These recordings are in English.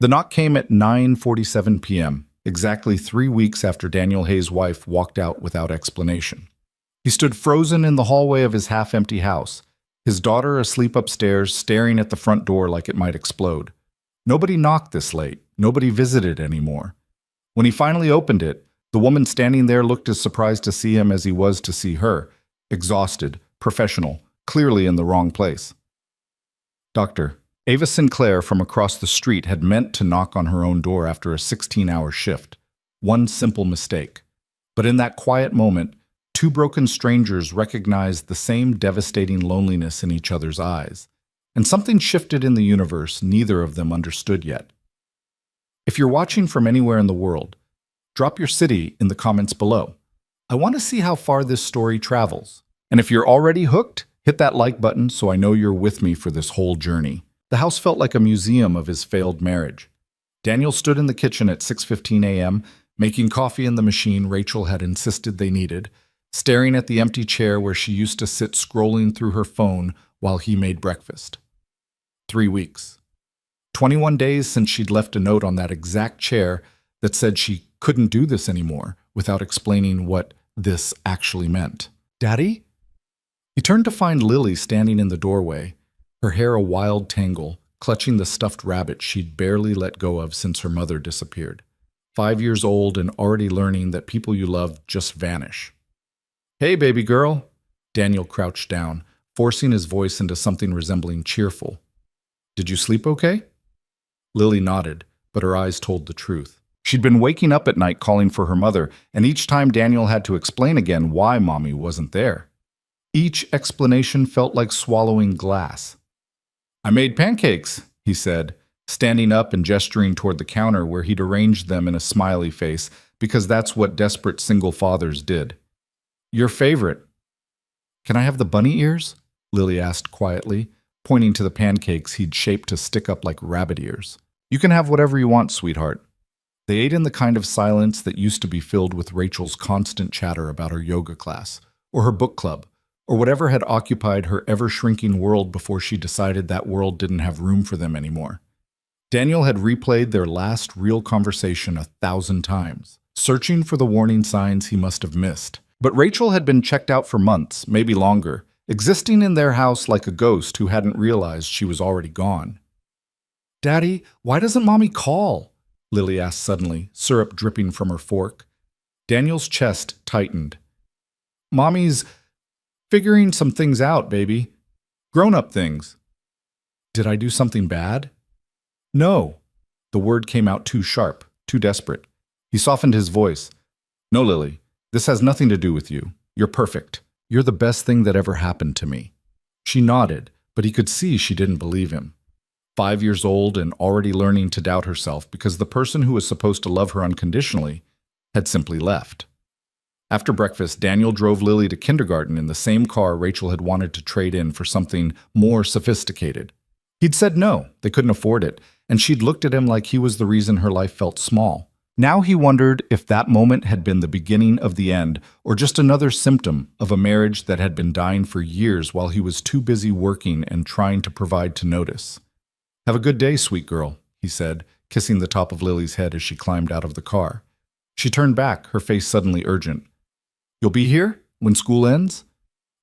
The knock came at 9:47 p.m., exactly 3 weeks after Daniel Hayes' wife walked out without explanation. He stood frozen in the hallway of his half-empty house, his daughter asleep upstairs, staring at the front door like it might explode. Nobody knocked this late. Nobody visited anymore. When he finally opened it, the woman standing there looked as surprised to see him as he was to see her, exhausted, professional, clearly in the wrong place. Doctor, Ava Sinclair from across the street had meant to knock on her own door after a 16-hour shift. One simple mistake. But in that quiet moment, two broken strangers recognized the same devastating loneliness in each other's eyes. And something shifted in the universe neither of them understood yet. If you're watching from anywhere in the world, drop your city in the comments below. I want to see how far this story travels. And if you're already hooked, hit that like button so I know you're with me for this whole journey. The house felt like a museum of his failed marriage. Daniel stood in the kitchen at 6:15 a.m., making coffee in the machine Rachel had insisted they needed, staring at the empty chair where she used to sit scrolling through her phone while he made breakfast. 3 weeks. 21 days since she'd left a note on that exact chair that said she couldn't do this anymore without explaining what this actually meant. Daddy? He turned to find Lily standing in the doorway, her hair a wild tangle, clutching the stuffed rabbit she'd barely let go of since her mother disappeared. 5 years old and already learning that people you love just vanish. Hey, baby girl. Daniel crouched down, forcing his voice into something resembling cheerful. Did you sleep okay? Lily nodded, but her eyes told the truth. She'd been waking up at night calling for her mother, and each time Daniel had to explain again why Mommy wasn't there. Each explanation felt like swallowing glass. I made pancakes, he said, standing up and gesturing toward the counter where he'd arranged them in a smiley face, because that's what desperate single fathers did. Your favorite. Can I have the bunny ears? Lily asked quietly, pointing to the pancakes he'd shaped to stick up like rabbit ears. You can have whatever you want, sweetheart. They ate in the kind of silence that used to be filled with Rachel's constant chatter about her yoga class, or her book club, or whatever had occupied her ever-shrinking world before she decided that world didn't have room for them anymore. Daniel had replayed their last real conversation 1,000 times, searching for the warning signs he must have missed. But Rachel had been checked out for months, maybe longer, existing in their house like a ghost who hadn't realized she was already gone. Daddy, why doesn't Mommy call? Lily asked suddenly, syrup dripping from her fork. Daniel's chest tightened. Mommy's figuring some things out, baby. Grown-up things. Did I do something bad? No. The word came out too sharp, too desperate. He softened his voice. No, Lily, this has nothing to do with you. You're perfect. You're the best thing that ever happened to me. She nodded, but he could see she didn't believe him. 5 years old and already learning to doubt herself because the person who was supposed to love her unconditionally had simply left. After breakfast, Daniel drove Lily to kindergarten in the same car Rachel had wanted to trade in for something more sophisticated. He'd said no, they couldn't afford it, and she'd looked at him like he was the reason her life felt small. Now he wondered if that moment had been the beginning of the end or just another symptom of a marriage that had been dying for years while he was too busy working and trying to provide to notice. Have a good day, sweet girl, he said, kissing the top of Lily's head as she climbed out of the car. She turned back, her face suddenly urgent. You'll be here when school ends?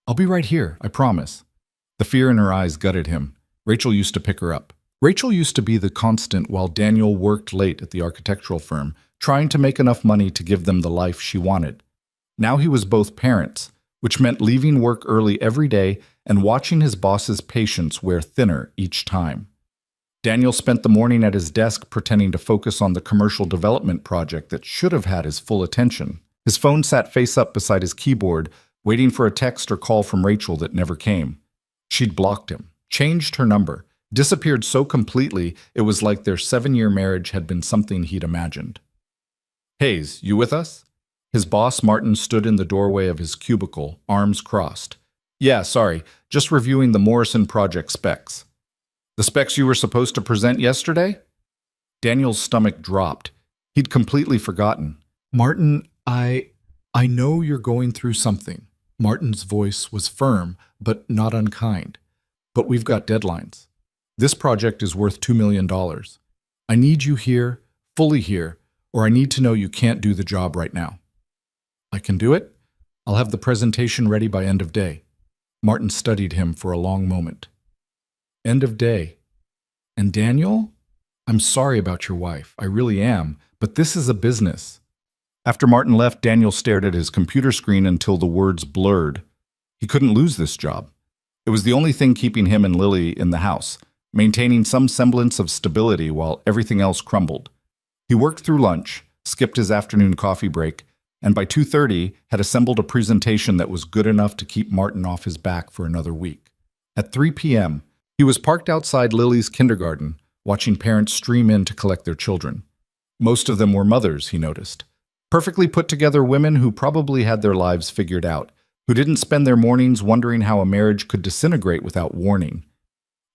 I'll be right here, I promise. The fear in her eyes gutted him. Rachel used to pick her up. Rachel used to be the constant while Daniel worked late at the architectural firm, trying to make enough money to give them the life she wanted. Now he was both parents, which meant leaving work early every day and watching his boss's patience wear thinner each time. Daniel spent the morning at his desk pretending to focus on the commercial development project that should have had his full attention. His phone sat face up beside his keyboard, waiting for a text or call from Rachel that never came. She'd blocked him, changed her number, disappeared so completely it was like their 7-year marriage had been something he'd imagined. Hayes, you with us? His boss, Martin, stood in the doorway of his cubicle, arms crossed. Yeah, sorry, just reviewing the Morrison project specs. The specs you were supposed to present yesterday? Daniel's stomach dropped. He'd completely forgotten. Martin, I know you're going through something. Martin's voice was firm, but not unkind. But we've got deadlines. This project is worth $2 million. I need you here, fully here, or I need to know you can't do the job right now. I can do it. I'll have the presentation ready by end of day. Martin studied him for a long moment. End of day. And Daniel? I'm sorry about your wife. I really am. But this is a business. After Martin left, Daniel stared at his computer screen until the words blurred. He couldn't lose this job. It was the only thing keeping him and Lily in the house, maintaining some semblance of stability while everything else crumbled. He worked through lunch, skipped his afternoon coffee break, and by 2:30 had assembled a presentation that was good enough to keep Martin off his back for another week. At 3 p.m., he was parked outside Lily's kindergarten, watching parents stream in to collect their children. Most of them were mothers, he noticed. Perfectly put together women who probably had their lives figured out, who didn't spend their mornings wondering how a marriage could disintegrate without warning.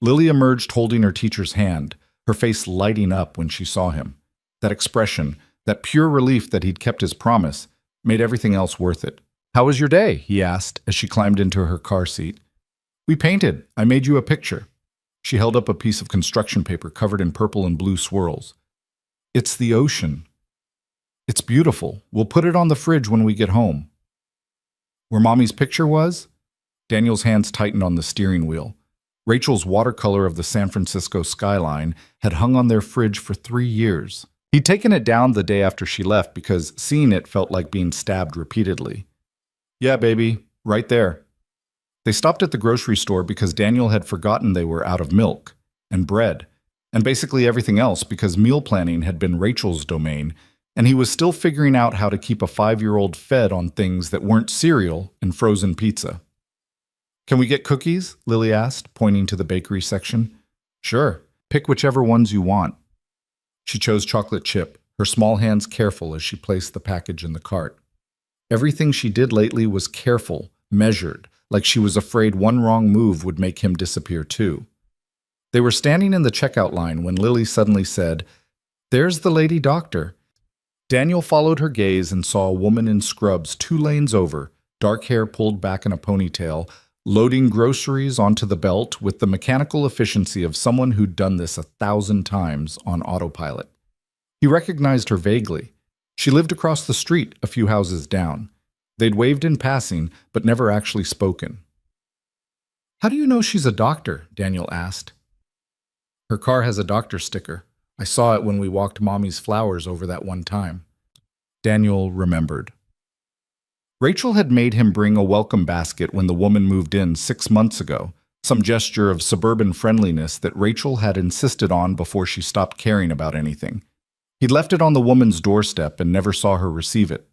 Lily emerged holding her teacher's hand, her face lighting up when she saw him. That expression, that pure relief that he'd kept his promise, made everything else worth it. "How was your day?" he asked as she climbed into her car seat. "We painted. I made you a picture." She held up a piece of construction paper covered in purple and blue swirls. "It's the ocean. It's beautiful. We'll put it on the fridge when we get home." Where Mommy's picture was? Daniel's hands tightened on the steering wheel. Rachel's watercolor of the San Francisco skyline had hung on their fridge for 3 years. He'd taken it down the day after she left because seeing it felt like being stabbed repeatedly. "Yeah, baby, right there." They stopped at the grocery store because Daniel had forgotten they were out of milk and bread and basically everything else because meal planning had been Rachel's domain, and he was still figuring out how to keep a 5-year-old fed on things that weren't cereal and frozen pizza. "Can we get cookies?" Lily asked, pointing to the bakery section. "Sure. Pick whichever ones you want." She chose chocolate chip, her small hands careful as she placed the package in the cart. Everything she did lately was careful, measured, like she was afraid one wrong move would make him disappear too. They were standing in the checkout line when Lily suddenly said, "There's the lady doctor." Daniel followed her gaze and saw a woman in scrubs 2 lanes over, dark hair pulled back in a ponytail, loading groceries onto the belt with the mechanical efficiency of someone who'd done this 1,000 times on autopilot. He recognized her vaguely. She lived across the street, a few houses down. They'd waved in passing, but never actually spoken. "How do you know she's a doctor?" Daniel asked. "Her car has a doctor sticker. I saw it when we walked Mommy's flowers over that one time." Daniel remembered. Rachel had made him bring a welcome basket when the woman moved in 6 months ago, some gesture of suburban friendliness that Rachel had insisted on before she stopped caring about anything. He'd left it on the woman's doorstep and never saw her receive it.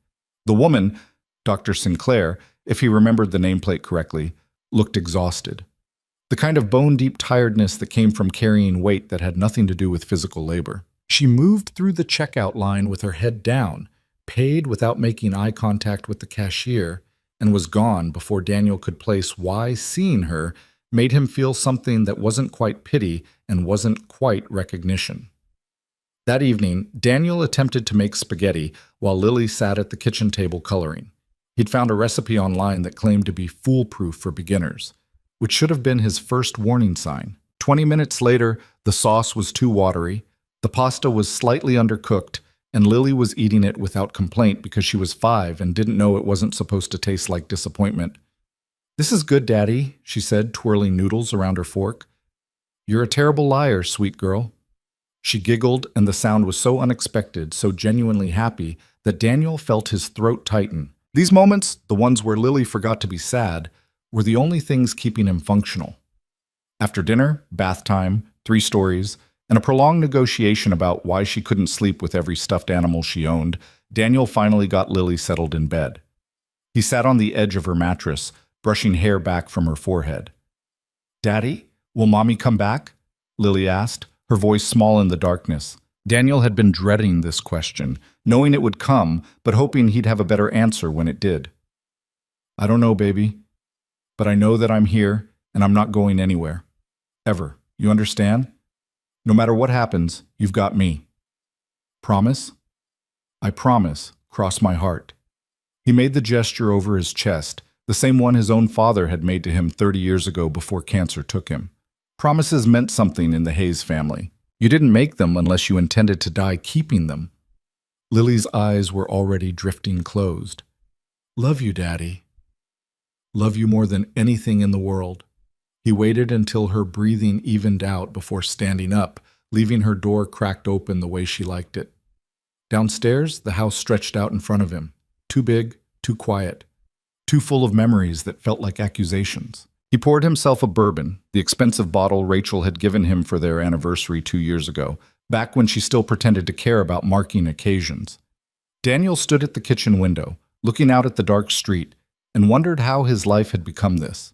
The woman, Dr. Sinclair, if he remembered the nameplate correctly, looked exhausted. The kind of bone-deep tiredness that came from carrying weight that had nothing to do with physical labor. She moved through the checkout line with her head down, paid without making eye contact with the cashier, and was gone before Daniel could place why seeing her made him feel something that wasn't quite pity and wasn't quite recognition. That evening, Daniel attempted to make spaghetti while Lily sat at the kitchen table coloring. He'd found a recipe online that claimed to be foolproof for beginners, which should have been his first warning sign. 20 minutes later, the sauce was too watery, the pasta was slightly undercooked, and Lily was eating it without complaint because she was 5 and didn't know it wasn't supposed to taste like disappointment. "This is good, Daddy," she said, twirling noodles around her fork. "You're a terrible liar, sweet girl." She giggled, and the sound was so unexpected, so genuinely happy, that Daniel felt his throat tighten. These moments, the ones where Lily forgot to be sad, were the only things keeping him functional. After dinner, bath time, 3 stories, and a prolonged negotiation about why she couldn't sleep with every stuffed animal she owned, Daniel finally got Lily settled in bed. He sat on the edge of her mattress, brushing hair back from her forehead. "Daddy, will Mommy come back?" Lily asked, her voice small in the darkness. Daniel had been dreading this question, knowing it would come, but hoping he'd have a better answer when it did. "I don't know, baby, but I know that I'm here, and I'm not going anywhere. Ever. You understand? No matter what happens, you've got me." "Promise?" "I promise. Cross my heart." He made the gesture over his chest, the same one his own father had made to him 30 years ago before cancer took him. Promises meant something in the Hayes family. You didn't make them unless you intended to die keeping them. Lily's eyes were already drifting closed. Love you, Daddy. Love you more than anything in the world. He waited until her breathing evened out before standing up, leaving her door cracked open the way she liked it. Downstairs, the house stretched out in front of him. Too big, too quiet, too full of memories that felt like accusations. He poured himself a bourbon, the expensive bottle Rachel had given him for their anniversary 2 years ago, back when she still pretended to care about marking occasions. Daniel stood at the kitchen window, looking out at the dark street, and wondered how his life had become this.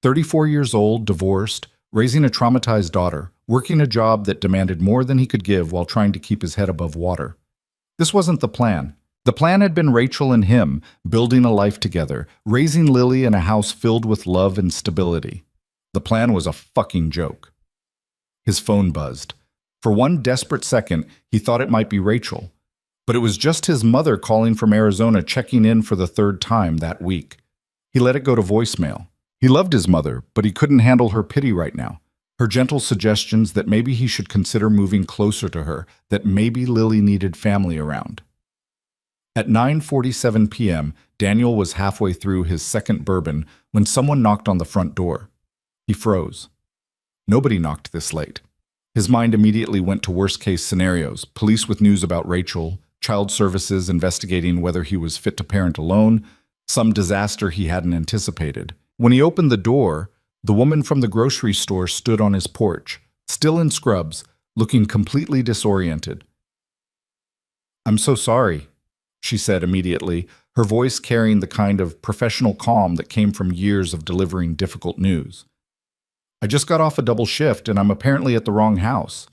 34 years old, divorced, raising a traumatized daughter, working a job that demanded more than he could give while trying to keep his head above water. This wasn't the plan. The plan had been Rachel and him, building a life together, raising Lily in a house filled with love and stability. The plan was a fucking joke. His phone buzzed. For one desperate second, he thought it might be Rachel. But it was just his mother calling from Arizona, checking in for the 3rd time that week. He let it go to voicemail. He loved his mother, but he couldn't handle her pity right now. Her gentle suggestions that maybe he should consider moving closer to her, that maybe Lily needed family around. At 9:47 p.m., Daniel was halfway through his second bourbon when someone knocked on the front door. He froze. Nobody knocked this late. His mind immediately went to worst-case scenarios, police with news about Rachel, child services investigating whether he was fit to parent alone, some disaster he hadn't anticipated. When he opened the door, the woman from the grocery store stood on his porch, still in scrubs, looking completely disoriented. "I'm so sorry," she said immediately, her voice carrying the kind of professional calm that came from years of delivering difficult news. "I just got off a double shift and I'm apparently at the wrong house."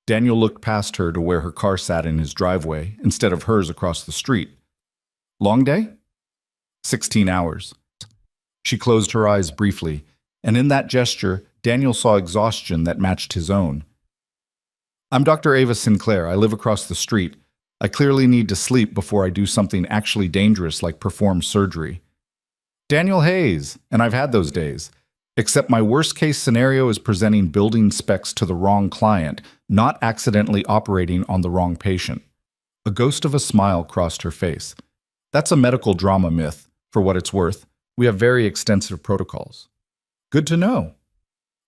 Daniel looked past her to where her car sat in his driveway, instead of hers across the street. "Long day?" 16 hours. She closed her eyes briefly, and in that gesture, Daniel saw exhaustion that matched his own. "I'm Dr. Ava Sinclair. I live across the street. I clearly need to sleep before I do something actually dangerous like perform surgery." "Daniel Hayes, and I've had those days. Except my worst-case scenario is presenting building specs to the wrong client, not accidentally operating on the wrong patient." A ghost of a smile crossed her face. "That's a medical drama myth, for what it's worth. We have very extensive protocols." "Good to know."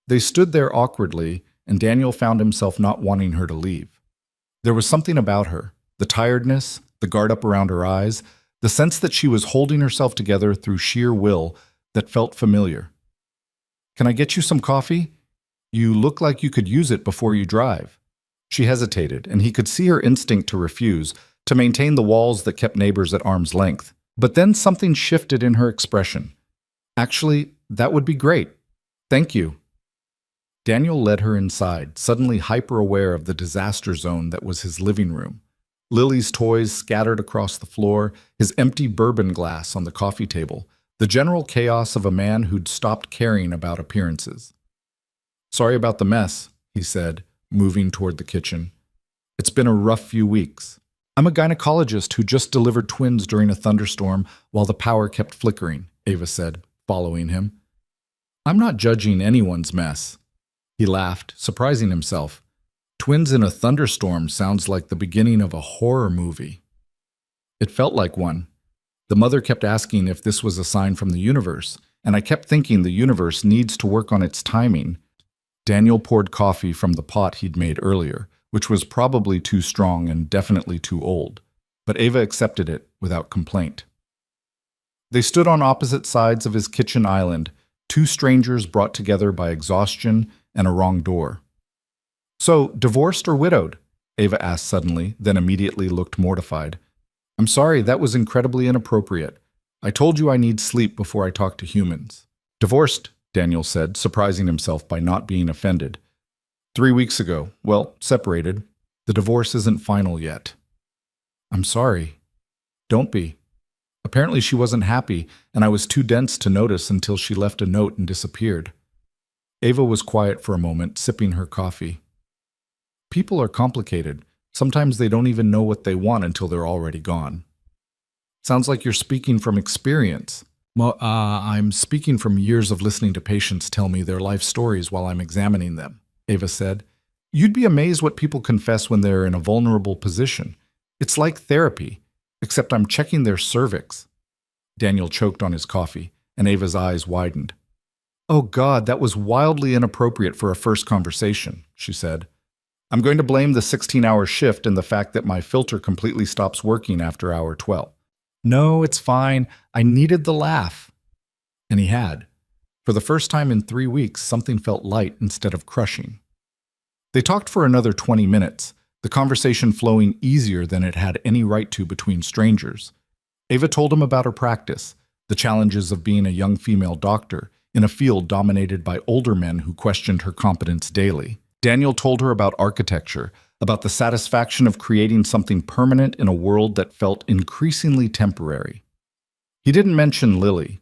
They stood there awkwardly, and Daniel found himself not wanting her to leave. There was something about her, the tiredness, the guard up around her eyes, the sense that she was holding herself together through sheer will, that felt familiar. "Can I get you some coffee? You look like you could use it before you drive." She hesitated, and he could see her instinct to refuse, to maintain the walls that kept neighbors at arm's length. But then something shifted in her expression. "Actually, that would be great. Thank you." Daniel led her inside, suddenly hyper-aware of the disaster zone that was his living room. Lily's toys scattered across the floor, his empty bourbon glass on the coffee table, the general chaos of a man who'd stopped caring about appearances. "Sorry about the mess," he said, moving toward the kitchen. "It's been a rough few weeks. I'm a gynecologist who just delivered twins during a thunderstorm while the power kept flickering," Ava said, following him. "I'm not judging anyone's mess." He laughed, surprising himself. Twins in a thunderstorm sounds like the beginning of a horror movie. It felt like one. The mother kept asking if this was a sign from the universe, and I kept thinking the universe needs to work on its timing. Daniel poured coffee from the pot he'd made earlier, which was probably too strong and definitely too old, but Ava accepted it without complaint. They stood on opposite sides of his kitchen island, two strangers brought together by exhaustion and a wrong door. "So, divorced or widowed?" Ava asked suddenly, then immediately looked mortified. "I'm sorry, that was incredibly inappropriate. I told you I need sleep before I talk to humans." "Divorced," Daniel said, surprising himself by not being offended. 3 weeks ago. Well, separated. The divorce isn't final yet." "I'm sorry." "Don't be." Apparently she wasn't happy, and I was too dense to notice until she left a note and disappeared. Ava was quiet for a moment, sipping her coffee. "People are complicated. Sometimes they don't even know what they want until they're already gone." "Sounds like you're speaking from experience." "Well, I'm speaking from years of listening to patients tell me their life stories while I'm examining them," Ava said. You'd be amazed what people confess when they're in a vulnerable position. It's like therapy, except I'm checking their cervix. Daniel choked on his coffee, and Ava's eyes widened. Oh God, that was wildly inappropriate for a first conversation, she said. I'm going to blame the 16-hour shift and the fact that my filter completely stops working after hour 12. No, it's fine. I needed the laugh. And he had. For the first time in 3 weeks, something felt light instead of crushing. They talked for another 20 minutes, the conversation flowing easier than it had any right to between strangers. Ava told him about her practice, the challenges of being a young female doctor in a field dominated by older men who questioned her competence daily. Daniel told her about architecture, about the satisfaction of creating something permanent in a world that felt increasingly temporary. He didn't mention Lily.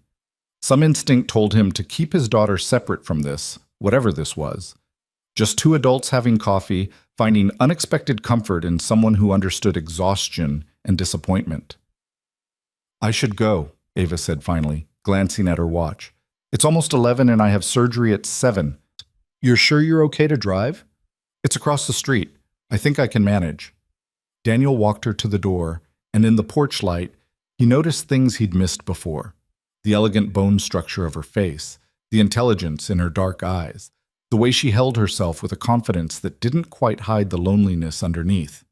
Some instinct told him to keep his daughter separate from this, whatever this was. Just two adults having coffee, finding unexpected comfort in someone who understood exhaustion and disappointment. I should go, Ava said finally, glancing at her watch. It's almost 11 and I have surgery at 7. You're sure you're okay to drive? It's across the street. I think I can manage. Daniel walked her to the door, and in the porch light, he noticed things he'd missed before. The elegant bone structure of her face, the intelligence in her dark eyes, the way she held herself with a confidence that didn't quite hide the loneliness underneath.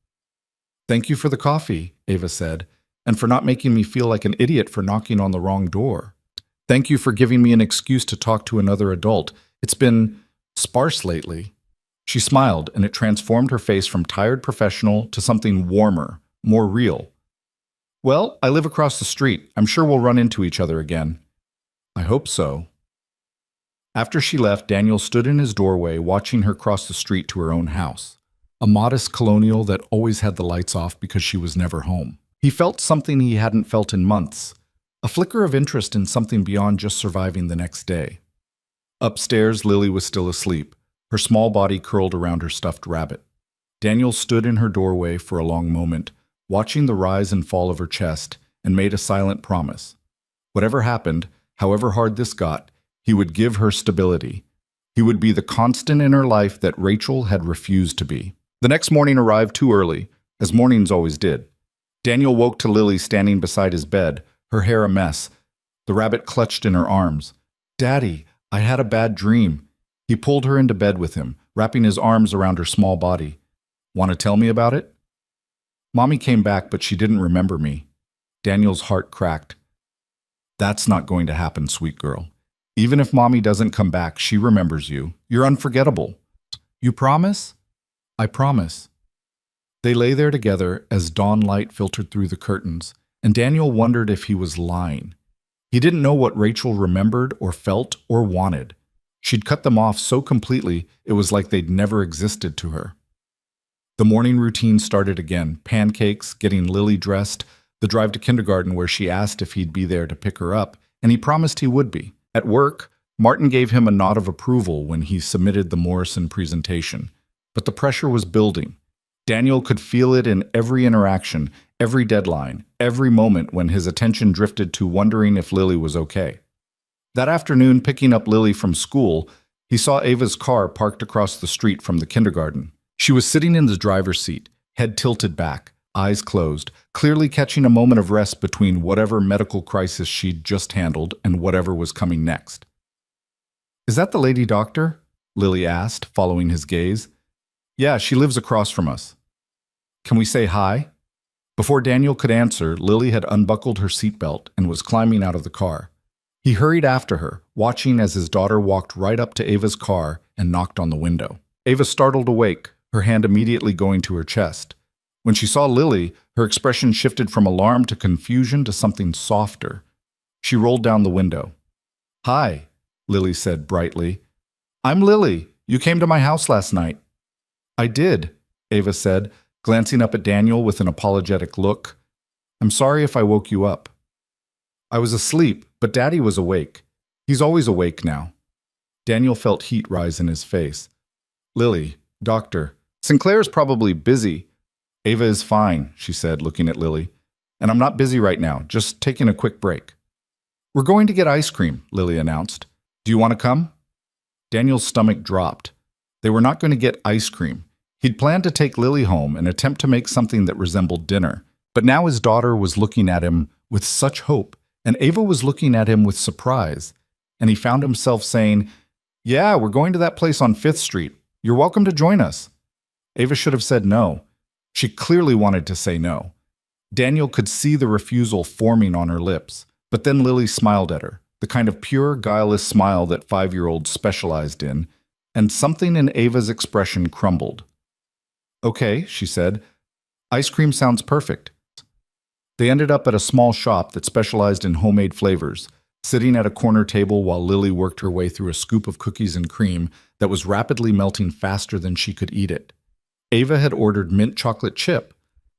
Thank you for the coffee, Ava said, and for not making me feel like an idiot for knocking on the wrong door. Thank you for giving me an excuse to talk to another adult. It's been sparse lately. She smiled, and it transformed her face from tired professional to something warmer, more real. Well, I live across the street. I'm sure we'll run into each other again. I hope so. After she left, Daniel stood in his doorway watching her cross the street to her own house, a modest colonial that always had the lights off because she was never home. He felt something he hadn't felt in months, a flicker of interest in something beyond just surviving the next day. Upstairs, Lily was still asleep, her small body curled around her stuffed rabbit. Daniel stood in her doorway for a long moment, watching the rise and fall of her chest, and made a silent promise. Whatever happened, however hard this got, he would give her stability. He would be the constant in her life that Rachel had refused to be. The next morning arrived too early, as mornings always did. Daniel woke to Lily standing beside his bed, her hair a mess, the rabbit clutched in her arms. Daddy, I had a bad dream. He pulled her into bed with him, wrapping his arms around her small body. Want to tell me about it? Mommy came back, but she didn't remember me. Daniel's heart cracked. That's not going to happen, sweet girl. Even if Mommy doesn't come back, she remembers you. You're unforgettable. You promise? I promise. They lay there together as dawn light filtered through the curtains, and Daniel wondered if he was lying. He didn't know what Rachel remembered or felt or wanted. She'd cut them off so completely, it was like they'd never existed to her. The morning routine started again, pancakes, getting Lily dressed, the drive to kindergarten where she asked if he'd be there to pick her up, and he promised he would be. At work, Martin gave him a nod of approval when he submitted the Morrison presentation, but the pressure was building. Daniel could feel it in every interaction, every deadline, every moment when his attention drifted to wondering if Lily was okay. That afternoon, picking up Lily from school, he saw Ava's car parked across the street from the kindergarten. She was sitting in the driver's seat, head tilted back, eyes closed, clearly catching a moment of rest between whatever medical crisis she'd just handled and whatever was coming next. Is that the lady doctor? Lily asked, following his gaze. Yeah, she lives across from us. Can we say hi? Before Daniel could answer, Lily had unbuckled her seatbelt and was climbing out of the car. He hurried after her, watching as his daughter walked right up to Ava's car and knocked on the window. Ava startled awake, her hand immediately going to her chest. When she saw Lily, her expression shifted from alarm to confusion to something softer. She rolled down the window. Hi, Lily said brightly. I'm Lily. You came to my house last night. I did, Ava said, glancing up at Daniel with an apologetic look. I'm sorry if I woke you up. I was asleep, but Daddy was awake. He's always awake now. Daniel felt heat rise in his face. Lily, doctor, Sinclair's probably busy. Ava is fine, she said, looking at Lily. And I'm not busy right now, just taking a quick break. We're going to get ice cream, Lily announced. Do you want to come? Daniel's stomach dropped. They were not going to get ice cream. He'd planned to take Lily home and attempt to make something that resembled dinner, but now his daughter was looking at him with such hope, and Ava was looking at him with surprise, and he found himself saying, "Yeah, we're going to that place on 5th Street. You're welcome to join us." Ava should have said no. She clearly wanted to say no. Daniel could see the refusal forming on her lips, but then Lily smiled at her, the kind of pure, guileless smile that 5-year-olds specialized in, and something in Ava's expression crumbled. "Okay," she said. "Ice cream sounds perfect." They ended up at a small shop that specialized in homemade flavors, sitting at a corner table while Lily worked her way through a scoop of cookies and cream that was rapidly melting faster than she could eat it. Ava had ordered mint chocolate chip.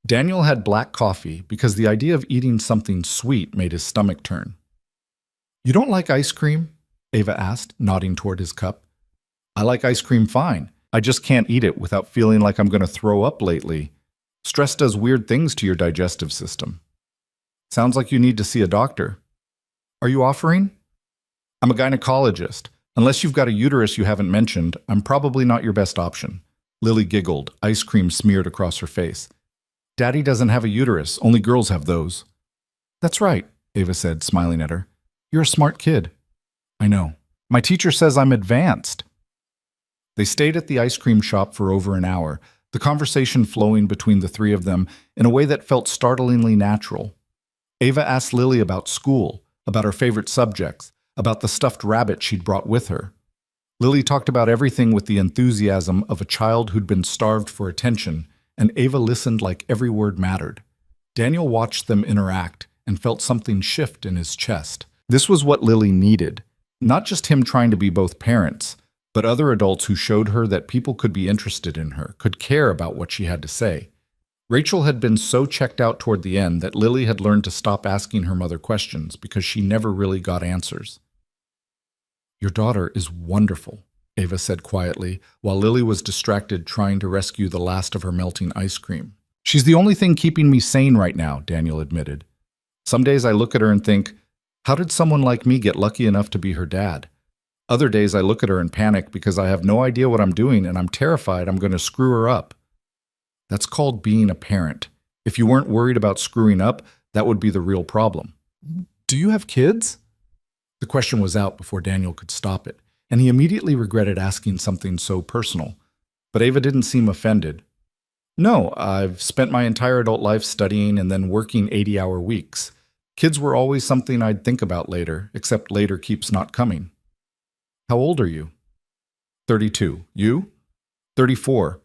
Daniel had black coffee because the idea of eating something sweet made his stomach turn. "You don't like ice cream?" Ava asked, nodding toward his cup. "I like ice cream fine. I just can't eat it without feeling like I'm going to throw up lately. Stress does weird things to your digestive system." "Sounds like you need to see a doctor." "Are you offering?" "I'm a gynecologist. Unless you've got a uterus you haven't mentioned, I'm probably not your best option." Lily giggled, ice cream smeared across her face. "Daddy doesn't have a uterus. Only girls have those." "That's right," Ava said, smiling at her. "You're a smart kid." "I know. My teacher says I'm advanced." They stayed at the ice cream shop for over an hour, the conversation flowing between the three of them in a way that felt startlingly natural. Ava asked Lily about school, about her favorite subjects, about the stuffed rabbit she'd brought with her. Lily talked about everything with the enthusiasm of a child who'd been starved for attention, and Ava listened like every word mattered. Daniel watched them interact and felt something shift in his chest. This was what Lily needed, not just him trying to be both parents, but other adults who showed her that people could be interested in her, could care about what she had to say. Rachel had been so checked out toward the end that Lily had learned to stop asking her mother questions because she never really got answers. "Your daughter is wonderful," Ava said quietly, while Lily was distracted trying to rescue the last of her melting ice cream. "She's the only thing keeping me sane right now," Daniel admitted. "Some days I look at her and think, how did someone like me get lucky enough to be her dad? Other days I look at her and panic because I have no idea what I'm doing and I'm terrified I'm going to screw her up." That's called being a parent. If you weren't worried about screwing up, that would be the real problem. "Do you have kids?" The question was out before Daniel could stop it, and he immediately regretted asking something so personal. But Ava didn't seem offended. "No, I've spent my entire adult life studying and then working 80-hour weeks. Kids were always something I'd think about later, except later keeps not coming." "How old are you?" 32. "You?" 34.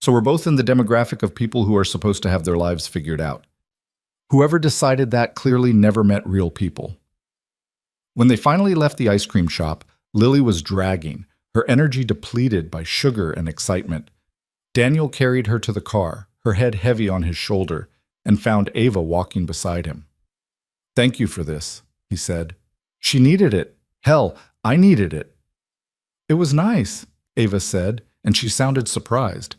So we're both in the demographic of people who are supposed to have their lives figured out. Whoever decided that clearly never met real people. When they finally left the ice cream shop, Lily was dragging, her energy depleted by sugar and excitement. Daniel carried her to the car, her head heavy on his shoulder, and found Ava walking beside him. "Thank you for this," he said. "She needed it. Hell, I needed it." "It was nice," Ava said, and she sounded surprised.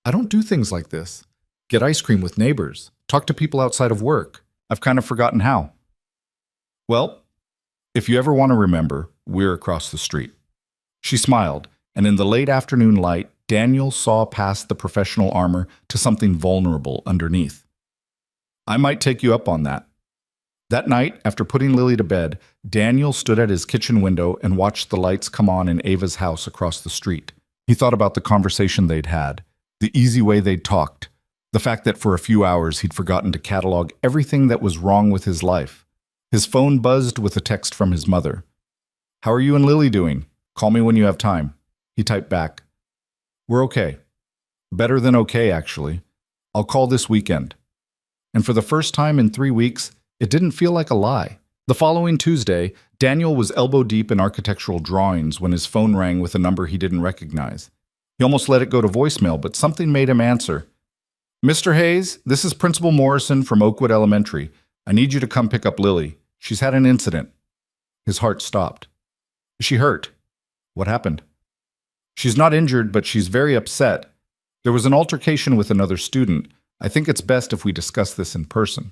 "I don't do things like this. Get ice cream with neighbors, talk to people outside of work. I've kind of forgotten how." "Well, if you ever want to remember, we're across the street." She smiled, and in the late afternoon light, Daniel saw past the professional armor to something vulnerable underneath. "I might take you up on that." That night, after putting Lily to bed, Daniel stood at his kitchen window and watched the lights come on in Ava's house across the street. He thought about the conversation they'd had, the easy way they'd talked, the fact that for a few hours he'd forgotten to catalog everything that was wrong with his life. His phone buzzed with a text from his mother. "How are you and Lily doing? Call me when you have time." He typed back, "We're okay. Better than okay, actually. I'll call this weekend." And for the first time in 3 weeks, it didn't feel like a lie. The following Tuesday, Daniel was elbow-deep in architectural drawings when his phone rang with a number he didn't recognize. He almost let it go to voicemail, but something made him answer. "Mr. Hayes, this is Principal Morrison from Oakwood Elementary. I need you to come pick up Lily. She's had an incident." His heart stopped. "Is she hurt?" "What happened?" "She's not injured, but she's very upset. There was an altercation with another student. I think it's best if we discuss this in person."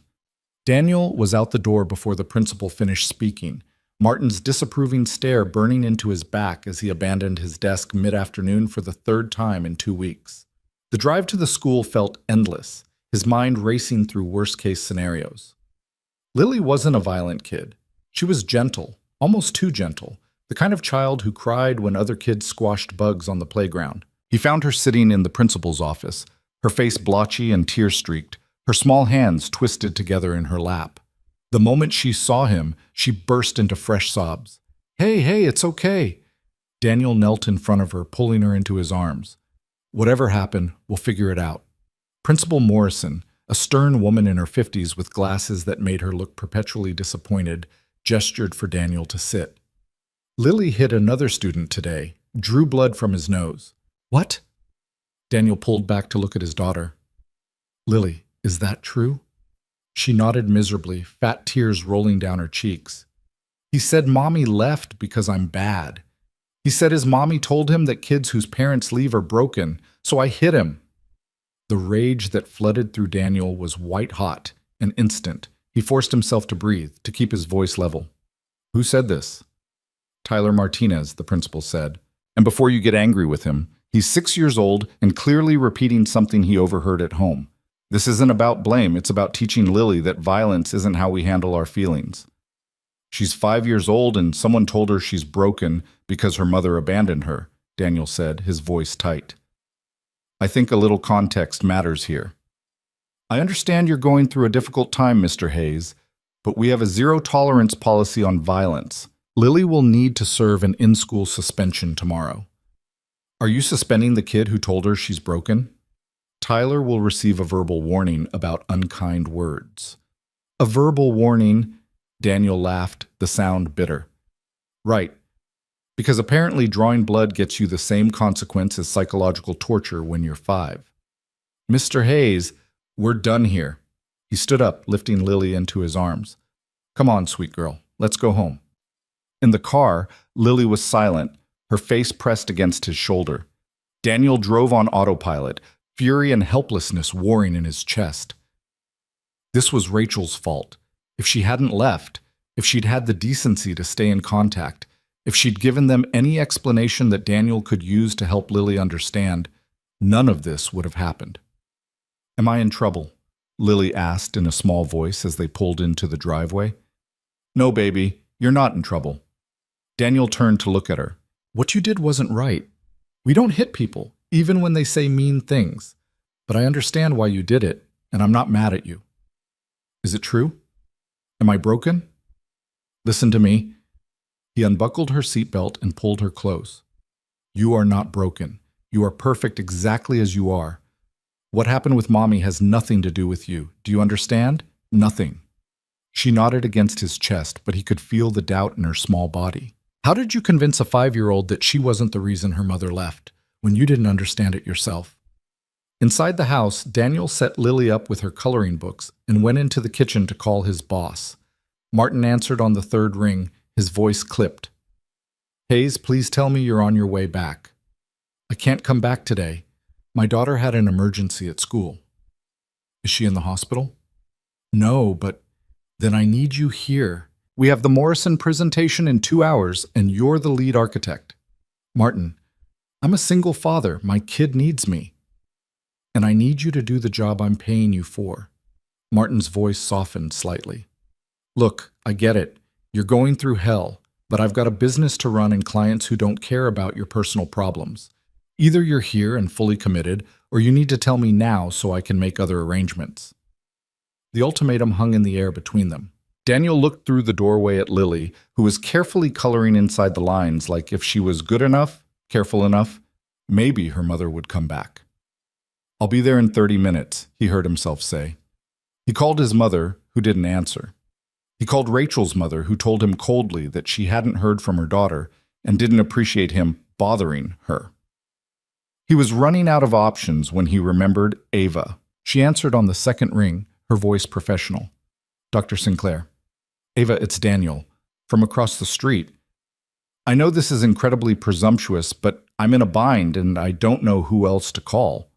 Daniel was out the door before the principal finished speaking, Martin's disapproving stare burning into his back as he abandoned his desk mid-afternoon for the third time in 2 weeks. The drive to the school felt endless, his mind racing through worst-case scenarios. Lily wasn't a violent kid. She was gentle, almost too gentle, the kind of child who cried when other kids squashed bugs on the playground. He found her sitting in the principal's office, her face blotchy and tear-streaked, her small hands twisted together in her lap. The moment she saw him, she burst into fresh sobs. Hey, it's okay." Daniel knelt in front of her, pulling her into his arms. "Whatever happened, we'll figure it out." Principal Morrison, a stern woman in her 50s with glasses that made her look perpetually disappointed, gestured for Daniel to sit. "Lily hit another student today, drew blood from his nose." "What?" Daniel pulled back to look at his daughter. "Lily, is that true?" She nodded miserably, fat tears rolling down her cheeks. "He said Mommy left because I'm bad. He said his mommy told him that kids whose parents leave are broken, so I hit him." The rage that flooded through Daniel was white-hot and instant. He forced himself to breathe, to keep his voice level. "Who said this?" "Tyler Martinez," the principal said. "And before you get angry with him, he's 6 years old and clearly repeating something he overheard at home. This isn't about blame, it's about teaching Lily that violence isn't how we handle our feelings. She's 5 years old and someone told her she's broken because her mother abandoned her," Daniel said, his voice tight. "I think a little context matters here. I understand you're going through a difficult time, Mr. Hayes, but we have a zero-tolerance policy on violence. Lily will need to serve an in-school suspension tomorrow." "Are you suspending the kid who told her she's broken?" "Tyler will receive a verbal warning about unkind words." "A verbal warning?" Daniel laughed, the sound bitter. "Right. Because apparently drawing blood gets you the same consequence as psychological torture when you're 5. "Mr. Hayes, we're done here." He stood up, lifting Lily into his arms. "Come on, sweet girl, let's go home." In the car, Lily was silent, her face pressed against his shoulder. Daniel drove on autopilot, fury and helplessness warring in his chest. This was Rachel's fault. If she hadn't left, if she'd had the decency to stay in contact, if she'd given them any explanation that Daniel could use to help Lily understand, none of this would have happened. "Am I in trouble?" Lily asked in a small voice as they pulled into the driveway. "No, baby, you're not in trouble." Daniel turned to look at her. "What you did wasn't right. We don't hit people, even when they say mean things. But I understand why you did it, and I'm not mad at you. Is it true? Am I broken? Listen to me." He unbuckled her seatbelt and pulled her close. "You are not broken. You are perfect exactly as you are. What happened with Mommy has nothing to do with you. Do you understand? Nothing." She nodded against his chest, but he could feel the doubt in her small body. "How did you convince a 5-year-old that she wasn't the reason her mother left, when you didn't understand it yourself?" Inside the house, Daniel set Lily up with her coloring books and went into the kitchen to call his boss. Martin answered on the 3rd ring, his voice clipped. "Hayes, please tell me you're on your way back." "I can't come back today. My daughter had an emergency at school." "Is she in the hospital?" "No, but then I need you here. We have the Morrison presentation in 2 hours, and you're the lead architect." "Martin, I'm a single father. My kid needs me. And I need you to do the job I'm paying you for." Martin's voice softened slightly. "Look, I get it. You're going through hell, but I've got a business to run and clients who don't care about your personal problems. Either you're here and fully committed, or you need to tell me now so I can make other arrangements." The ultimatum hung in the air between them. Daniel looked through the doorway at Lily, who was carefully coloring inside the lines, like if she was good enough, careful enough, maybe her mother would come back. "I'll be there in 30 minutes, he heard himself say. He called his mother, who didn't answer. He called Rachel's mother, who told him coldly that she hadn't heard from her daughter and didn't appreciate him bothering her. He was running out of options when he remembered Ava. She answered on the 2nd ring, her voice professional. "Dr. Sinclair." "Ava, it's Daniel. From across the street. I know this is incredibly presumptuous, but I'm in a bind and I don't know who else to call."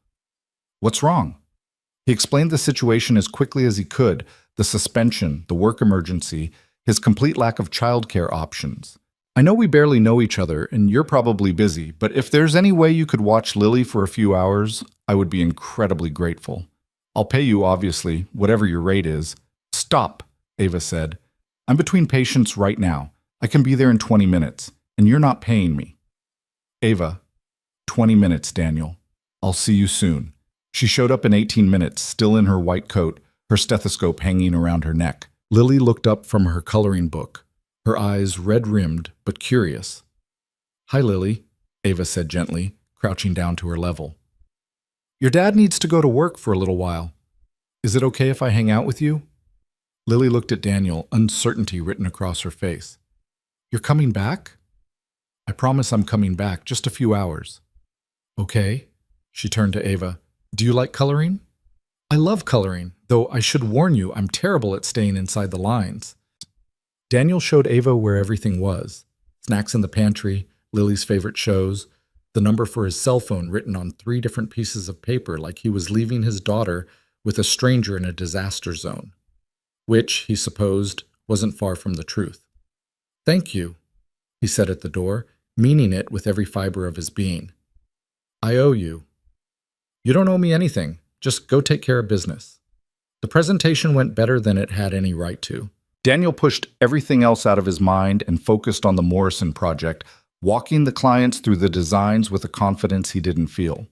"What's wrong?" He explained the situation as quickly as he could, the suspension, the work emergency, his complete lack of childcare options. "I know we barely know each other and you're probably busy, but if there's any way you could watch Lily for a few hours, I would be incredibly grateful. I'll pay you, obviously, whatever your rate is. Stop, Ava said. I'm between patients right now. I can be there in 20 minutes, and you're not paying me. Ava, 20 minutes, Daniel. I'll see you soon. She showed up in 18 minutes, still in her white coat, her stethoscope hanging around her neck. Lily looked up from her coloring book, her eyes red-rimmed but curious. Hi, Lily, Ava said gently, crouching down to her level. Your dad needs to go to work for a little while. Is it okay if I hang out with you? Lily looked at Daniel, uncertainty written across her face. You're coming back? I promise I'm coming back, just a few hours. Okay. She turned to Ava. Do you like coloring? I love coloring, though I should warn you, I'm terrible at staying inside the lines. Daniel showed Ava where everything was. Snacks in the pantry, Lily's favorite shows, the number for his cell phone written on 3 different pieces of paper like he was leaving his daughter with a stranger in a disaster zone, which, he supposed, wasn't far from the truth. Thank you, he said at the door, meaning it with every fiber of his being. I owe you. You don't owe me anything. Just go take care of business. The presentation went better than it had any right to. Daniel pushed everything else out of his mind and focused on the Morrison project, walking the clients through the designs with a confidence he didn't feel.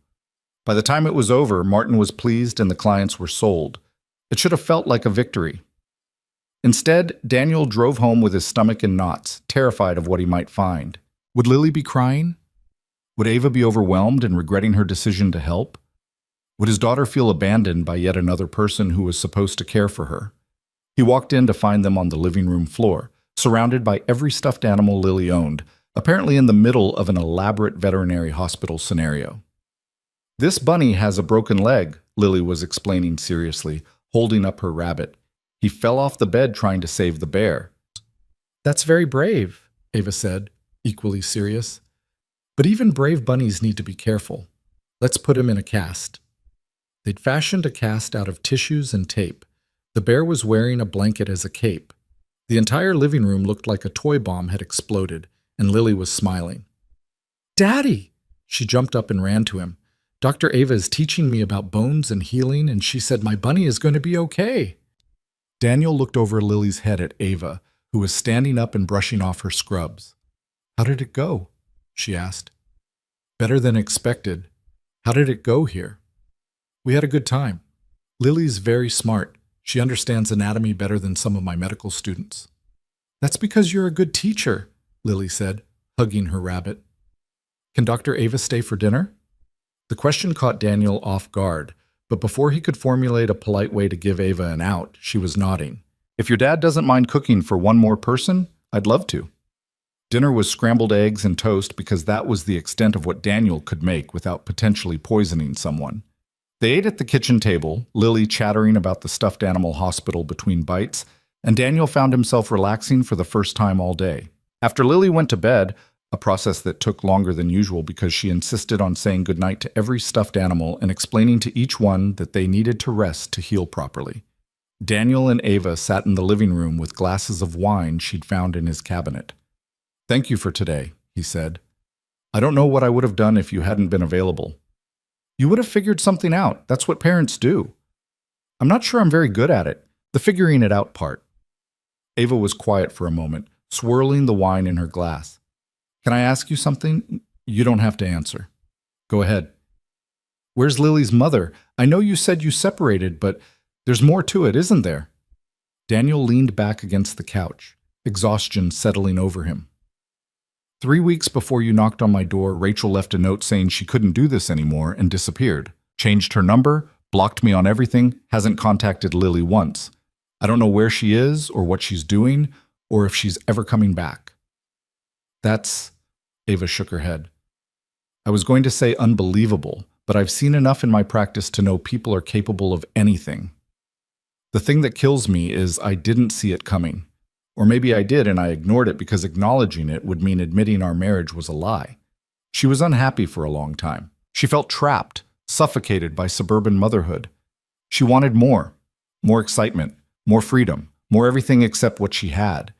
By the time it was over, Martin was pleased and the clients were sold. It should have felt like a victory. Instead, Daniel drove home with his stomach in knots, terrified of what he might find. Would Lily be crying? Would Ava be overwhelmed and regretting her decision to help? Would his daughter feel abandoned by yet another person who was supposed to care for her? He walked in to find them on the living room floor, surrounded by every stuffed animal Lily owned, apparently in the middle of an elaborate veterinary hospital scenario. This bunny has a broken leg, Lily was explaining seriously, holding up her rabbit. He fell off the bed trying to save the bear. That's very brave, Ava said, equally serious. But even brave bunnies need to be careful. Let's put him in a cast. They'd fashioned a cast out of tissues and tape. The bear was wearing a blanket as a cape. The entire living room looked like a toy bomb had exploded, and Lily was smiling. Daddy! She jumped up and ran to him. Dr. Ava is teaching me about bones and healing, and she said my bunny is going to be okay. Daniel looked over Lily's head at Ava, who was standing up and brushing off her scrubs. How did it go? She asked. Better than expected. How did it go here? We had a good time. Lily's very smart. She understands anatomy better than some of my medical students. That's because you're a good teacher, Lily said, hugging her rabbit. Can Dr. Ava stay for dinner? The question caught Daniel off guard, but before he could formulate a polite way to give Ava an out, she was nodding. If your dad doesn't mind cooking for one more person, I'd love to. Dinner was scrambled eggs and toast because that was the extent of what Daniel could make without potentially poisoning someone. They ate at the kitchen table, Lily chattering about the stuffed animal hospital between bites, and Daniel found himself relaxing for the first time all day. After Lily went to bed, a process that took longer than usual because she insisted on saying goodnight to every stuffed animal and explaining to each one that they needed to rest to heal properly. Daniel and Ava sat in the living room with glasses of wine she'd found in his cabinet. Thank you for today, he said. I don't know what I would have done if you hadn't been available. You would have figured something out. That's what parents do. I'm not sure I'm very good at it, the figuring it out part. Ava was quiet for a moment, swirling the wine in her glass. Can I ask you something? You don't have to answer. Go ahead. Where's Lily's mother? I know you said you separated, but there's more to it, isn't there? Daniel leaned back against the couch, exhaustion settling over him. 3 weeks before you knocked on my door, Rachel left a note saying she couldn't do this anymore and disappeared. Changed her number, blocked me on everything, hasn't contacted Lily once. I don't know where she is or what she's doing or if she's ever coming back. That's... Ava shook her head. I was going to say unbelievable, but I've seen enough in my practice to know people are capable of anything. The thing that kills me is I didn't see it coming. Or maybe I did and I ignored it because acknowledging it would mean admitting our marriage was a lie. She was unhappy for a long time. She felt trapped, suffocated by suburban motherhood. She wanted more excitement, more freedom, more everything except what she had.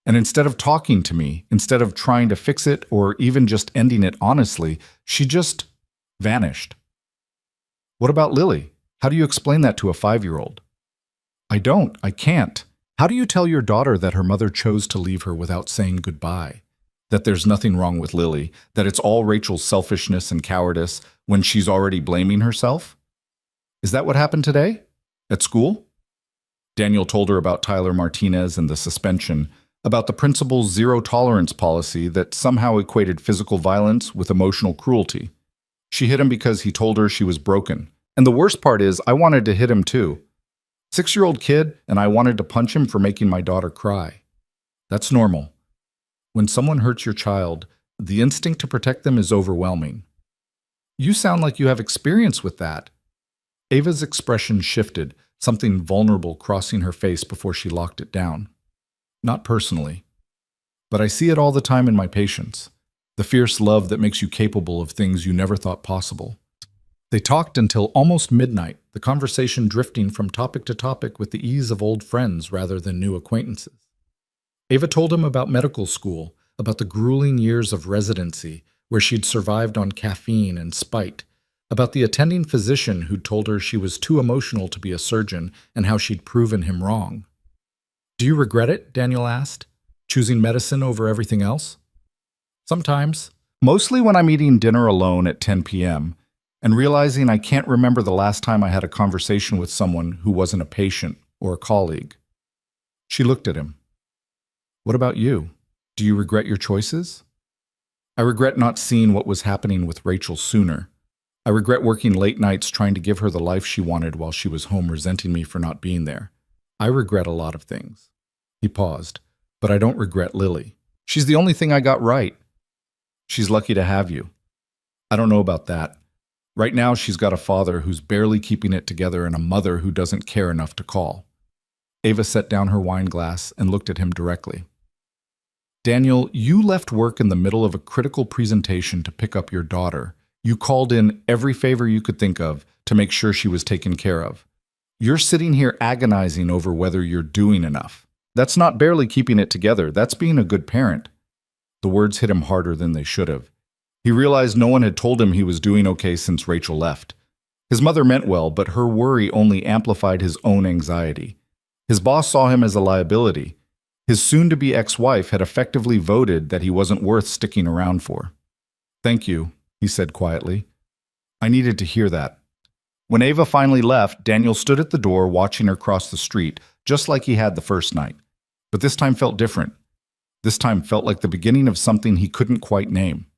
And instead of talking to me, instead of trying to fix it or even just ending it honestly, she just vanished. What about Lily? How do you explain that to a 5-year-old? I can't. How do you tell your daughter that her mother chose to leave her without saying goodbye? That there's nothing wrong with Lily, that it's all Rachel's selfishness and cowardice when she's already blaming herself? Is that what happened today? At school? Daniel told her about Tyler Martinez and the suspension, about the principal's zero-tolerance policy that somehow equated physical violence with emotional cruelty. She hit him because he told her she was broken. And the worst part is, I wanted to hit him too. 6-year-old kid, and I wanted to punch him for making my daughter cry. That's normal. When someone hurts your child, the instinct to protect them is overwhelming. You sound like you have experience with that. Ava's expression shifted, something vulnerable crossing her face before she locked it down. Not personally. But I see it all the time in my patients. The fierce love that makes you capable of things you never thought possible. They talked until almost midnight, the conversation drifting from topic to topic with the ease of old friends rather than new acquaintances. Ava told him about medical school, about the grueling years of residency, where she'd survived on caffeine and spite, about the attending physician who'd told her she was too emotional to be a surgeon and how she'd proven him wrong. Do you regret it? Daniel asked, choosing medicine over everything else? Sometimes. Mostly when I'm eating dinner alone at 10 p.m., and realizing I can't remember the last time I had a conversation with someone who wasn't a patient or a colleague. She looked at him. What about you? Do you regret your choices? I regret not seeing what was happening with Rachel sooner. I regret working late nights trying to give her the life she wanted while she was home resenting me for not being there. I regret a lot of things. He paused. But I don't regret Lily. She's the only thing I got right. She's lucky to have you. I don't know about that. Right now, she's got a father who's barely keeping it together and a mother who doesn't care enough to call. Ava set down her wine glass and looked at him directly. Daniel, you left work in the middle of a critical presentation to pick up your daughter. You called in every favor you could think of to make sure she was taken care of. You're sitting here agonizing over whether you're doing enough. That's not barely keeping it together. That's being a good parent. The words hit him harder than they should have. He realized no one had told him he was doing okay since Rachel left. His mother meant well, but her worry only amplified his own anxiety. His boss saw him as a liability. His soon-to-be ex-wife had effectively voted that he wasn't worth sticking around for. Thank you, he said quietly. I needed to hear that. When Ava finally left, Daniel stood at the door watching her cross the street, just like he had the first night. But this time felt different. This time felt like the beginning of something he couldn't quite name.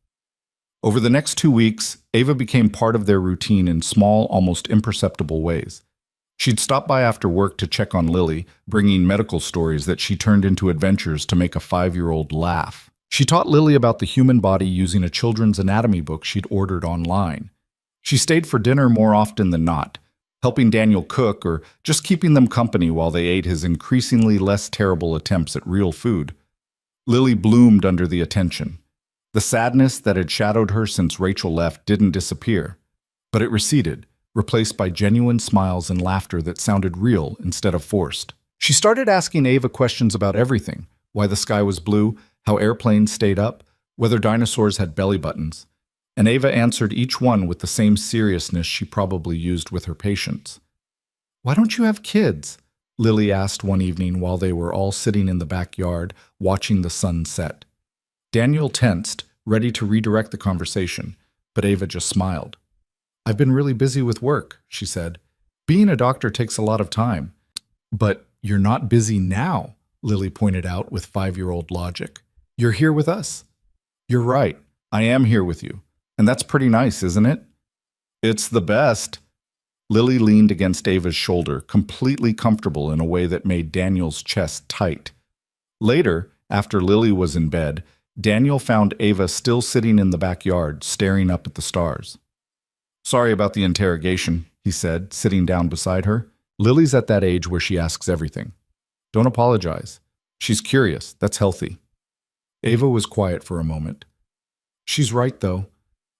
Over the next 2 weeks, Ava became part of their routine in small, almost imperceptible ways. She'd stop by after work to check on Lily, bringing medical stories that she turned into adventures to make a 5-year-old laugh. She taught Lily about the human body using a children's anatomy book she'd ordered online. She stayed for dinner more often than not, helping Daniel cook or just keeping them company while they ate his increasingly less terrible attempts at real food. Lily bloomed under the attention. The sadness that had shadowed her since Rachel left didn't disappear, but it receded, replaced by genuine smiles and laughter that sounded real instead of forced. She started asking Ava questions about everything: why the sky was blue, how airplanes stayed up, whether dinosaurs had belly buttons. And Ava answered each one with the same seriousness she probably used with her patients. Why don't you have kids? Lily asked one evening while they were all sitting in the backyard, watching the sun set. Daniel tensed, ready to redirect the conversation, but Ava just smiled. I've been really busy with work, she said. Being a doctor takes a lot of time. But you're not busy now, Lily pointed out with 5-year-old logic. You're here with us. You're right. I am here with you. And that's pretty nice, isn't it? It's the best. Lily leaned against Ava's shoulder, completely comfortable in a way that made Daniel's chest tight. Later, after Lily was in bed, Daniel found Ava still sitting in the backyard, staring up at the stars. Sorry about the interrogation, he said, sitting down beside her. Lily's at that age where she asks everything. Don't apologize. She's curious. That's healthy. Ava was quiet for a moment. She's right, though.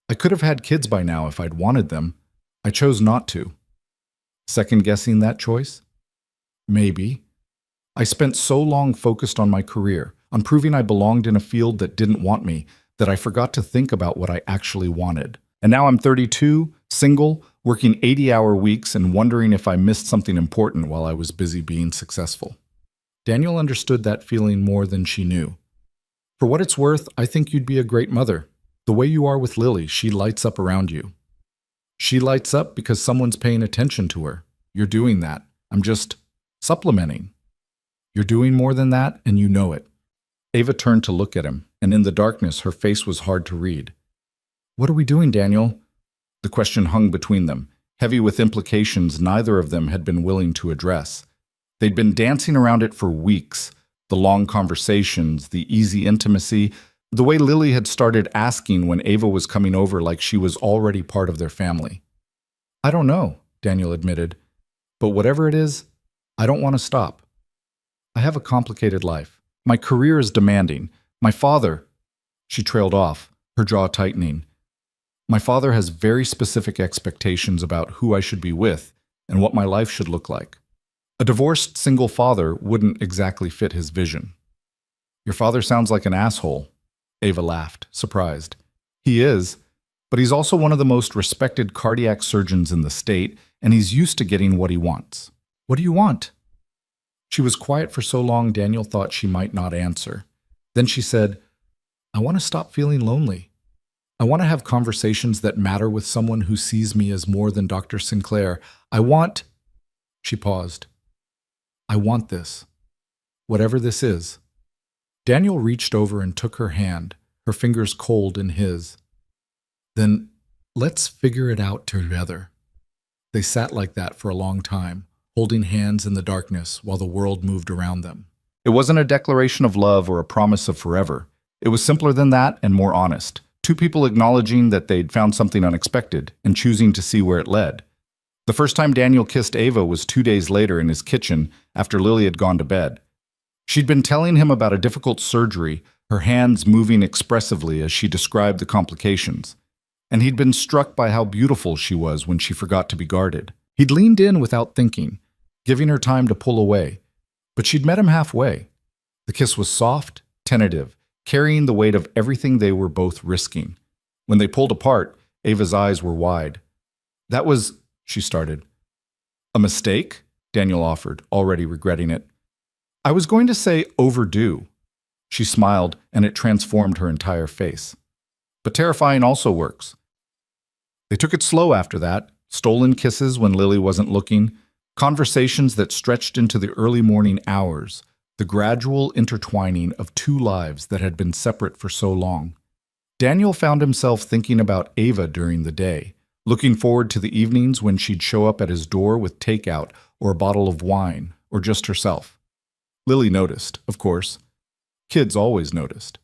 I could have had kids by now if I'd wanted them. I chose not to. Second-guessing that choice? Maybe. I spent so long focused on my career, on proving I belonged in a field that didn't want me, that I forgot to think about what I actually wanted. And now I'm 32, single, working 80-hour weeks and wondering if I missed something important while I was busy being successful. Daniel understood that feeling more than she knew. For what it's worth, I think you'd be a great mother. The way you are with Lily, she lights up around you. She lights up because someone's paying attention to her. You're doing that. I'm just supplementing. You're doing more than that, and you know it. Ava turned to look at him, and in the darkness, her face was hard to read. What are we doing, Daniel? The question hung between them, heavy with implications neither of them had been willing to address. They'd been dancing around it for weeks, the long conversations, the easy intimacy, the way Lily had started asking when Ava was coming over like she was already part of their family. I don't know, Daniel admitted, but whatever it is, I don't want to stop. I have a complicated life. My career is demanding. My father, she trailed off, her jaw tightening. My father has very specific expectations about who I should be with and what my life should look like. A divorced single father wouldn't exactly fit his vision. Your father sounds like an asshole, Ava laughed, surprised. He is, but he's also one of the most respected cardiac surgeons in the state, and he's used to getting what he wants. What do you want? She was quiet for so long Daniel thought she might not answer. Then she said, I want to stop feeling lonely. I want to have conversations that matter with someone who sees me as more than Dr. Sinclair. I want... She paused. I want this. Whatever this is. Daniel reached over and took her hand, her fingers cold in his. Then, let's figure it out together. They sat like that for a long time, holding hands in the darkness while the world moved around them. It wasn't a declaration of love or a promise of forever. It was simpler than that and more honest. Two people acknowledging that they'd found something unexpected and choosing to see where it led. The first time Daniel kissed Ava was 2 days later in his kitchen after Lily had gone to bed. She'd been telling him about a difficult surgery, her hands moving expressively as she described the complications. And he'd been struck by how beautiful she was when she forgot to be guarded. He'd leaned in without thinking, giving her time to pull away. But she'd met him halfway. The kiss was soft, tentative, carrying the weight of everything they were both risking. When they pulled apart, Ava's eyes were wide. That was, she started. A mistake? Daniel offered, already regretting it. I was going to say overdue. She smiled, and it transformed her entire face. But terrifying also works. They took it slow after that, stolen kisses when Lily wasn't looking, conversations that stretched into the early morning hours, the gradual intertwining of two lives that had been separate for so long. Daniel found himself thinking about Ava during the day, looking forward to the evenings when she'd show up at his door with takeout or a bottle of wine, or just herself. Lily noticed, of course. Kids always noticed.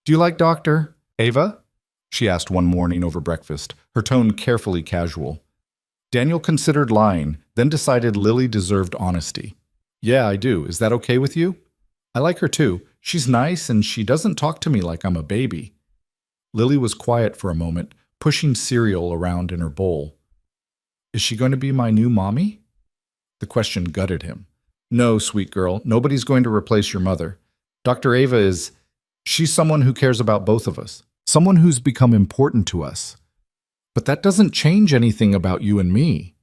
Do you like Dr. Ava? She asked one morning over breakfast, her tone carefully casual. Daniel considered lying, then decided Lily deserved honesty. Yeah, I do. Is that okay with you? I like her too. She's nice and she doesn't talk to me like I'm a baby. Lily was quiet for a moment, pushing cereal around in her bowl. Is she going to be my new mommy? The question gutted him. No, sweet girl, nobody's going to replace your mother. Dr. Ava she's someone who cares about both of us, someone who's become important to us. But that doesn't change anything about you and me.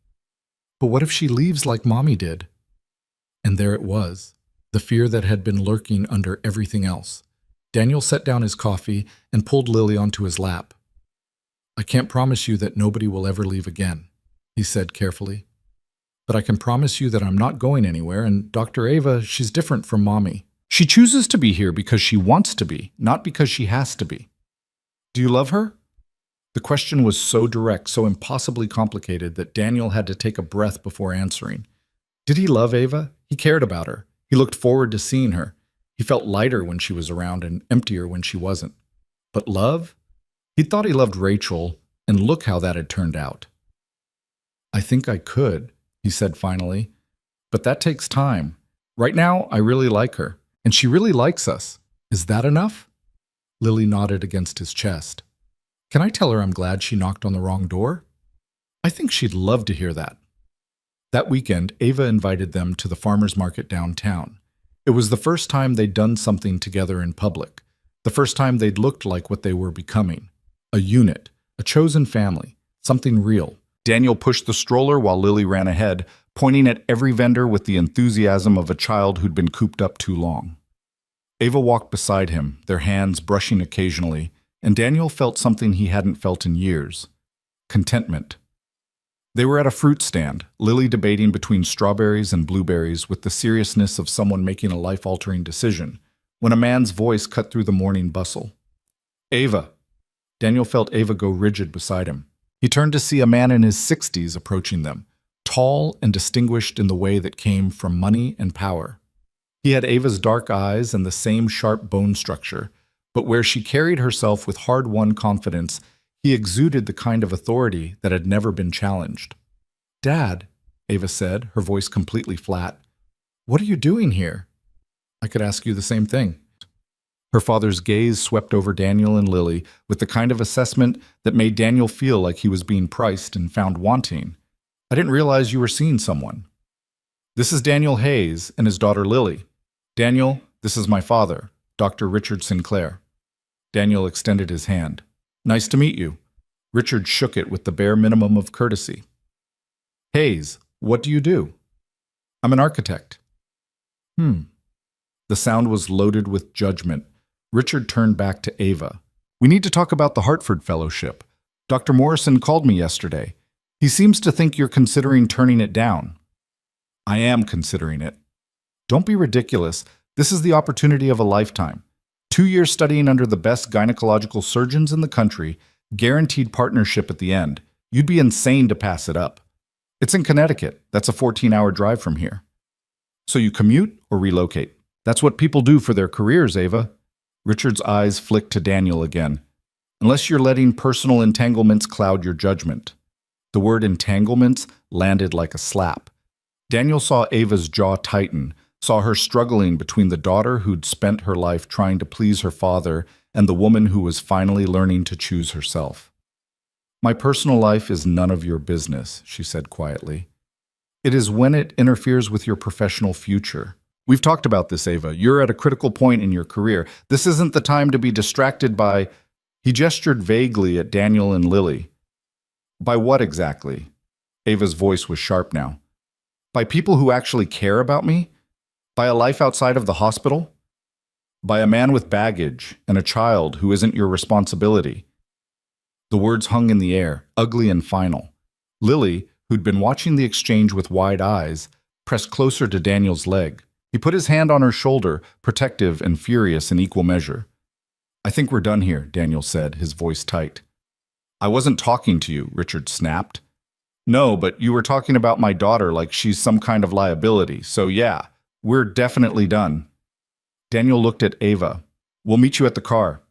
But what if she leaves like Mommy did? And there it was, the fear that had been lurking under everything else. Daniel set down his coffee and pulled Lily onto his lap. I can't promise you that nobody will ever leave again, he said carefully. But I can promise you that I'm not going anywhere, and Dr. Ava, she's different from Mommy. She chooses to be here because she wants to be, not because she has to be. Do you love her? The question was so direct, so impossibly complicated that Daniel had to take a breath before answering. Did he love Ava? He cared about her. He looked forward to seeing her. He felt lighter when she was around and emptier when she wasn't. But love? He thought he loved Rachel, and look how that had turned out. I think I could, he said finally. But that takes time. Right now, I really like her, and she really likes us. Is that enough? Lily nodded against his chest. Can I tell her I'm glad she knocked on the wrong door? I think she'd love to hear that. That weekend, Ava invited them to the farmer's market downtown. It was the first time they'd done something together in public, the first time they'd looked like what they were becoming. A unit, a chosen family, something real. Daniel pushed the stroller while Lily ran ahead, pointing at every vendor with the enthusiasm of a child who'd been cooped up too long. Ava walked beside him, their hands brushing occasionally, and Daniel felt something he hadn't felt in years: contentment. They were at a fruit stand, Lily debating between strawberries and blueberries with the seriousness of someone making a life-altering decision, when a man's voice cut through the morning bustle. "Ava." Daniel felt Ava go rigid beside him. He turned to see a man in his 60s approaching them, tall and distinguished in the way that came from money and power. He had Ava's dark eyes and the same sharp bone structure, but where she carried herself with hard-won confidence, he exuded the kind of authority that had never been challenged. "Dad," Ava said, her voice completely flat, "what are you doing here?" "I could ask you the same thing." Her father's gaze swept over Daniel and Lily with the kind of assessment that made Daniel feel like he was being priced and found wanting. "I didn't realize you were seeing someone." "This is Daniel Hayes and his daughter Lily. Daniel, this is my father, Dr. Richard Sinclair." Daniel extended his hand. "Nice to meet you." Richard shook it with the bare minimum of courtesy. "Hayes, what do you do?" "I'm an architect." The sound was loaded with judgment. Richard turned back to Ava. "We need to talk about the Hartford Fellowship. Dr. Morrison called me yesterday. He seems to think you're considering turning it down." "I am considering it." "Don't be ridiculous. This is the opportunity of a lifetime. 2 years studying under the best gynecological surgeons in the country, guaranteed partnership at the end. You'd be insane to pass it up. It's in Connecticut. That's a 14-hour drive from here." "So you commute or relocate?" "That's what people do for their careers, Ava." Richard's eyes flicked to Daniel again. "Unless you're letting personal entanglements cloud your judgment." The word entanglements landed like a slap. Daniel saw Ava's jaw tighten, saw her struggling between the daughter who'd spent her life trying to please her father and the woman who was finally learning to choose herself. "My personal life is none of your business," she said quietly. "It is when it interferes with your professional future. We've talked about this, Ava. You're at a critical point in your career. This isn't the time to be distracted by—" He gestured vaguely at Daniel and Lily. "By what exactly?" Ava's voice was sharp now. "By people who actually care about me? By a life outside of the hospital? By a man with baggage and a child who isn't your responsibility?" The words hung in the air, ugly and final. Lily, who'd been watching the exchange with wide eyes, pressed closer to Daniel's leg. He put his hand on her shoulder, protective and furious in equal measure. "I think we're done here," Daniel said, his voice tight. "I wasn't talking to you," Richard snapped. "No, but you were talking about my daughter like she's some kind of liability, so yeah, we're definitely done." Daniel looked at Ava. "We'll meet you at the car."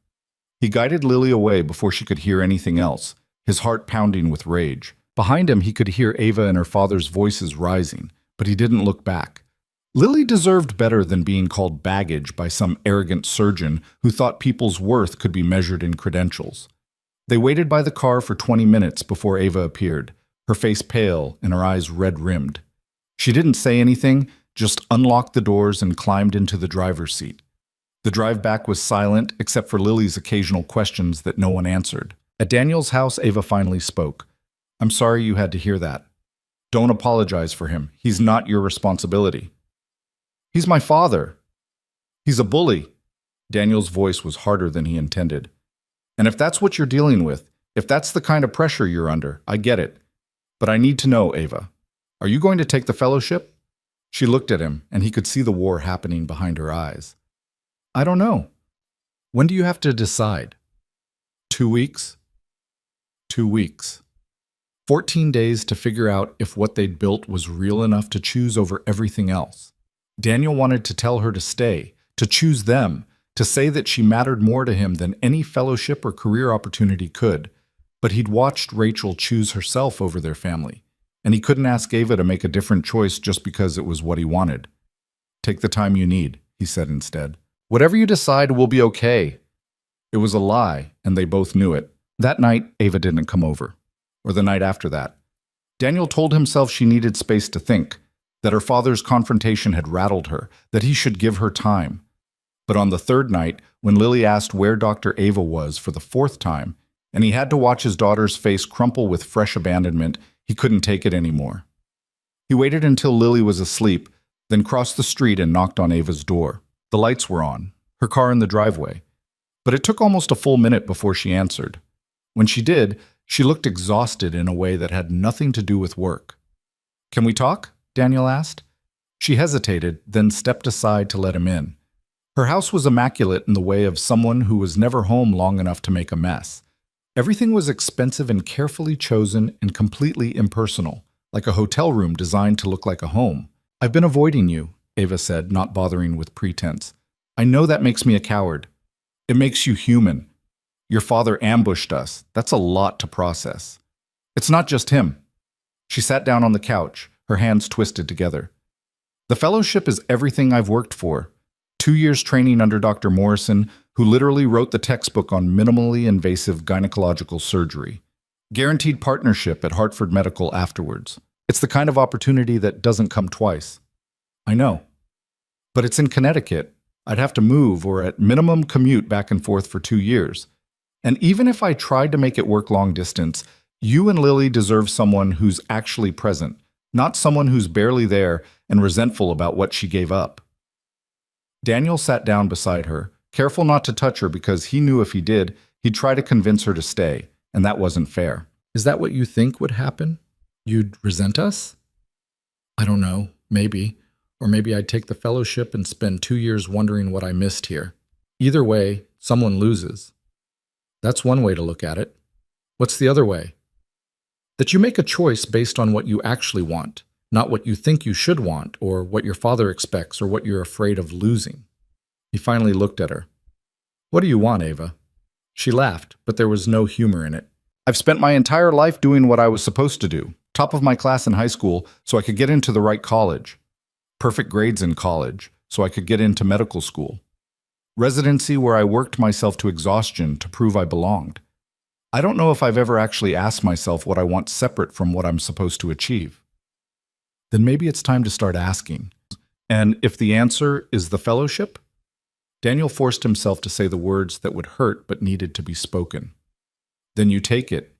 He guided Lily away before she could hear anything else, his heart pounding with rage. Behind him, he could hear Ava and her father's voices rising, but he didn't look back. Lily deserved better than being called baggage by some arrogant surgeon who thought people's worth could be measured in credentials. They waited by the car for 20 minutes before Ava appeared, her face pale and her eyes red-rimmed. She didn't say anything, just unlocked the doors and climbed into the driver's seat. The drive back was silent except for Lily's occasional questions that no one answered. At Daniel's house, Ava finally spoke. "I'm sorry you had to hear that. Don't apologize for him. He's not your responsibility." "He's my father." "He's a bully." Daniel's voice was harder than he intended. "And if that's what you're dealing with, if that's the kind of pressure you're under, I get it. But I need to know, Ava. Are you going to take the fellowship?" She looked at him, and he could see the war happening behind her eyes. "I don't know." "When do you have to decide?" 2 weeks. 2 weeks. 14 days to figure out if what they'd built was real enough to choose over everything else. Daniel wanted to tell her to stay, to choose them, to say that she mattered more to him than any fellowship or career opportunity could. But he'd watched Rachel choose herself over their family, and he couldn't ask Ava to make a different choice just because it was what he wanted. "Take the time you need," he said instead. "Whatever you decide will be okay." It was a lie, and they both knew it. That night, Ava didn't come over, or the night after that. Daniel told himself she needed space to think, that her father's confrontation had rattled her, that he should give her time. But on the third night, when Lily asked where Dr. Ava was for the 4th time, and he had to watch his daughter's face crumple with fresh abandonment, He couldn't take it anymore. He waited until Lily was asleep, then crossed the street and knocked on Ava's door. The lights were on, her car in the driveway. But it took almost a full minute before she answered. When she did, she looked exhausted in a way that had nothing to do with work. "Can we talk?" Daniel asked. She hesitated, then stepped aside to let him in. Her house was immaculate in the way of someone who was never home long enough to make a mess. Everything was expensive and carefully chosen and completely impersonal, like a hotel room designed to look like a home. "I've been avoiding you," Ava said, not bothering with pretense. "I know that makes me a coward. It makes you human. Your father ambushed us. That's a lot to process. It's not just him." She sat down on the couch, her hands twisted together. "The fellowship is everything I've worked for. 2 years training under Dr. Morrison, who literally wrote the textbook on minimally invasive gynecological surgery. Guaranteed partnership at Hartford Medical afterwards. It's the kind of opportunity that doesn't come twice." "I know. But it's in Connecticut. I'd have to move or at minimum commute back and forth for 2 years. And even if I tried to make it work long distance, you and Lily deserve someone who's actually present, not someone who's barely there and resentful about what she gave up." Daniel sat down beside her, careful not to touch her because he knew if he did, he'd try to convince her to stay, and that wasn't fair. "Is that what you think would happen? You'd resent us?" "I don't know, maybe. Or maybe I'd take the fellowship and spend 2 years wondering what I missed here. Either way, someone loses." "That's one way to look at it. What's the other way?" "That you make a choice based on what you actually want, not what you think you should want, or what your father expects, or what you're afraid of losing." He finally looked at her. "What do you want, Ava?" She laughed, but there was no humor in it. "I've spent my entire life doing what I was supposed to do. Top of my class in high school, so I could get into the right college. Perfect grades in college, so I could get into medical school. Residency where I worked myself to exhaustion to prove I belonged. I don't know if I've ever actually asked myself what I want separate from what I'm supposed to achieve." "Then maybe it's time to start asking. And if the answer is the fellowship?" Daniel forced himself to say the words that would hurt but needed to be spoken. "Then you take it.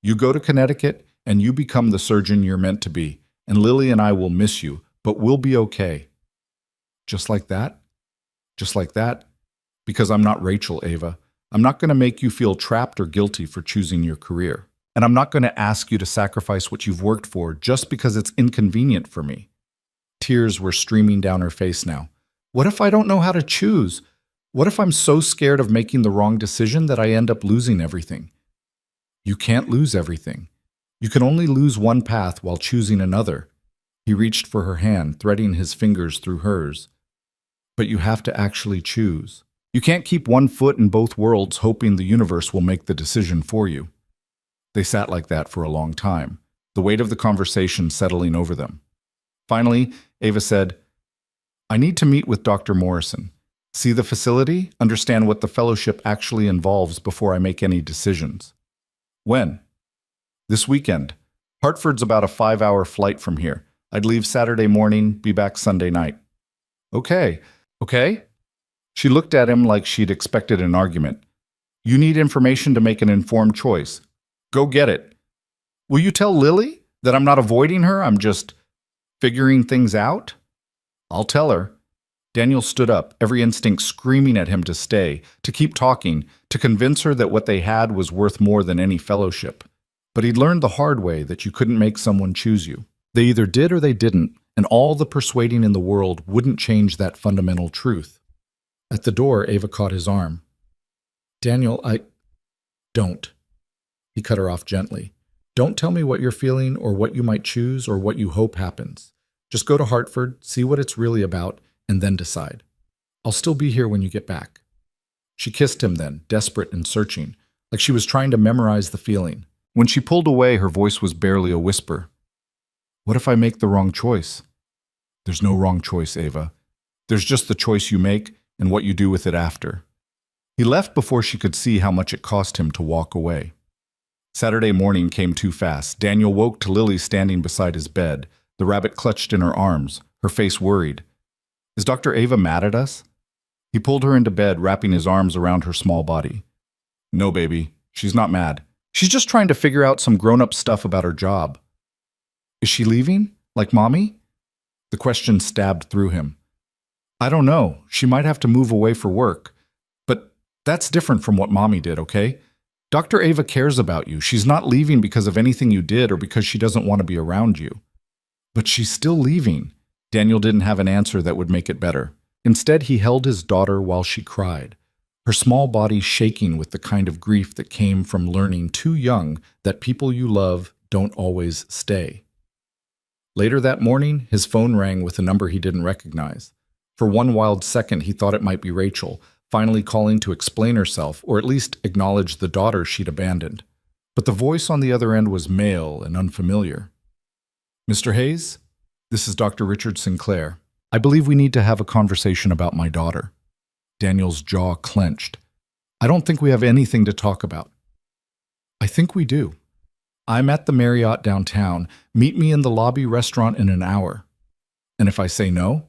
You go to Connecticut and you become the surgeon you're meant to be, and Lily and I will miss you, but we'll be okay." "Just like that? Just like that? Because I'm not Rachel, Ava. I'm not going to make you feel trapped or guilty for choosing your career. And I'm not going to ask you to sacrifice what you've worked for just because it's inconvenient for me." Tears were streaming down her face now. "What if I don't know how to choose? What if I'm so scared of making the wrong decision that I end up losing everything?" "You can't lose everything. You can only lose one path while choosing another." He reached for her hand, threading his fingers through hers. "But you have to actually choose. You can't keep one foot in both worlds hoping the universe will make the decision for you." They sat like that for a long time, the weight of the conversation settling over them. Finally, Ava said, "I need to meet with Dr. Morrison. See the facility, understand what the fellowship actually involves before I make any decisions." "When?" "This weekend. Hartford's about a 5-hour flight from here. I'd leave Saturday morning, be back Sunday night." "Okay. Okay?" She looked at him like she'd expected an argument. "You need information to make an informed choice. Go get it. Will you tell Lily that I'm not avoiding her, I'm just figuring things out?" "I'll tell her." Daniel stood up, every instinct screaming at him to stay, to keep talking, to convince her that what they had was worth more than any fellowship. But he'd learned the hard way that you couldn't make someone choose you. They either did or they didn't, and all the persuading in the world wouldn't change that fundamental truth. At the door, Ava caught his arm. "Daniel, Don't." He cut her off gently. "Don't tell me what you're feeling or what you might choose or what you hope happens. Just go to Hartford, see what it's really about, and then decide. I'll still be here when you get back." She kissed him then, desperate and searching, like she was trying to memorize the feeling. When she pulled away, her voice was barely a whisper. "What if I make the wrong choice?" "There's no wrong choice, Ava. There's just the choice you make and what you do with it after." He left before she could see how much it cost him to walk away. Saturday morning came too fast. Daniel woke to Lily standing beside his bed, the rabbit clutched in her arms, her face worried. "Is Dr. Ava mad at us?" He pulled her into bed, wrapping his arms around her small body. "No, baby, she's not mad. She's just trying to figure out some grown-up stuff about her job." Is she leaving? Like Mommy? The question stabbed through him. I don't know. She might have to move away for work. But that's different from what Mommy did, okay? Dr. Ava cares about you. She's not leaving because of anything you did or because she doesn't want to be around you. But she's still leaving. Daniel didn't have an answer that would make it better. Instead, he held his daughter while she cried, her small body shaking with the kind of grief that came from learning too young that people you love don't always stay. Later that morning, his phone rang with a number he didn't recognize. For one wild second, he thought it might be Rachel, finally calling to explain herself, or at least acknowledge the daughter she'd abandoned. But the voice on the other end was male and unfamiliar. Mr. Hayes, this is Dr. Richard Sinclair. I believe we need to have a conversation about my daughter. Daniel's jaw clenched. I don't think we have anything to talk about. I think we do. I'm at the Marriott downtown. Meet me in the lobby restaurant in an hour. And if I say no,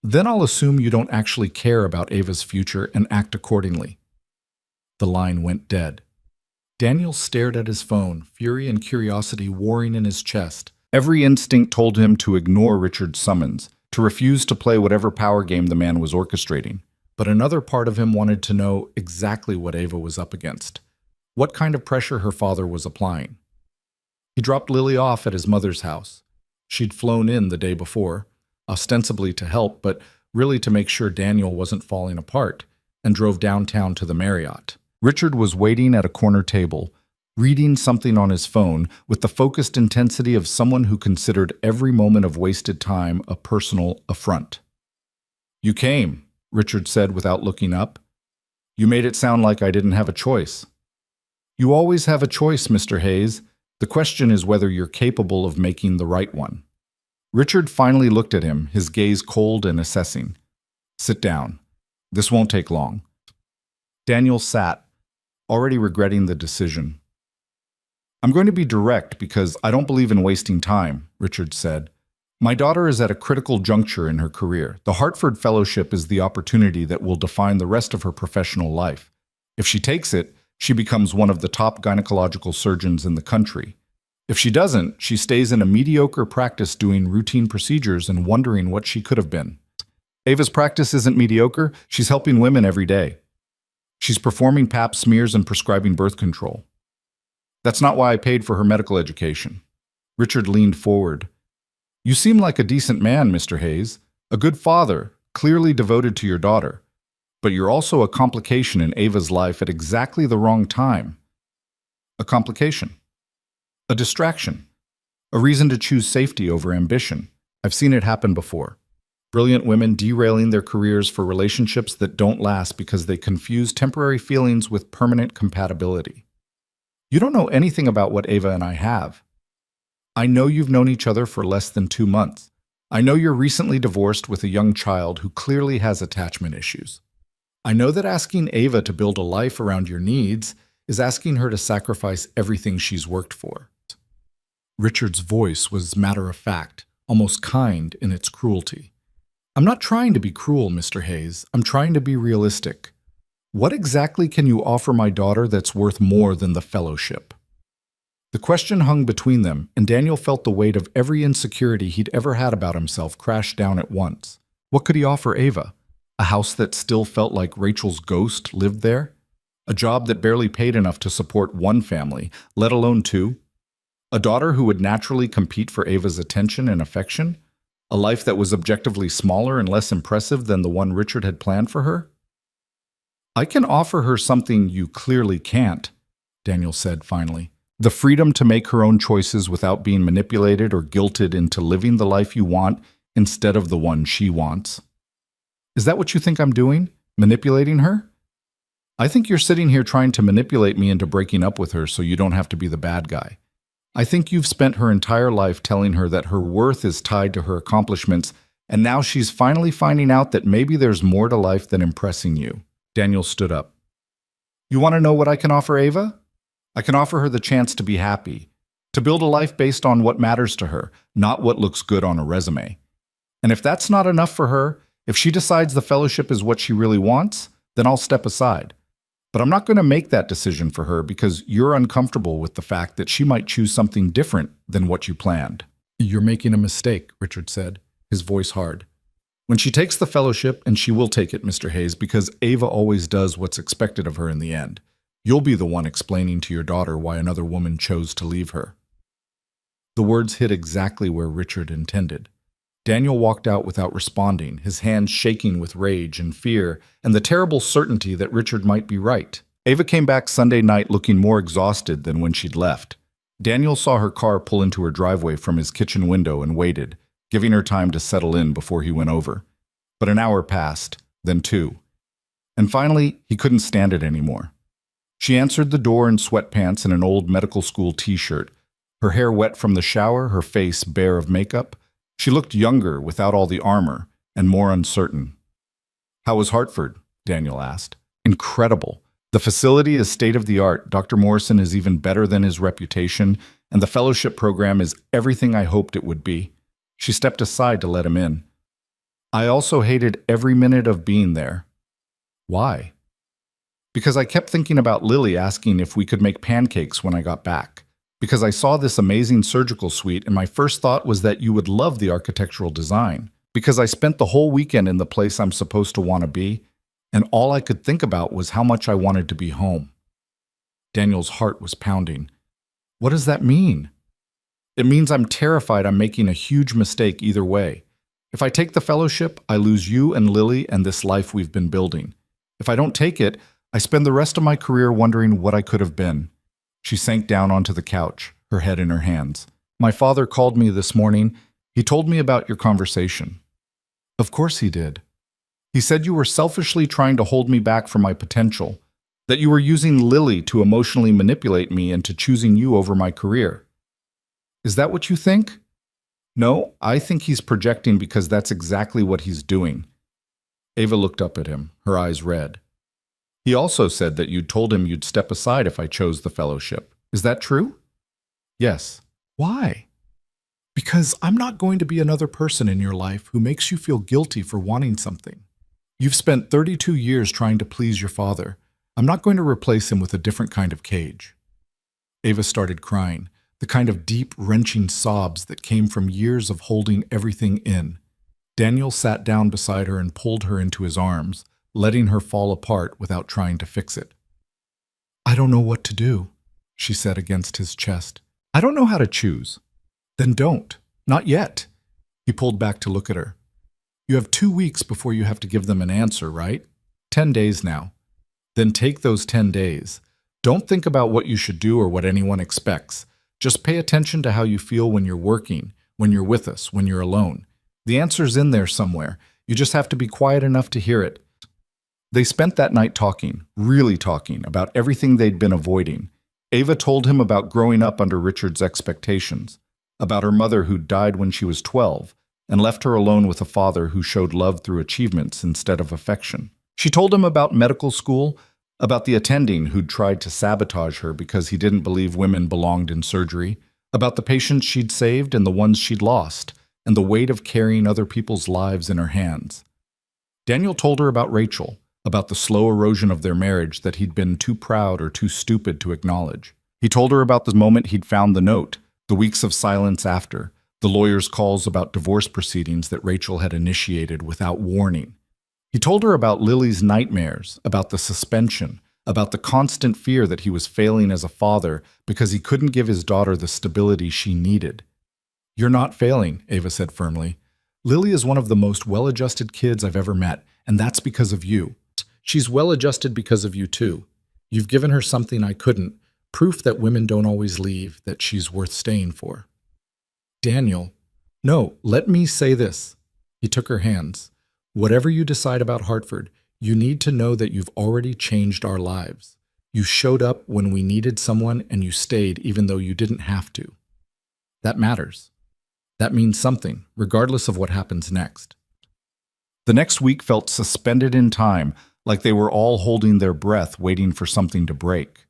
then I'll assume you don't actually care about Ava's future and act accordingly. The line went dead. Daniel stared at his phone, fury and curiosity warring in his chest. Every instinct told him to ignore Richard's summons, to refuse to play whatever power game the man was orchestrating. But another part of him wanted to know exactly what Ava was up against, what kind of pressure her father was applying. He dropped Lily off at his mother's house. She'd flown in the day before, ostensibly to help, but really to make sure Daniel wasn't falling apart, and drove downtown to the Marriott. Richard was waiting at a corner table, reading something on his phone with the focused intensity of someone who considered every moment of wasted time a personal affront. You came, Richard said without looking up. You made it sound like I didn't have a choice. You always have a choice, Mr. Hayes. The question is whether you're capable of making the right one. Richard finally looked at him, his gaze cold and assessing. Sit down. This won't take long. Daniel sat, already regretting the decision. I'm going to be direct because I don't believe in wasting time, Richard said. My daughter is at a critical juncture in her career. The Hartford Fellowship is the opportunity that will define the rest of her professional life. If she takes it, she becomes one of the top gynecological surgeons in the country. If she doesn't, she stays in a mediocre practice doing routine procedures and wondering what she could have been. Ava's practice isn't mediocre. She's helping women every day. She's performing pap smears and prescribing birth control. That's not why I paid for her medical education. Richard leaned forward. You seem like a decent man, Mr. Hayes, a good father, clearly devoted to your daughter. But you're also a complication in Ava's life at exactly the wrong time. A complication. A distraction. A reason to choose safety over ambition. I've seen it happen before. Brilliant women derailing their careers for relationships that don't last because they confuse temporary feelings with permanent compatibility. You don't know anything about what Ava and I have. I know you've known each other for less than 2 months. I know you're recently divorced with a young child who clearly has attachment issues. I know that asking Ava to build a life around your needs is asking her to sacrifice everything she's worked for. Richard's voice was matter-of-fact, almost kind in its cruelty. I'm not trying to be cruel, Mr. Hayes. I'm trying to be realistic. What exactly can you offer my daughter that's worth more than the fellowship? The question hung between them, and Daniel felt the weight of every insecurity he'd ever had about himself crash down at once. What could he offer Ava? A house that still felt like Rachel's ghost lived there? A job that barely paid enough to support one family, let alone 2? A daughter who would naturally compete for Ava's attention and affection? A life that was objectively smaller and less impressive than the one Richard had planned for her? I can offer her something you clearly can't, Daniel said finally. The freedom to make her own choices without being manipulated or guilted into living the life you want instead of the one she wants. Is that what you think I'm doing? Manipulating her? I think you're sitting here trying to manipulate me into breaking up with her so you don't have to be the bad guy. I think you've spent her entire life telling her that her worth is tied to her accomplishments, and now she's finally finding out that maybe there's more to life than impressing you. Daniel stood up. You want to know what I can offer Ava? I can offer her the chance to be happy, to build a life based on what matters to her, not what looks good on a resume. And if that's not enough for her, if she decides the fellowship is what she really wants, then I'll step aside. But I'm not going to make that decision for her because you're uncomfortable with the fact that she might choose something different than what you planned. You're making a mistake, Richard said, his voice hard. When she takes the fellowship, and she will take it, Mr. Hayes, because Ava always does what's expected of her in the end, you'll be the one explaining to your daughter why another woman chose to leave her. The words hit exactly where Richard intended. Daniel walked out without responding, his hands shaking with rage and fear and the terrible certainty that Richard might be right. Ava came back Sunday night looking more exhausted than when she'd left. Daniel saw her car pull into her driveway from his kitchen window and waited, giving her time to settle in before he went over. But an hour passed, then 2. And finally, he couldn't stand it anymore. She answered the door in sweatpants and an old medical school t-shirt, her hair wet from the shower, her face bare of makeup. She looked younger without all the armor and more uncertain. "How was Hartford?" Daniel asked. "Incredible. The facility is state-of-the-art. Dr. Morrison is even better than his reputation, and the fellowship program is everything I hoped it would be." She stepped aside to let him in. "I also hated every minute of being there." "Why?" "Because I kept thinking about Lily asking if we could make pancakes when I got back. Because I saw this amazing surgical suite and my first thought was that you would love the architectural design. Because I spent the whole weekend in the place I'm supposed to want to be, and all I could think about was how much I wanted to be home." Daniel's heart was pounding. "What does that mean?" "It means I'm terrified I'm making a huge mistake either way. If I take the fellowship, I lose you and Lily and this life we've been building. If I don't take it, I spend the rest of my career wondering what I could have been." She sank down onto the couch, her head in her hands. "My father called me this morning. He told me about your conversation." "Of course he did." "He said you were selfishly trying to hold me back from my potential, that you were using Lily to emotionally manipulate me into choosing you over my career." "Is that what you think?" "No, I think he's projecting because that's exactly what he's doing." Ava looked up at him, her eyes red. "He also said that you'd told him you'd step aside if I chose the fellowship. Is that true?" "Yes." "Why?" "Because I'm not going to be another person in your life who makes you feel guilty for wanting something. You've spent 32 years trying to please your father. I'm not going to replace him with a different kind of cage." Ava started crying, the kind of deep, wrenching sobs that came from years of holding everything in. Daniel sat down beside her and pulled her into his arms, letting her fall apart without trying to fix it. "I don't know what to do," she said against his chest. "I don't know how to choose." "Then don't. Not yet." He pulled back to look at her. "You have 2 weeks before you have to give them an answer, right? 10 days now. Then take those 10 days. Don't think about what you should do or what anyone expects. Just pay attention to how you feel when you're working, when you're with us, when you're alone. The answer's in there somewhere. You just have to be quiet enough to hear it." They spent that night talking, really talking, about everything they'd been avoiding. Ava told him about growing up under Richard's expectations, about her mother who died when she was 12 and left her alone with a father who showed love through achievements instead of affection. She told him about medical school, about the attending who'd tried to sabotage her because he didn't believe women belonged in surgery, about the patients she'd saved and the ones she'd lost, and the weight of carrying other people's lives in her hands. Daniel told her about Rachel, about the slow erosion of their marriage that he'd been too proud or too stupid to acknowledge. He told her about the moment he'd found the note, the weeks of silence after, the lawyer's calls about divorce proceedings that Rachel had initiated without warning. He told her about Lily's nightmares, about the suspension, about the constant fear that he was failing as a father because he couldn't give his daughter the stability she needed. "You're not failing," Ava said firmly. "Lily is one of the most well-adjusted kids I've ever met, and that's because of you. She's well-adjusted because of you, too. You've given her something I couldn't, proof that women don't always leave, that she's worth staying for." "Daniel." "No, let me say this." He took her hands. "Whatever you decide about Hartford, you need to know that you've already changed our lives. You showed up when we needed someone and you stayed even though you didn't have to. That matters. That means something, regardless of what happens next." The next week felt suspended in time, like they were all holding their breath, waiting for something to break.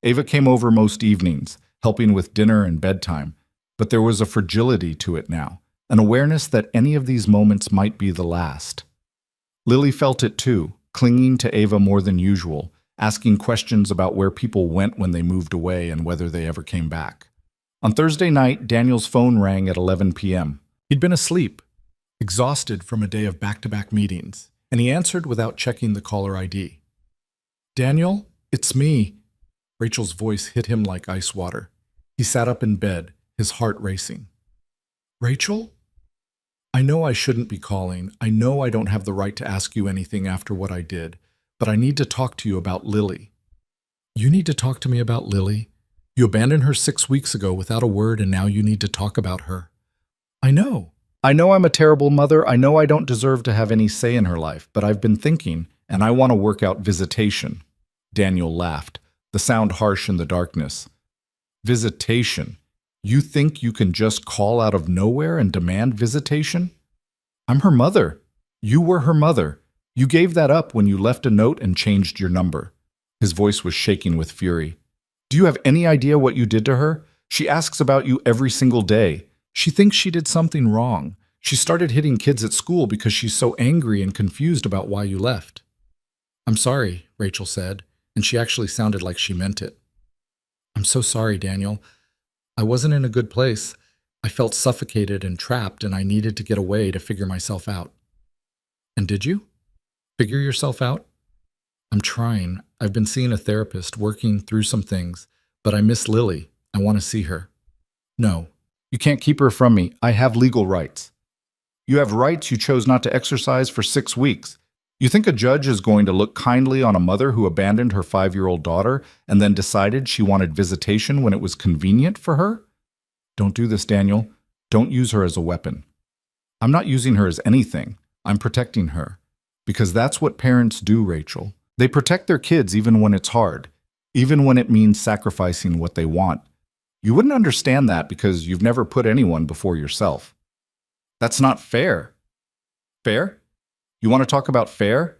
Ava came over most evenings, helping with dinner and bedtime, but there was a fragility to it now, an awareness that any of these moments might be the last. Lily felt it too, clinging to Ava more than usual, asking questions about where people went when they moved away and whether they ever came back. On Thursday night, Daniel's phone rang at 11 p.m. He'd been asleep, exhausted from a day of back-to-back meetings, and he answered without checking the caller ID. "Daniel, it's me." Rachel's voice hit him like ice water. He sat up in bed, his heart racing. "Rachel? I know I shouldn't be calling. I know I don't have the right to ask you anything after what I did, but I need to talk to you about Lily." "You need to talk to me about Lily? You abandoned her 6 weeks ago without a word, and now you need to talk about her." "I know. I know I'm a terrible mother. I know I don't deserve to have any say in her life, but I've been thinking, and I want to work out visitation." Daniel laughed, the sound harsh in the darkness. "Visitation? You think you can just call out of nowhere and demand visitation? I'm her mother. You were her mother. You gave that up when you left a note and changed your number." His voice was shaking with fury. "Do you have any idea what you did to her? She asks about you every single day. She thinks she did something wrong. She started hitting kids at school because she's so angry and confused about why you left." "I'm sorry," Rachel said, and she actually sounded like she meant it. "I'm so sorry, Daniel. I wasn't in a good place. I felt suffocated and trapped, and I needed to get away to figure myself out." "And did you? Figure yourself out?" "I'm trying. I've been seeing a therapist, working through some things, but I miss Lily. I want to see her." "No, you can't keep her from me. I have legal rights." "You have rights you chose not to exercise for 6 weeks. You think a judge is going to look kindly on a mother who abandoned her 5-year-old daughter and then decided she wanted visitation when it was convenient for her? Don't do this, Daniel. Don't use her as a weapon." "I'm not using her as anything. I'm protecting her. Because that's what parents do, Rachel. They protect their kids even when it's hard, even when it means sacrificing what they want. You wouldn't understand that because you've never put anyone before yourself." "That's not fair." "Fair? You want to talk about fair?"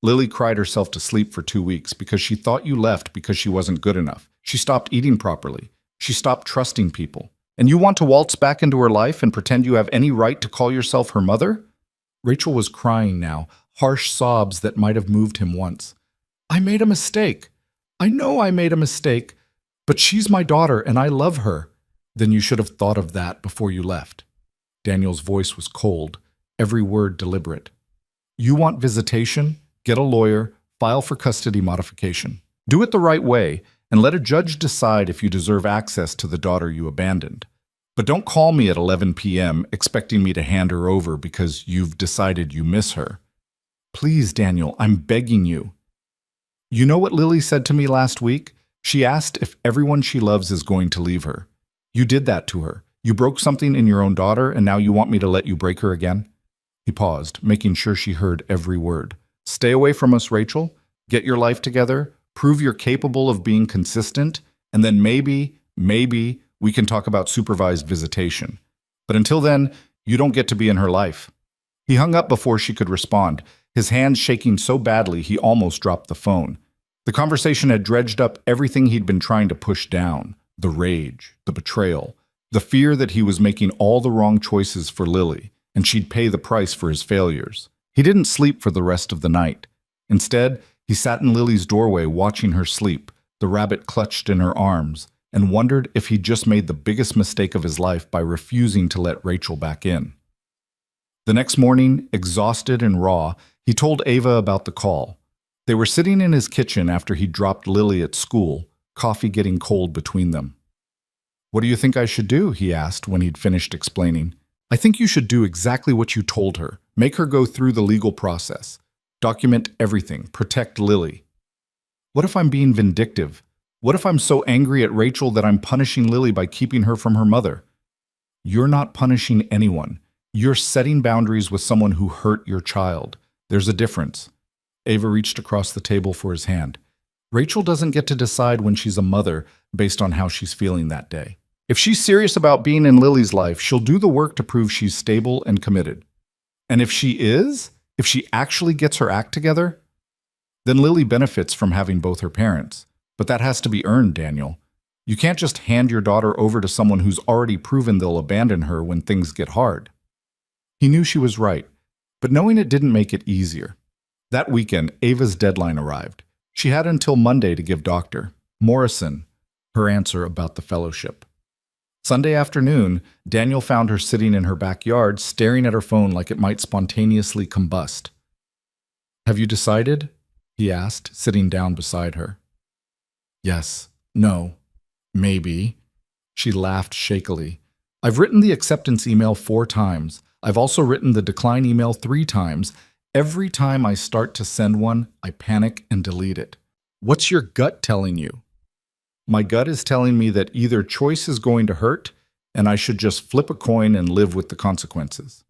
"Lily cried herself to sleep for 2 weeks because she thought you left because she wasn't good enough. She stopped eating properly. She stopped trusting people. And you want to waltz back into her life and pretend you have any right to call yourself her mother?" Rachel was crying now, harsh sobs that might have moved him once. "I made a mistake. I know I made a mistake, but she's my daughter and I love her." "Then you should have thought of that before you left." Daniel's voice was cold, every word deliberate. "You want visitation? Get a lawyer, file for custody modification. Do it the right way, and let a judge decide if you deserve access to the daughter you abandoned. But don't call me at 11 p.m. expecting me to hand her over because you've decided you miss her. Please, Daniel, I'm begging you." "You know what Lily said to me last week? She asked if everyone she loves is going to leave her. You did that to her. You broke something in your own daughter, and now you want me to let you break her again?" He paused, making sure she heard every word. "Stay away from us, Rachel. Get your life together. Prove you're capable of being consistent. And then maybe we can talk about supervised visitation. But until then, you don't get to be in her life." He hung up before she could respond, his hands shaking so badly he almost dropped the phone. The conversation had dredged up everything he'd been trying to push down: the rage, the betrayal, the fear that he was making all the wrong choices for Lily, and she'd pay the price for his failures. He didn't sleep for the rest of the night. Instead, he sat in Lily's doorway watching her sleep, the rabbit clutched in her arms, and wondered if he'd just made the biggest mistake of his life by refusing to let Rachel back in. The next morning, exhausted and raw, he told Ava about the call. They were sitting in his kitchen after he'd dropped Lily at school, coffee getting cold between them. "What do you think I should do?" he asked when he'd finished explaining. "I think you should do exactly what you told her. Make her go through the legal process. Document everything. Protect Lily." "What if I'm being vindictive? What if I'm so angry at Rachel that I'm punishing Lily by keeping her from her mother?" "You're not punishing anyone. You're setting boundaries with someone who hurt your child. There's a difference." Ava reached across the table for his hand. "Rachel doesn't get to decide when she's a mother based on how she's feeling that day. If she's serious about being in Lily's life, she'll do the work to prove she's stable and committed. And if she actually gets her act together, then Lily benefits from having both her parents. But that has to be earned, Daniel. You can't just hand your daughter over to someone who's already proven they'll abandon her when things get hard." He knew she was right, but knowing it didn't make it easier. That weekend, Ava's deadline arrived. She had until Monday to give Dr. Morrison her answer about the fellowship. Sunday afternoon, Daniel found her sitting in her backyard, staring at her phone like it might spontaneously combust. "Have you decided?" he asked, sitting down beside her. "Yes. No. Maybe." She laughed shakily. "I've written the acceptance email 4 times. I've also written the decline email 3 times. Every time I start to send one, I panic and delete it." "What's your gut telling you?" "My gut is telling me that either choice is going to hurt, and I should just flip a coin and live with the consequences."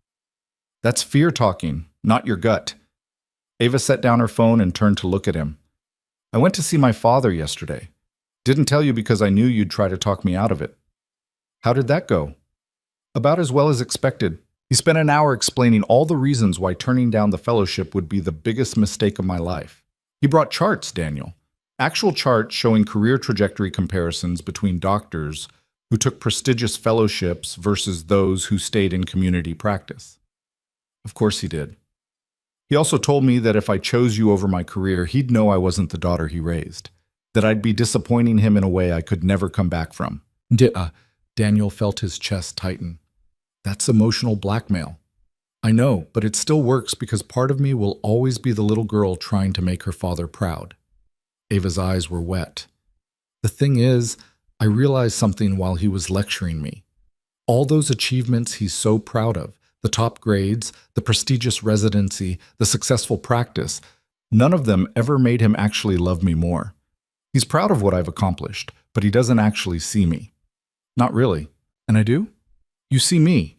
"That's fear talking, not your gut." Ava set down her phone and turned to look at him. "I went to see my father yesterday. Didn't tell you because I knew you'd try to talk me out of it." "How did that go?" "About as well as expected. He spent an hour explaining all the reasons why turning down the fellowship would be the biggest mistake of my life. He brought charts, Daniel. Actual charts showing career trajectory comparisons between doctors who took prestigious fellowships versus those who stayed in community practice." "Of course he did." "He also told me that if I chose you over my career, he'd know I wasn't the daughter he raised, that I'd be disappointing him in a way I could never come back from." Daniel felt his chest tighten. "That's emotional blackmail." "I know, but it still works because part of me will always be the little girl trying to make her father proud." Ava's eyes were wet. "The thing is, I realized something while he was lecturing me. All those achievements he's so proud of, the top grades, the prestigious residency, the successful practice, none of them ever made him actually love me more. He's proud of what I've accomplished, but he doesn't actually see me." "Not really. And I do?" "You see me.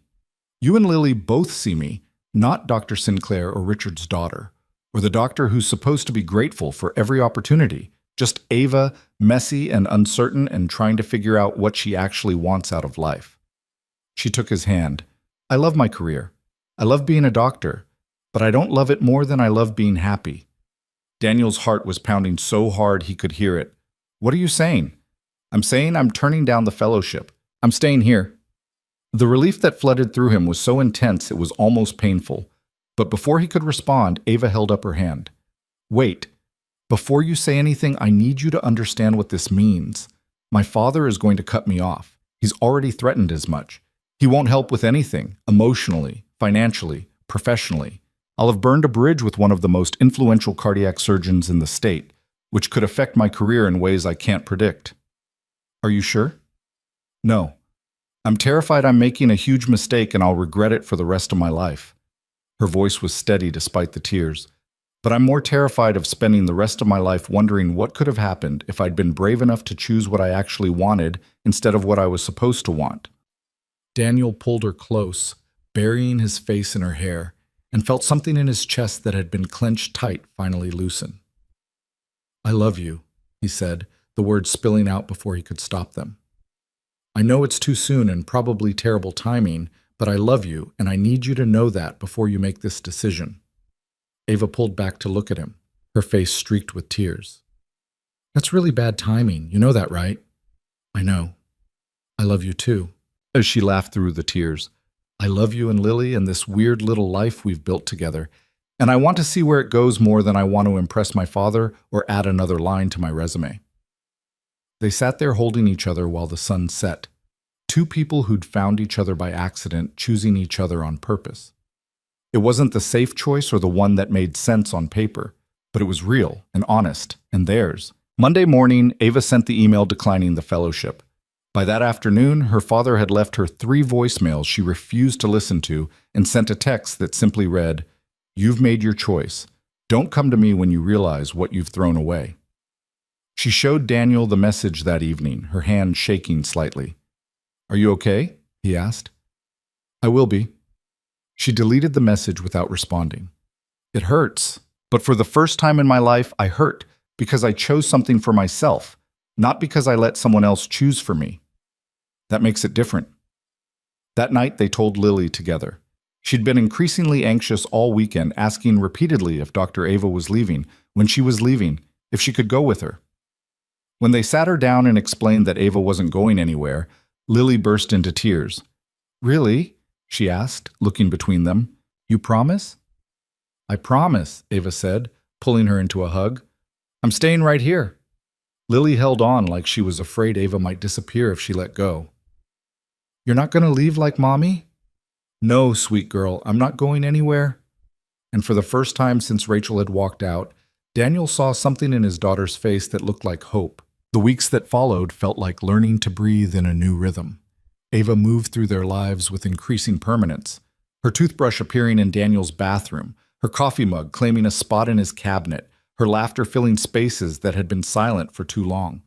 You and Lily both see me, not Dr. Sinclair or Richard's daughter, or the doctor who's supposed to be grateful for every opportunity. Just Ava, messy and uncertain and trying to figure out what she actually wants out of life." She took his hand. "I love my career. I love being a doctor, but I don't love it more than I love being happy." Daniel's heart was pounding so hard he could hear it. "What are you saying?" "I'm saying I'm turning down the fellowship. I'm staying here." The relief that flooded through him was so intense it was almost painful. But before he could respond, Ava held up her hand. "Wait. Before you say anything, I need you to understand what this means. My father is going to cut me off. He's already threatened as much. He won't help with anything, emotionally, financially, professionally. I'll have burned a bridge with one of the most influential cardiac surgeons in the state, which could affect my career in ways I can't predict." "Are you sure?" "No. I'm terrified I'm making a huge mistake and I'll regret it for the rest of my life." Her voice was steady despite the tears. "But I'm more terrified of spending the rest of my life wondering what could have happened if I'd been brave enough to choose what I actually wanted instead of what I was supposed to want." Daniel pulled her close, burying his face in her hair, and felt something in his chest that had been clenched tight finally loosen. "I love you," he said, the words spilling out before he could stop them. "I know it's too soon and probably terrible timing, but I love you, and I need you to know that before you make this decision." Ava pulled back to look at him, her face streaked with tears. "That's really bad timing. You know that, right?" "I know. I love you too." As she laughed through the tears. "I love you and Lily and this weird little life we've built together, and I want to see where it goes more than I want to impress my father or add another line to my resume." They sat there holding each other while the sun set. Two people who'd found each other by accident, choosing each other on purpose. It wasn't the safe choice or the one that made sense on paper, but it was real and honest and theirs. Monday morning, Ava sent the email declining the fellowship. By that afternoon, her father had left her 3 voicemails she refused to listen to and sent a text that simply read, "You've made your choice. Don't come to me when you realize what you've thrown away." She showed Daniel the message that evening, her hand shaking slightly. "Are you okay?" he asked. "I will be." She deleted the message without responding. "It hurts, but for the first time in my life, I hurt because I chose something for myself, not because I let someone else choose for me. That makes it different." That night, they told Lily together. She'd been increasingly anxious all weekend, asking repeatedly if Dr. Ava was leaving, when she was leaving, if she could go with her. When they sat her down and explained that Ava wasn't going anywhere, Lily burst into tears. "Really?" she asked, looking between them. "You promise?" "I promise," Ava said, pulling her into a hug. "I'm staying right here." Lily held on like she was afraid Ava might disappear if she let go. You're not going to leave like Mommy? No, sweet girl, I'm not going anywhere. And for the first time since Rachel had walked out, Daniel saw something in his daughter's face that looked like hope. The weeks that followed felt like learning to breathe in a new rhythm. Ava moved through their lives with increasing permanence, her toothbrush appearing in Daniel's bathroom, her coffee mug claiming a spot in his cabinet, her laughter filling spaces that had been silent for too long.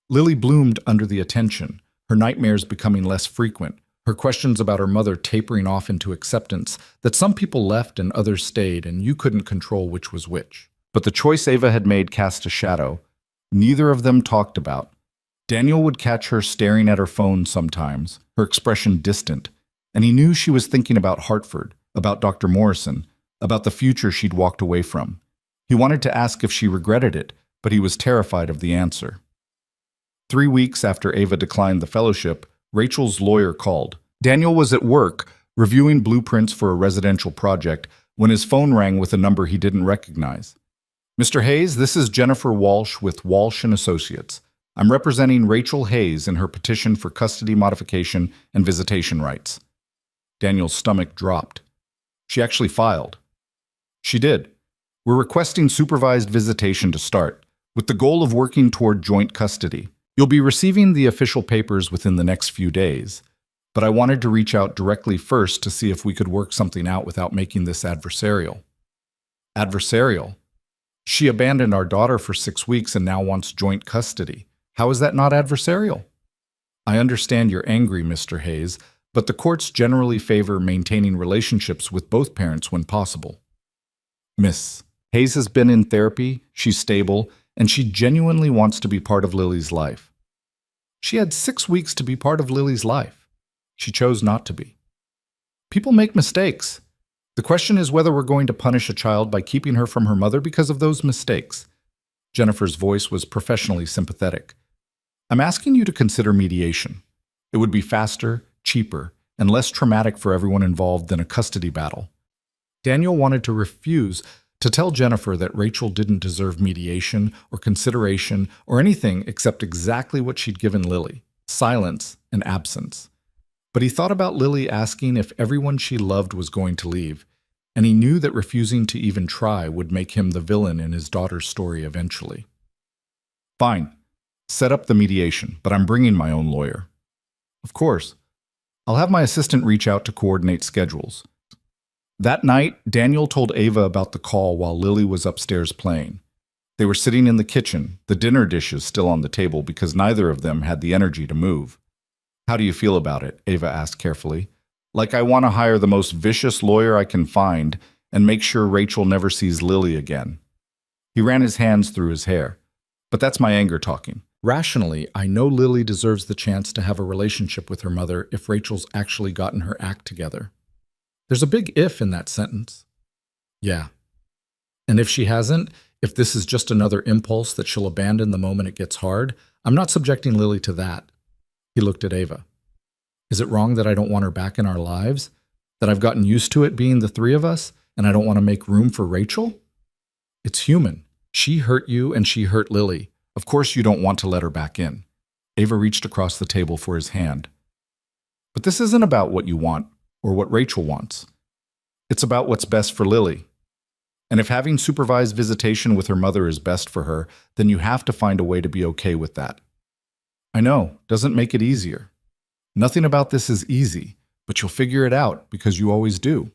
Lily bloomed under the attention, her nightmares becoming less frequent, her questions about her mother tapering off into acceptance that some people left and others stayed and you couldn't control which was which. But the choice Ava had made cast a shadow. Neither of them talked about. Daniel would catch her staring at her phone sometimes, her expression distant, and he knew she was thinking about Hartford, about Dr. Morrison, about the future she'd walked away from. He wanted to ask if she regretted it, but he was terrified of the answer. 3 weeks after Ava declined the fellowship, Rachel's lawyer called. Daniel was at work, reviewing blueprints for a residential project, when his phone rang with a number he didn't recognize. Mr. Hayes, this is Jennifer Walsh with Walsh & Associates. I'm representing Rachel Hayes in her petition for custody modification and visitation rights. Daniel's stomach dropped. She actually filed. She did. We're requesting supervised visitation to start, with the goal of working toward joint custody. You'll be receiving the official papers within the next few days, but I wanted to reach out directly first to see if we could work something out without making this adversarial. Adversarial? She abandoned our daughter for 6 weeks and now wants joint custody. How is that not adversarial? I understand you're angry, Mr. Hayes, but the courts generally favor maintaining relationships with both parents when possible. Miss Hayes has been in therapy, she's stable, and she genuinely wants to be part of Lily's life. She had 6 weeks to be part of Lily's life. She chose not to be. People make mistakes. The question is whether we're going to punish a child by keeping her from her mother because of those mistakes. Jennifer's voice was professionally sympathetic. I'm asking you to consider mediation. It would be faster, cheaper, and less traumatic for everyone involved than a custody battle. Daniel wanted to refuse to tell Jennifer that Rachel didn't deserve mediation or consideration or anything except exactly what she'd given Lily, silence and absence. But he thought about Lily asking if everyone she loved was going to leave, and he knew that refusing to even try would make him the villain in his daughter's story eventually. Fine, set up the mediation, but I'm bringing my own lawyer. Of course. I'll have my assistant reach out to coordinate schedules. That night, Daniel told Ava about the call while Lily was upstairs playing. They were sitting in the kitchen, the dinner dishes still on the table because neither of them had the energy to move. How do you feel about it? Ava asked carefully. Like I want to hire the most vicious lawyer I can find and make sure Rachel never sees Lily again. He ran his hands through his hair. But that's my anger talking. Rationally, I know Lily deserves the chance to have a relationship with her mother if Rachel's actually gotten her act together. There's a big if in that sentence. Yeah. And if she hasn't, if this is just another impulse that she'll abandon the moment it gets hard, I'm not subjecting Lily to that. He looked at Ava. Is it wrong that I don't want her back in our lives? That I've gotten used to it being the three of us, and I don't want to make room for Rachel? It's human. She hurt you and she hurt Lily. Of course you don't want to let her back in. Ava reached across the table for his hand. But this isn't about what you want or what Rachel wants. It's about what's best for Lily. And if having supervised visitation with her mother is best for her, then you have to find a way to be okay with that. I know, doesn't make it easier. Nothing about this is easy, but you'll figure it out because you always do.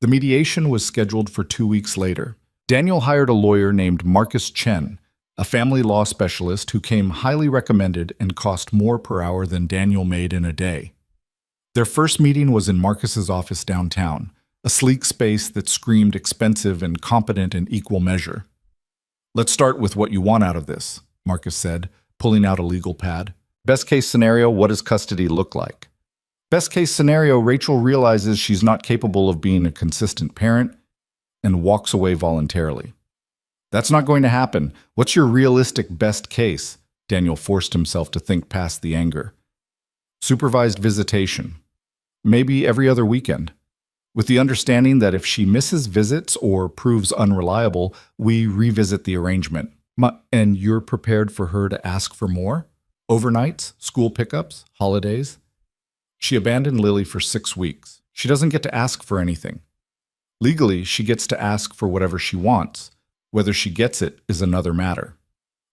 The mediation was scheduled for 2 weeks later. Daniel hired a lawyer named Marcus Chen, a family law specialist who came highly recommended and cost more per hour than Daniel made in a day. Their first meeting was in Marcus's office downtown, a sleek space that screamed expensive and competent in equal measure. Let's start with what you want out of this, Marcus said, pulling out a legal pad. Best case scenario, what does custody look like? Best case scenario, Rachel realizes she's not capable of being a consistent parent and walks away voluntarily. That's not going to happen. What's your realistic best case? Daniel forced himself to think past the anger. Supervised visitation. Maybe every other weekend. With the understanding that if she misses visits or proves unreliable, we revisit the arrangement. And you're prepared for her to ask for more? Overnights, school pickups, holidays? She abandoned Lily for 6 weeks. She doesn't get to ask for anything. Legally, she gets to ask for whatever she wants. Whether she gets it is another matter.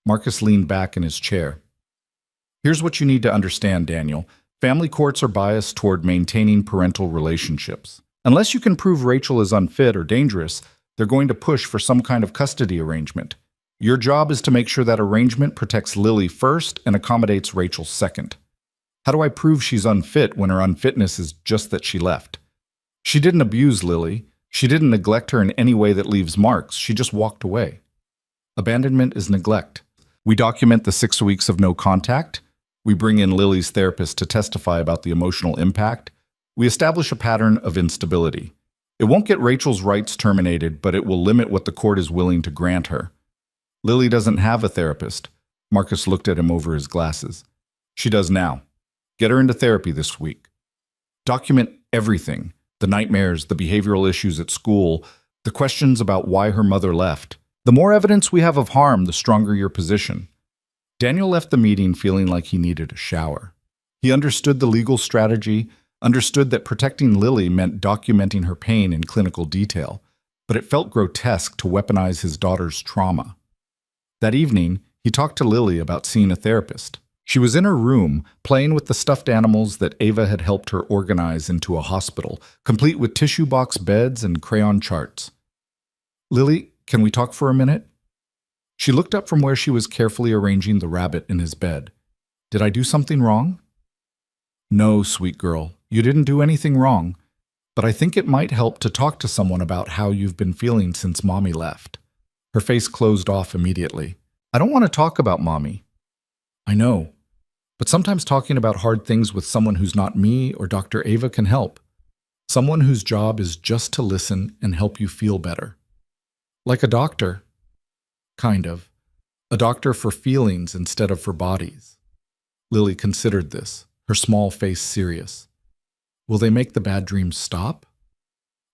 Marcus leaned back in his chair. Here's what you need to understand, Daniel. Family courts are biased toward maintaining parental relationships. Unless you can prove Rachel is unfit or dangerous, they're going to push for some kind of custody arrangement. Your job is to make sure that arrangement protects Lily first and accommodates Rachel second. How do I prove she's unfit when her unfitness is just that she left? She didn't abuse Lily. She didn't neglect her in any way that leaves marks. She just walked away. Abandonment is neglect. We document the 6 weeks of no contact. We bring in Lily's therapist to testify about the emotional impact. We establish a pattern of instability. It won't get Rachel's rights terminated, but it will limit what the court is willing to grant her. Lily doesn't have a therapist. Marcus looked at him over his glasses. She does now. Get her into therapy this week. Document everything. The nightmares, the behavioral issues at school, the questions about why her mother left. The more evidence we have of harm, the stronger your position. Daniel left the meeting feeling like he needed a shower. He understood the legal strategy, understood that protecting Lily meant documenting her pain in clinical detail, but it felt grotesque to weaponize his daughter's trauma. That evening, he talked to Lily about seeing a therapist. She was in her room, playing with the stuffed animals that Ava had helped her organize into a hospital, complete with tissue box beds and crayon charts. "Lily, can we talk for a minute?" She looked up from where she was carefully arranging the rabbit in his bed. "Did I do something wrong?" "No, sweet girl, you didn't do anything wrong, but I think it might help to talk to someone about how you've been feeling since Mommy left." Her face closed off immediately. "I don't want to talk about Mommy." "I know, but sometimes talking about hard things with someone who's not me or Dr. Ava can help. Someone whose job is just to listen and help you feel better. Like a doctor. Kind of. A doctor for feelings instead of for bodies." Lily considered this, her small face serious. "Will they make the bad dreams stop?"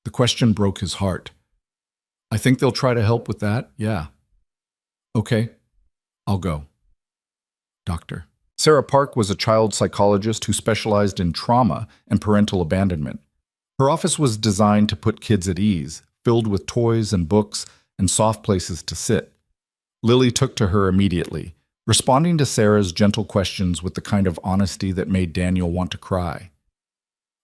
The question broke his heart. "I think they'll try to help with that, yeah." "Okay, I'll go." Doctor. Sarah Park was a child psychologist who specialized in trauma and parental abandonment. Her office was designed to put kids at ease, filled with toys and books and soft places to sit. Lily took to her immediately, responding to Sarah's gentle questions with the kind of honesty that made Daniel want to cry.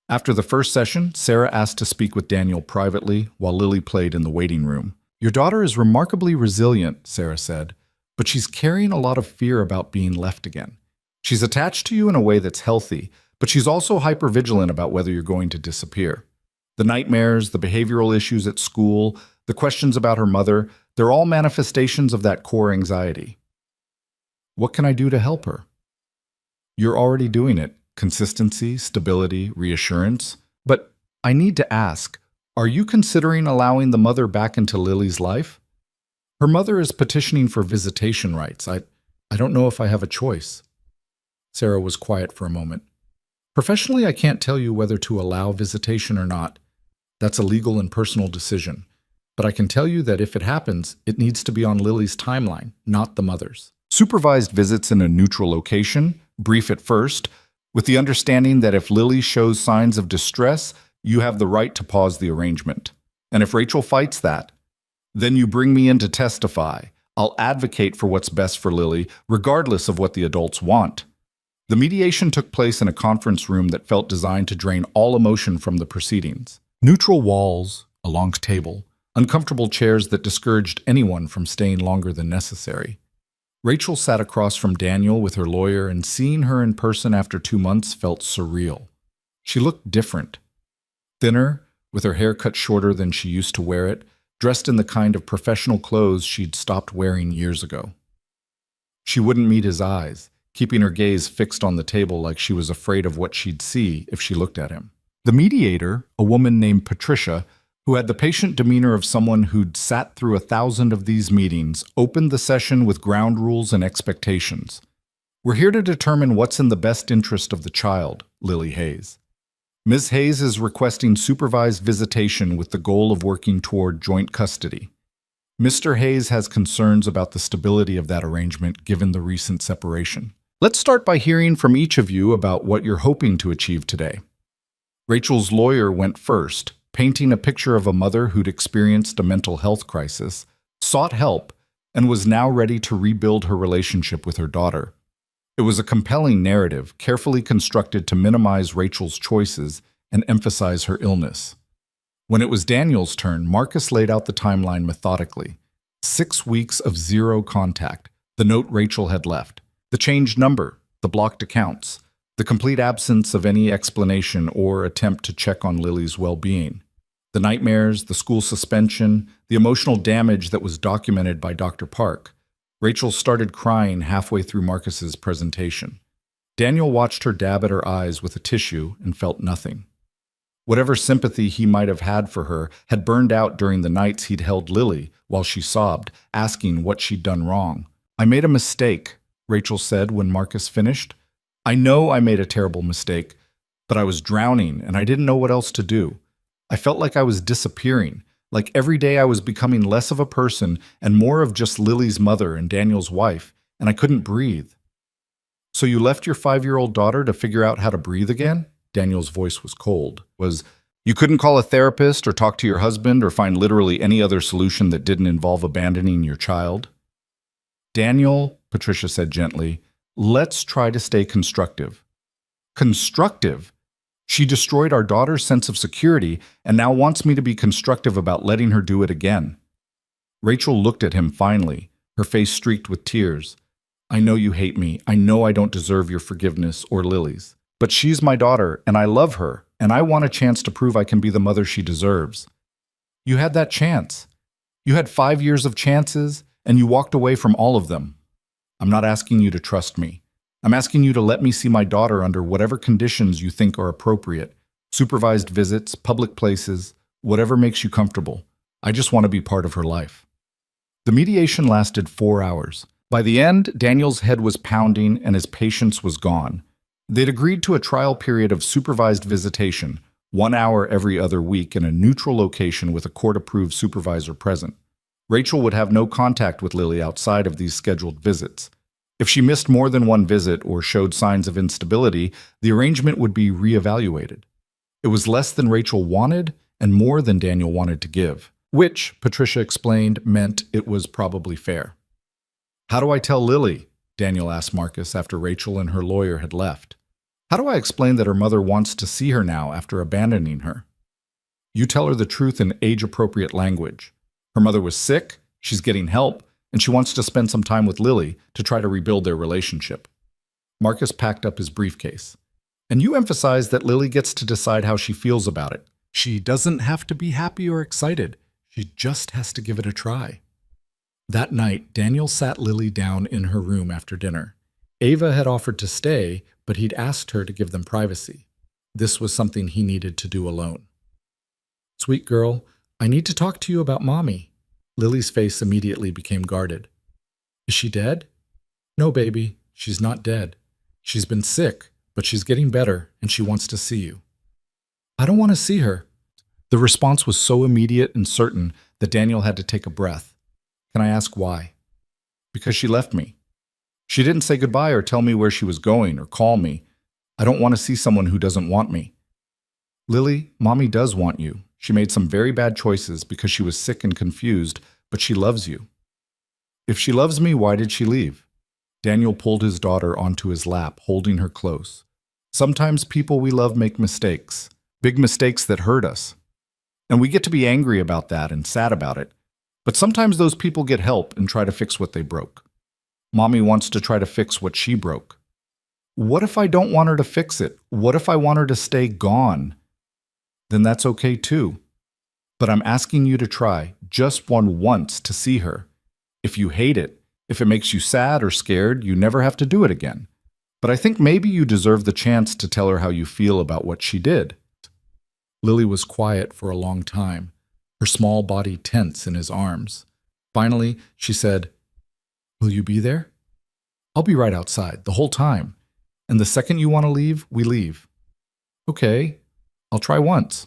After the first session, Sarah asked to speak with Daniel privately while Lily played in the waiting room. "Your daughter is remarkably resilient," Sarah said, "but she's carrying a lot of fear about being left again. She's attached to you in a way that's healthy, but she's also hypervigilant about whether you're going to disappear. The nightmares, the behavioral issues at school, the questions about her mother, they're all manifestations of that core anxiety. What can I do to help her?" "You're already doing it. Consistency, stability, reassurance. But I need to ask, are you considering allowing the mother back into Lily's life? Her mother is petitioning for visitation rights. I don't know if I have a choice." Sarah was quiet for a moment. "Professionally, I can't tell you whether to allow visitation or not. That's a legal and personal decision. But I can tell you that if it happens, it needs to be on Lily's timeline, not the mother's. Supervised visits in a neutral location, brief at first, with the understanding that if Lily shows signs of distress, you have the right to pause the arrangement. And if Rachel fights that, then you bring me in to testify. I'll advocate for what's best for Lily, regardless of what the adults want." The mediation took place in a conference room that felt designed to drain all emotion from the proceedings. Neutral walls, a long table, uncomfortable chairs that discouraged anyone from staying longer than necessary. Rachel sat across from Daniel with her lawyer, and seeing her in person after 2 months felt surreal. She looked different. Thinner, with her hair cut shorter than she used to wear it, dressed in the kind of professional clothes she'd stopped wearing years ago. She wouldn't meet his eyes, keeping her gaze fixed on the table like she was afraid of what she'd see if she looked at him. The mediator, a woman named Patricia, who had the patient demeanor of someone who'd sat through 1,000 of these meetings, opened the session with ground rules and expectations. "We're here to determine what's in the best interest of the child, Lily Hayes. Ms. Hayes is requesting supervised visitation with the goal of working toward joint custody. Mr. Hayes has concerns about the stability of that arrangement given the recent separation." Let's start by hearing from each of you about what you're hoping to achieve today. Rachel's lawyer went first, painting a picture of a mother who'd experienced a mental health crisis, sought help, and was now ready to rebuild her relationship with her daughter. It was a compelling narrative, carefully constructed to minimize Rachel's choices and emphasize her illness. When it was Daniel's turn, Marcus laid out the timeline methodically. 6 weeks of zero contact, the note Rachel had left, the changed number, the blocked accounts, the complete absence of any explanation or attempt to check on Lily's well-being. The nightmares, the school suspension, the emotional damage that was documented by Dr. Park. Rachel started crying halfway through Marcus's presentation. Daniel watched her dab at her eyes with a tissue and felt nothing. Whatever sympathy he might have had for her had burned out during the nights he'd held Lily while she sobbed, asking what she'd done wrong. "I made a mistake," Rachel said when Marcus finished. "I know I made a terrible mistake, but I was drowning and I didn't know what else to do. I felt like I was disappearing, like every day I was becoming less of a person and more of just Lily's mother and Daniel's wife, and I couldn't breathe." "So you left your 5-year-old daughter to figure out how to breathe again?" Daniel's voice was cold. You couldn't call a therapist or talk to your husband or find literally any other solution that didn't involve abandoning your child? "Daniel," Patricia said gently, "let's try to stay constructive." "Constructive?" "She destroyed our daughter's sense of security and now wants me to be constructive about letting her do it again." Rachel looked at him finally, her face streaked with tears. "I know you hate me. I know I don't deserve your forgiveness or Lily's. But she's my daughter, and I love her, and I want a chance to prove I can be the mother she deserves." "You had that chance. You had 5 years of chances, and you walked away from all of them. I'm not asking you to trust me. I'm asking you to let me see my daughter under whatever conditions you think are appropriate. Supervised visits, public places, whatever makes you comfortable. I just want to be part of her life." The mediation lasted 4 hours. By the end, Daniel's head was pounding and his patience was gone. They'd agreed to a trial period of supervised visitation, 1 hour every other week in a neutral location with a court-approved supervisor present. Rachel would have no contact with Lily outside of these scheduled visits. If she missed more than one visit or showed signs of instability, the arrangement would be reevaluated. It was less than Rachel wanted and more than Daniel wanted to give, which, Patricia explained, meant it was probably fair. "How do I tell Lily?" Daniel asked Marcus after Rachel and her lawyer had left. "How do I explain that her mother wants to see her now after abandoning her?" "You tell her the truth in age-appropriate language. Her mother was sick, she's getting help, and she wants to spend some time with Lily to try to rebuild their relationship." Marcus packed up his briefcase. "And you emphasize that Lily gets to decide how she feels about it. She doesn't have to be happy or excited. She just has to give it a try." That night, Daniel sat Lily down in her room after dinner. Ava had offered to stay, but he'd asked her to give them privacy. This was something he needed to do alone. "Sweet girl, I need to talk to you about Mommy." Lily's face immediately became guarded. "Is she dead?" "No, baby, she's not dead. She's been sick, but she's getting better, and she wants to see you." "I don't want to see her." The response was so immediate and certain that Daniel had to take a breath. "Can I ask why?" "Because she left me. She didn't say goodbye or tell me where she was going or call me. I don't want to see someone who doesn't want me." "Lily, Mommy does want you. She made some very bad choices because she was sick and confused, but she loves you." "If she loves me, why did she leave?" Daniel pulled his daughter onto his lap, holding her close. "Sometimes people we love make mistakes, big mistakes that hurt us. And we get to be angry about that and sad about it. But sometimes those people get help and try to fix what they broke. Mommy wants to try to fix what she broke. What if I don't want her to fix it? What if I want her to stay gone? Then that's okay too. But I'm asking you to try, just once, to see her. If you hate it, if it makes you sad or scared, you never have to do it again. But I think maybe you deserve the chance to tell her how you feel about what she did." Lily was quiet for a long time, her small body tense in his arms. Finally, she said, "Will you be there?" "I'll be right outside, the whole time. And the second you want to leave, we leave." "Okay, I'll try once."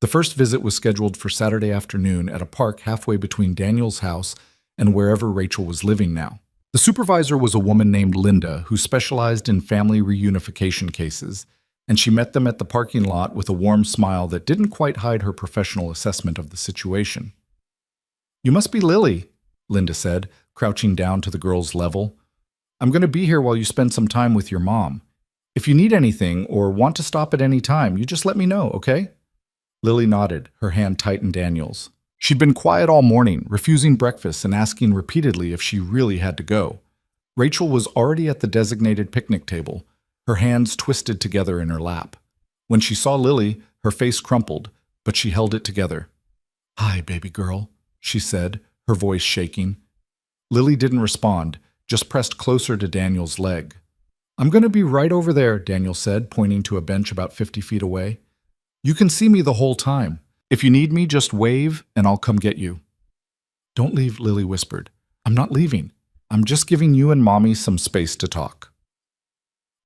The first visit was scheduled for Saturday afternoon at a park halfway between Daniel's house and wherever Rachel was living now. The supervisor was a woman named Linda who specialized in family reunification cases, and she met them at the parking lot with a warm smile that didn't quite hide her professional assessment of the situation. "You must be Lily," Linda said, crouching down to the girl's level. "I'm going to be here while you spend some time with your mom. If you need anything or want to stop at any time, you just let me know, okay?" Lily nodded, her hand tight in Daniel's. She'd been quiet all morning, refusing breakfast and asking repeatedly if she really had to go. Rachel was already at the designated picnic table, her hands twisted together in her lap. When she saw Lily, her face crumpled, but she held it together. "Hi, baby girl," she said, her voice shaking. Lily didn't respond, just pressed closer to Daniel's leg. "I'm going to be right over there," Daniel said, pointing to a bench about 50 feet away. "You can see me the whole time. If you need me, just wave and I'll come get you." "Don't leave," Lily whispered. "I'm not leaving. I'm just giving you and Mommy some space to talk."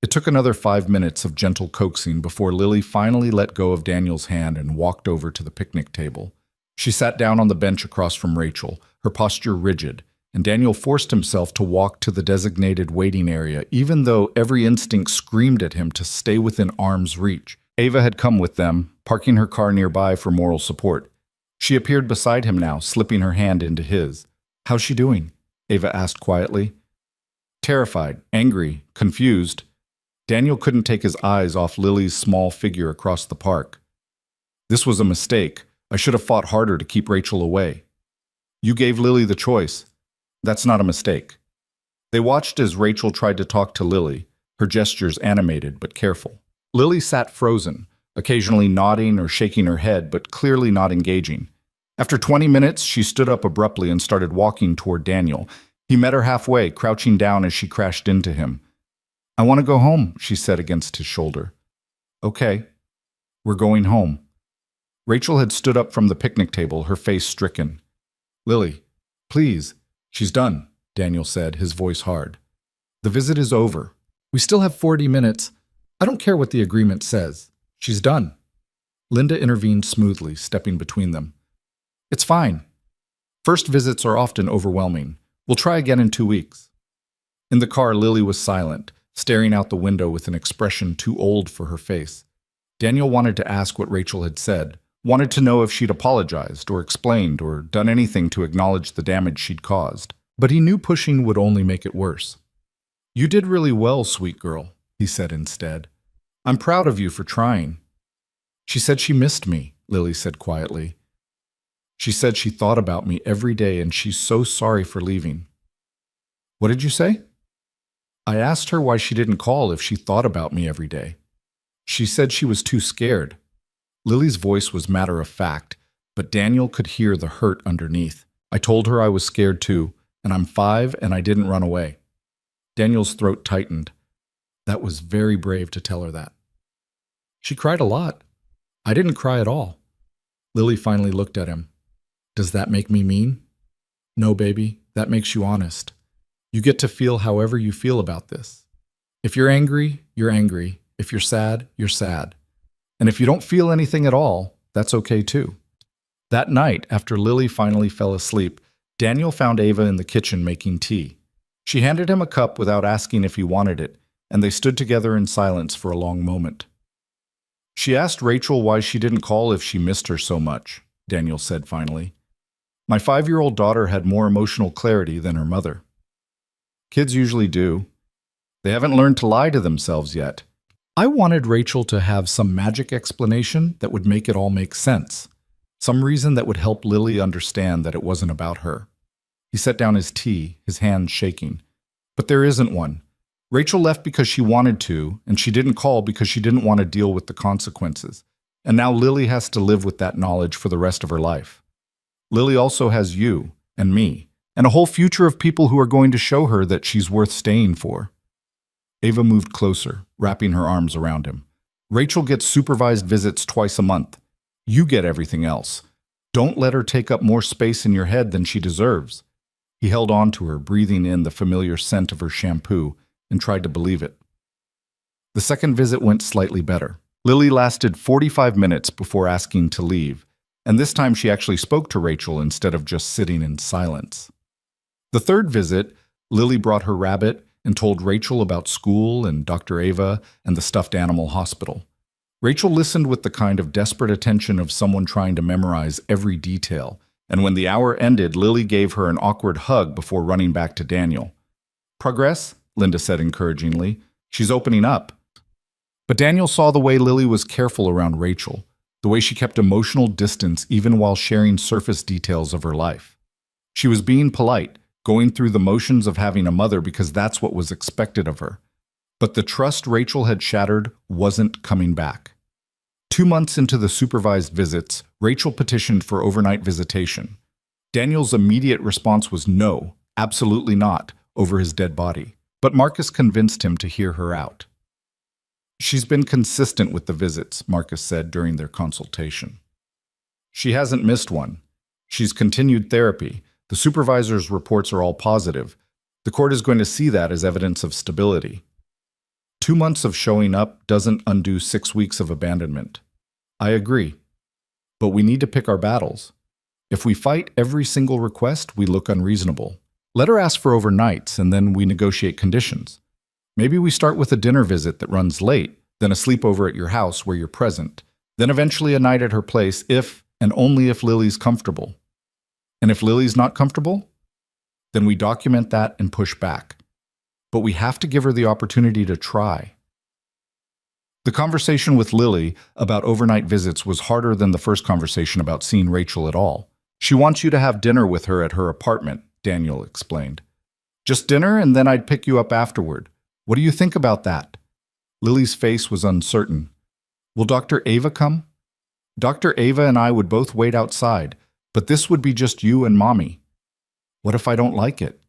It took another 5 minutes of gentle coaxing before Lily finally let go of Daniel's hand and walked over to the picnic table. She sat down on the bench across from Rachel, her posture rigid, and Daniel forced himself to walk to the designated waiting area, even though every instinct screamed at him to stay within arm's reach. Ava had come with them, parking her car nearby for moral support. She appeared beside him now, slipping her hand into his. "How's she doing?" Ava asked quietly. Terrified, angry, confused, Daniel couldn't take his eyes off Lily's small figure across the park. "This was a mistake. I should have fought harder to keep Rachel away." "You gave Lily the choice. That's not a mistake." They watched as Rachel tried to talk to Lily, her gestures animated but careful. Lily sat frozen, occasionally nodding or shaking her head, but clearly not engaging. After 20 minutes, she stood up abruptly and started walking toward Daniel. He met her halfway, crouching down as she crashed into him. "I want to go home," she said against his shoulder. "Okay, we're going home." Rachel had stood up from the picnic table, her face stricken. "Lily, please." "She's done," Daniel said, his voice hard. "The visit is over. We still have 40 minutes. I don't care what the agreement says. She's done." Linda intervened smoothly, stepping between them. "It's fine. First visits are often overwhelming. We'll try again in 2 weeks." In the car, Lily was silent, staring out the window with an expression too old for her face. Daniel wanted to ask what Rachel had said, wanted to know if she'd apologized or explained or done anything to acknowledge the damage she'd caused. But he knew pushing would only make it worse. "You did really well, sweet girl," he said instead. "I'm proud of you for trying." "She said she missed me," Lily said quietly. "She said she thought about me every day and she's so sorry for leaving." "What did you say?" "I asked her why she didn't call if she thought about me every day. She said she was too scared." Lily's voice was matter of fact, but Daniel could hear the hurt underneath. "I told her I was scared too, and I'm 5 and I didn't run away." Daniel's throat tightened. That was very brave to tell her that. "She cried a lot." "I didn't cry at all." Lily finally looked at him. "Does that make me mean?" "No, baby, that makes you honest. You get to feel however you feel about this. If you're angry, you're angry. If you're sad, you're sad. And if you don't feel anything at all, that's okay too." That night, after Lily finally fell asleep, Daniel found Ava in the kitchen making tea. She handed him a cup without asking if he wanted it, and they stood together in silence for a long moment. "She asked Rachel why she didn't call if she missed her so much," Daniel said finally. "My 5-year-old daughter had more emotional clarity than her mother." Kids usually do. They haven't learned to lie to themselves yet. I wanted Rachel to have some magic explanation that would make it all make sense. Some reason that would help Lily understand that it wasn't about her. He set down his tea, his hands shaking. But there isn't one. Rachel left because she wanted to, and she didn't call because she didn't want to deal with the consequences. And now Lily has to live with that knowledge for the rest of her life. Lily also has you and me, and a whole future of people who are going to show her that she's worth staying for. Ava moved closer, wrapping her arms around him. "Rachel gets supervised visits twice a month. You get everything else. Don't let her take up more space in your head than she deserves." He held on to her, breathing in the familiar scent of her shampoo, and tried to believe it. The second visit went slightly better. Lily lasted 45 minutes before asking to leave, and this time she actually spoke to Rachel instead of just sitting in silence. The third visit, Lily brought her rabbit and told Rachel about school and Dr. Ava and the stuffed animal hospital. Rachel listened with the kind of desperate attention of someone trying to memorize every detail, and when the hour ended, Lily gave her an awkward hug before running back to Daniel. "Progress?" Linda said encouragingly. "She's opening up." But Daniel saw the way Lily was careful around Rachel, the way she kept emotional distance even while sharing surface details of her life. She was being polite, going through the motions of having a mother because that's what was expected of her. But the trust Rachel had shattered wasn't coming back. 2 months into the supervised visits, Rachel petitioned for overnight visitation. Daniel's immediate response was no, absolutely not, over his dead body. But Marcus convinced him to hear her out. "She's been consistent with the visits," Marcus said during their consultation. "She hasn't missed one. She's continued therapy. The supervisor's reports are all positive. The court is going to see that as evidence of stability. 2 months of showing up doesn't undo 6 weeks of abandonment." "I agree. But we need to pick our battles. If we fight every single request, we look unreasonable. Let her ask for overnights, and then we negotiate conditions. Maybe we start with a dinner visit that runs late, then a sleepover at your house where you're present, then eventually a night at her place if and only if Lily's comfortable. And if Lily's not comfortable, then we document that and push back. But we have to give her the opportunity to try." The conversation with Lily about overnight visits was harder than the first conversation about seeing Rachel at all. "She wants you to have dinner with her at her apartment," Daniel explained. "Just dinner, and then I'd pick you up afterward. What do you think about that?" Lily's face was uncertain. "Will Dr. Ava come?" "Dr. Ava and I would both wait outside, but this would be just you and Mommy." "What if I don't like it?"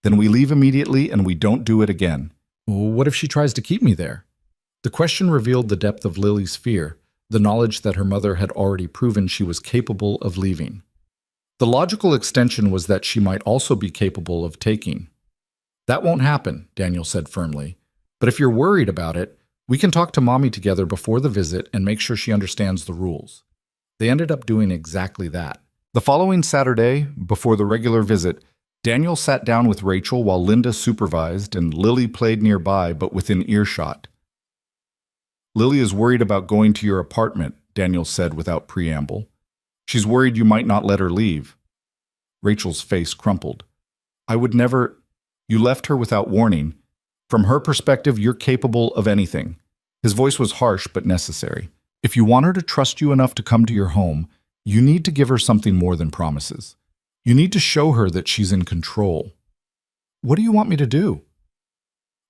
"Then we leave immediately and we don't do it again." "What if she tries to keep me there?" The question revealed the depth of Lily's fear, the knowledge that her mother had already proven she was capable of leaving. The logical extension was that she might also be capable of taking. "That won't happen," Daniel said firmly. "But if you're worried about it, we can talk to Mommy together before the visit and make sure she understands the rules." They ended up doing exactly that. The following Saturday, before the regular visit, Daniel sat down with Rachel while Linda supervised and Lily played nearby but within earshot. "Lily is worried about going to your apartment," Daniel said without preamble. "She's worried you might not let her leave." Rachel's face crumpled. "I would never. You left her without warning. From her perspective, you're capable of anything." His voice was harsh but necessary. "If you want her to trust you enough to come to your home, you need to give her something more than promises. You need to show her that she's in control." "What do you want me to do?"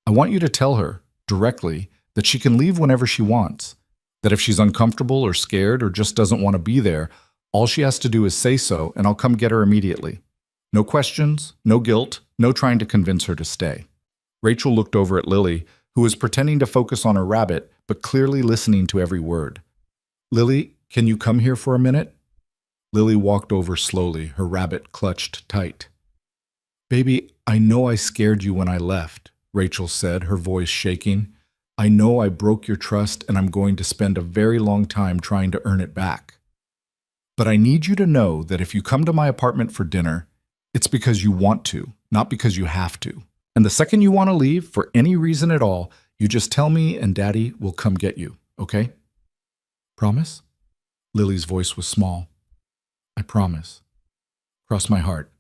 "I want you to tell her, directly, that she can leave whenever she wants. That if she's uncomfortable or scared or just doesn't want to be there, all she has to do is say so and I'll come get her immediately. No questions, no guilt, no trying to convince her to stay." Rachel looked over at Lily, who was pretending to focus on her rabbit, but clearly listening to every word. "Lily, can you come here for a minute?" Lily walked over slowly, her rabbit clutched tight. "Baby, I know I scared you when I left," Rachel said, her voice shaking. "I know I broke your trust and I'm going to spend a very long time trying to earn it back. But I need you to know that if you come to my apartment for dinner, it's because you want to, not because you have to. And the second you want to leave, for any reason at all, you just tell me and Daddy will come get you, okay?" "Promise?" Lily's voice was small. "I promise. Cross my heart."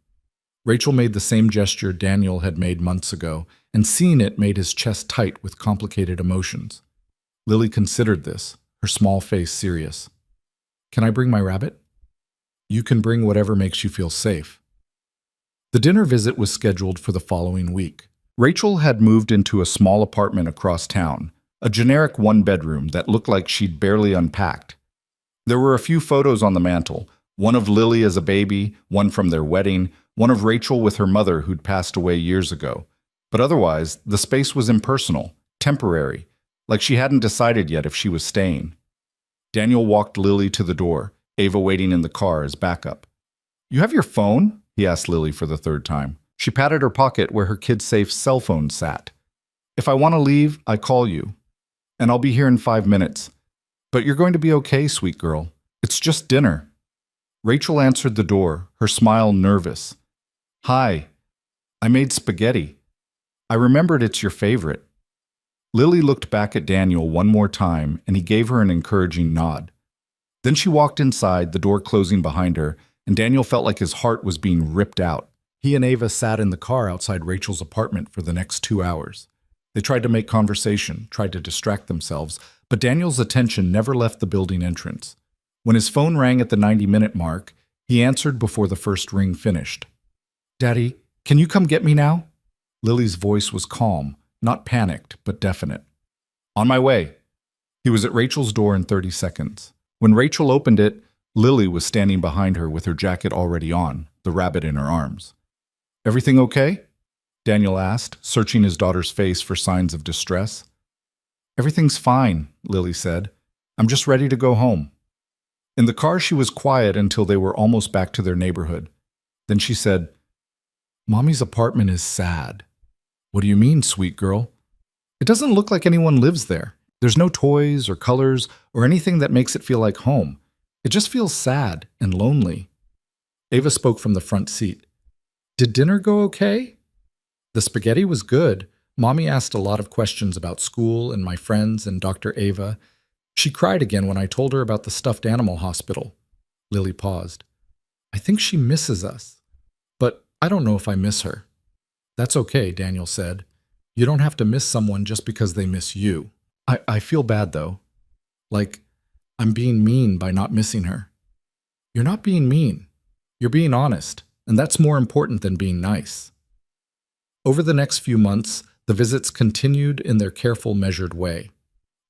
Rachel made the same gesture Daniel had made months ago, and seeing it made his chest tight with complicated emotions. Lily considered this, her small face serious. "Can I bring my rabbit?" "You can bring whatever makes you feel safe." The dinner visit was scheduled for the following week. Rachel had moved into a small apartment across town, a generic one-bedroom that looked like she'd barely unpacked. There were a few photos on the mantel, one of Lily as a baby, one from their wedding, one of Rachel with her mother who'd passed away years ago. But otherwise, the space was impersonal, temporary, like she hadn't decided yet if she was staying. Daniel walked Lily to the door, Ava waiting in the car as backup. "You have your phone?" he asked Lily for the third time. She patted her pocket where her kid-safe cell phone sat. "If I want to leave, I call you. And I'll be here in 5 minutes. But you're going to be okay, sweet girl. It's just dinner." Rachel answered the door, her smile nervous. "Hi. I made spaghetti. I remembered it's your favorite. Lily looked back at Daniel one more time, and he gave her an encouraging nod. Then she walked inside, the door closing behind her, and Daniel felt like his heart was being ripped out. He and Ava sat in the car outside Rachel's apartment for the next 2 hours. They tried to make conversation, tried to distract themselves, but Daniel's attention never left the building entrance. When his phone rang at the 90-minute mark, he answered before the first ring finished. "Daddy, can you come get me now?" Lily's voice was calm, not panicked, but definite. "On my way." He was at Rachel's door in 30 seconds. When Rachel opened it, Lily was standing behind her with her jacket already on, the rabbit in her arms. "Everything okay?" Daniel asked, searching his daughter's face for signs of distress. "Everything's fine," Lily said. "I'm just ready to go home." In the car, she was quiet until they were almost back to their neighborhood. Then she said, "Mommy's apartment is sad." "What do you mean, sweet girl?" "It doesn't look like anyone lives there. There's no toys or colors or anything that makes it feel like home. It just feels sad and lonely." Ava spoke from the front seat. "Did dinner go okay?" "The spaghetti was good. Mommy asked a lot of questions about school and my friends and Dr. Ava. She cried again when I told her about the stuffed animal hospital." Lily paused. "I think she misses us, but I don't know if I miss her." "That's okay," Daniel said. "You don't have to miss someone just because they miss you." I feel bad, though. Like, I'm being mean by not missing her." "You're not being mean. You're being honest, and that's more important than being nice." Over the next few months, the visits continued in their careful, measured way.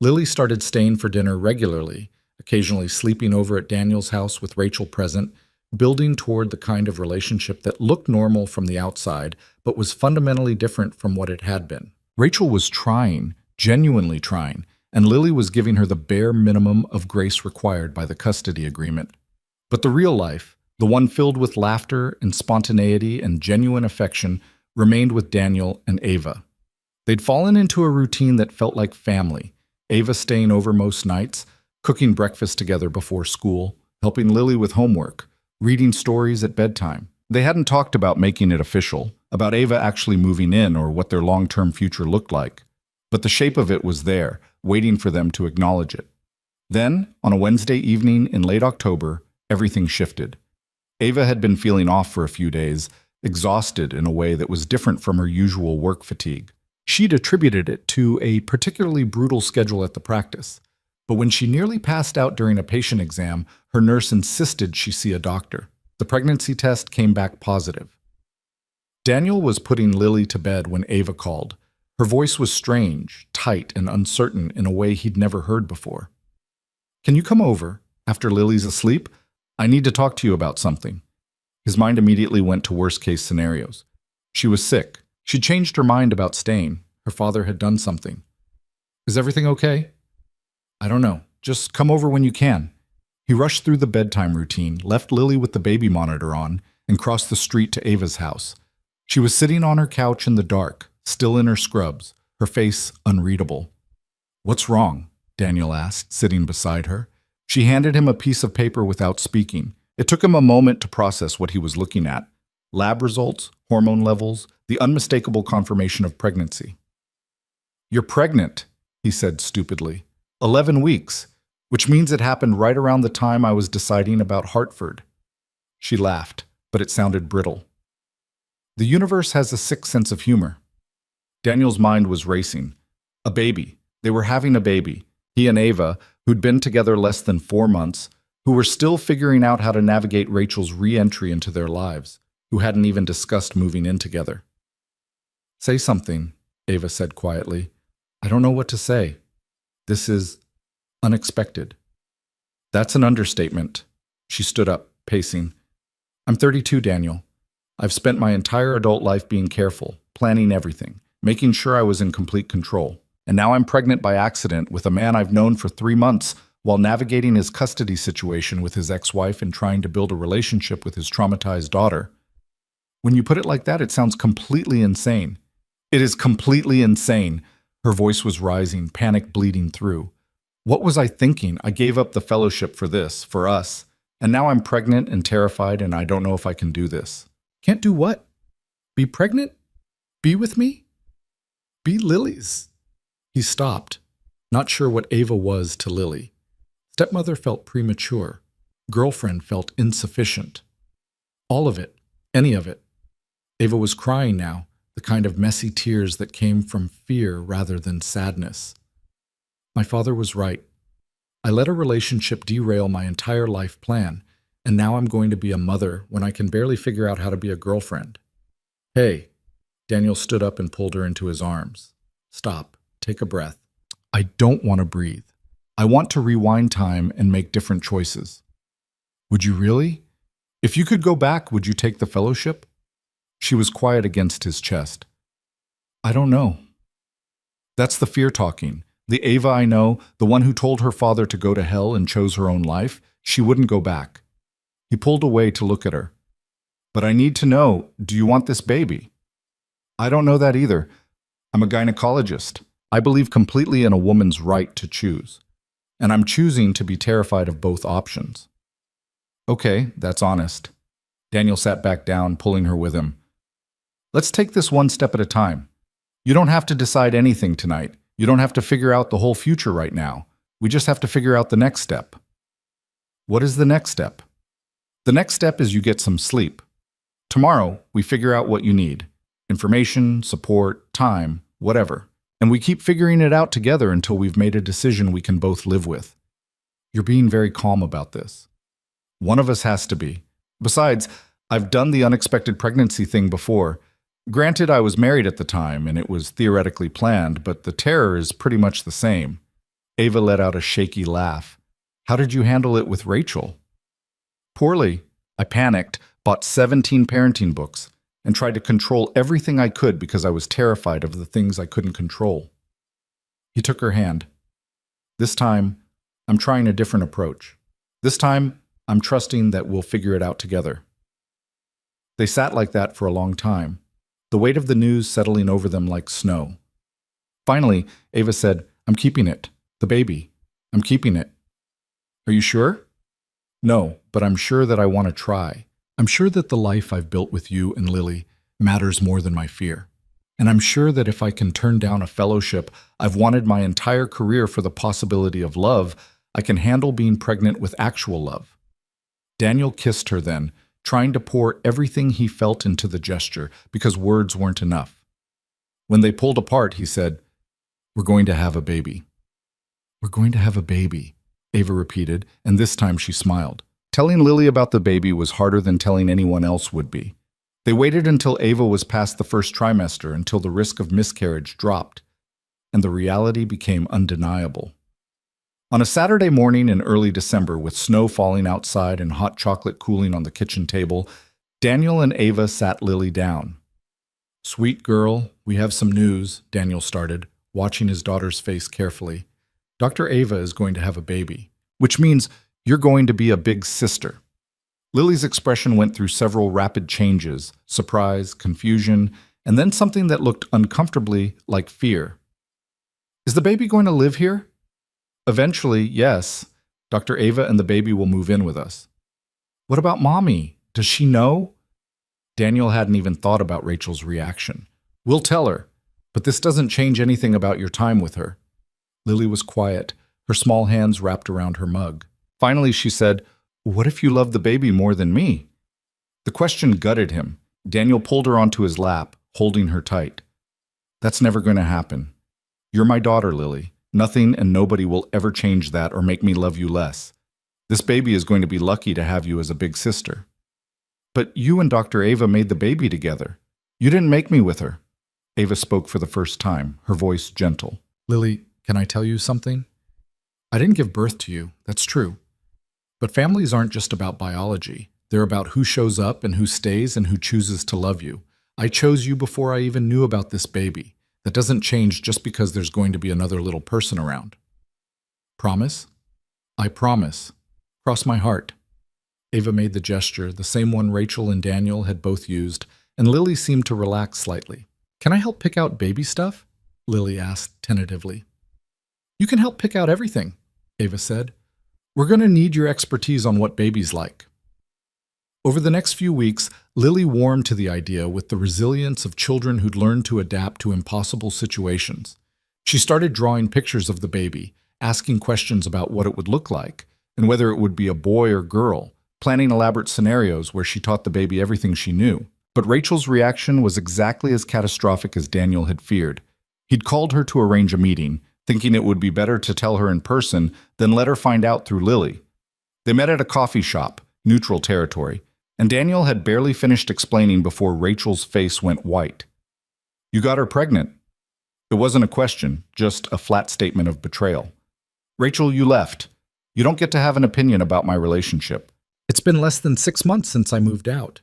Lily started staying for dinner regularly, occasionally sleeping over at Daniel's house with Rachel present, building toward the kind of relationship that looked normal from the outside, but was fundamentally different from what it had been. Rachel was trying, genuinely trying, and Lily was giving her the bare minimum of grace required by the custody agreement. But the real life, the one filled with laughter and spontaneity and genuine affection, remained with Daniel and Ava. They'd fallen into a routine that felt like family, Ava staying over most nights, cooking breakfast together before school, helping Lily with homework, reading stories at bedtime. They hadn't talked about making it official, about Ava actually moving in or what their long-term future looked like. But the shape of it was there, waiting for them to acknowledge it. Then, on a Wednesday evening in late October, everything shifted. Ava had been feeling off for a few days, exhausted in a way that was different from her usual work fatigue. She'd attributed it to a particularly brutal schedule at the practice. But when she nearly passed out during a patient exam, her nurse insisted she see a doctor. The pregnancy test came back positive. Daniel was putting Lily to bed when Ava called. Her voice was strange, tight, and uncertain in a way he'd never heard before. "Can you come over after Lily's asleep? I need to talk to you about something." His mind immediately went to worst-case scenarios. She was sick. She'd changed her mind about staying. Her father had done something. "Is everything okay?" "I don't know. Just come over when you can." He rushed through the bedtime routine, left Lily with the baby monitor on, and crossed the street to Ava's house. She was sitting on her couch in the dark, still in her scrubs, her face unreadable. "What's wrong?" Daniel asked, sitting beside her. She handed him a piece of paper without speaking. It took him a moment to process what he was looking at. Lab results, hormone levels, the unmistakable confirmation of pregnancy. "You're pregnant," he said stupidly. 11 weeks, which means it happened right around the time I was deciding about Hartford." She laughed, but it sounded brittle. "The universe has a sick sense of humor." Daniel's mind was racing. A baby. They were having a baby. He and Ava, who'd been together less than 4 months, who were still figuring out how to navigate Rachel's re-entry into their lives, who hadn't even discussed moving in together. "Say something," Ava said quietly. "I don't know what to say. This is unexpected." "That's an understatement." She stood up, pacing. "I'm 32, Daniel. I've spent my entire adult life being careful, planning everything, making sure I was in complete control. And now I'm pregnant by accident with a man I've known for 3 months while navigating his custody situation with his ex-wife and trying to build a relationship with his traumatized daughter. When you put it like that, it sounds completely insane." "It is completely insane." Her voice was rising, panic bleeding through. "What was I thinking? I gave up the fellowship for this, for us. And now I'm pregnant and terrified and I don't know if I can do this." "Can't do what?" "Be pregnant?" Be with me? Be Lily's. He stopped, not sure what Ava was to Lily. Stepmother felt premature. Girlfriend felt insufficient. All of it, any of it. Ava was crying now, the kind of messy tears that came from fear rather than sadness. My father was right. I let a relationship derail my entire life plan, and now I'm going to be a mother when I can barely figure out how to be a girlfriend. Hey, Daniel stood up and pulled her into his arms. Stop. Take a breath. I don't want to breathe. I want to rewind time and make different choices. Would you really? If you could go back, would you take the fellowship? She was quiet against his chest. I don't know. That's the fear talking. The Ava I know, the one who told her father to go to hell and chose her own life, she wouldn't go back. He pulled away to look at her. But I need to know, do you want this baby? I don't know that either. I'm a gynecologist. I believe completely in a woman's right to choose. And I'm choosing to be terrified of both options. Okay, that's honest. Daniel sat back down, pulling her with him. Let's take this one step at a time. You don't have to decide anything tonight. You don't have to figure out the whole future right now. We just have to figure out the next step. What is the next step? The next step is you get some sleep. Tomorrow, we figure out what you need. Information, support, time, whatever. And we keep figuring it out together until we've made a decision we can both live with. You're being very calm about this. One of us has to be. Besides, I've done the unexpected pregnancy thing before. Granted, I was married at the time, and it was theoretically planned, but the terror is pretty much the same. Ava let out a shaky laugh. How did you handle it with Rachel? Poorly. I panicked, bought 17 parenting books, and tried to control everything I could because I was terrified of the things I couldn't control. He took her hand. This time, I'm trying a different approach. This time, I'm trusting that we'll figure it out together. They sat like that for a long time, the weight of the news settling over them like snow. Finally, Ava said, I'm keeping it. The baby. I'm keeping it. Are you sure? No, but I'm sure that I want to try. I'm sure that the life I've built with you and Lily matters more than my fear. And I'm sure that if I can turn down a fellowship I've wanted my entire career for the possibility of love, I can handle being pregnant with actual love. Daniel kissed her then, trying to pour everything he felt into the gesture because words weren't enough. When they pulled apart, he said, We're going to have a baby. We're going to have a baby, Ava repeated, and this time she smiled. Telling Lily about the baby was harder than telling anyone else would be. They waited until Ava was past the first trimester, until the risk of miscarriage dropped, and the reality became undeniable. On a Saturday morning in early December, with snow falling outside and hot chocolate cooling on the kitchen table, Daniel and Ava sat Lily down. Sweet girl, we have some news, Daniel started, watching his daughter's face carefully. Dr. Ava is going to have a baby, which means you're going to be a big sister. Lily's expression went through several rapid changes, surprise, confusion, and then something that looked uncomfortably like fear. Is the baby going to live here? Eventually, yes. Dr. Ava and the baby will move in with us. What about Mommy? Does she know? Daniel hadn't even thought about Rachel's reaction. We'll tell her, but this doesn't change anything about your time with her. Lily was quiet, her small hands wrapped around her mug. Finally, she said, What if you love the baby more than me? The question gutted him. Daniel pulled her onto his lap, holding her tight. That's never going to happen. You're my daughter, Lily. Nothing and nobody will ever change that or make me love you less. This baby is going to be lucky to have you as a big sister. But you and Dr. Ava made the baby together. You didn't make me with her. Ava spoke for the first time, her voice gentle. Lily, can I tell you something? I didn't give birth to you, that's true. But families aren't just about biology. They're about who shows up and who stays and who chooses to love you. I chose you before I even knew about this baby. That doesn't change just because there's going to be another little person around. Promise? I promise. Cross my heart. Ava made the gesture, the same one Rachel and Daniel had both used, and Lily seemed to relax slightly. Can I help pick out baby stuff? Lily asked tentatively. You can help pick out everything, Ava said. We're going to need your expertise on what babies like. Over the next few weeks, Lily warmed to the idea with the resilience of children who'd learned to adapt to impossible situations. She started drawing pictures of the baby, asking questions about what it would look like, and whether it would be a boy or girl, planning elaborate scenarios where she taught the baby everything she knew. But Rachel's reaction was exactly as catastrophic as Daniel had feared. He'd called her to arrange a meeting, thinking it would be better to tell her in person than let her find out through Lily. They met at a coffee shop, neutral territory, and Daniel had barely finished explaining before Rachel's face went white. "You got her pregnant." It wasn't a question, just a flat statement of betrayal. "Rachel, you left. You don't get to have an opinion about my relationship." "It's been less than 6 months since I moved out."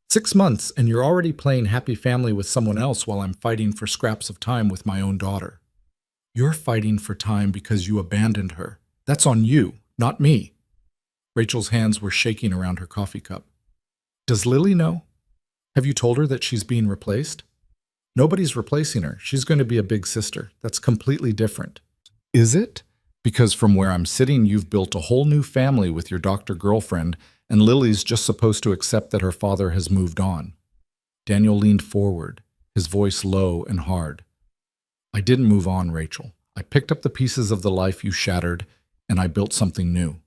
6 months, and you're already playing happy family with someone else while I'm fighting for scraps of time with my own daughter. You're fighting for time because you abandoned her. That's on you, not me. Rachel's hands were shaking around her coffee cup. Does Lily know? Have you told her that she's being replaced? Nobody's replacing her. She's going to be a big sister. That's completely different. Is it? Because from where I'm sitting, you've built a whole new family with your doctor girlfriend, and Lily's just supposed to accept that her father has moved on. Daniel leaned forward, his voice low and hard. I didn't move on, Rachel. I picked up the pieces of the life you shattered, and I built something new.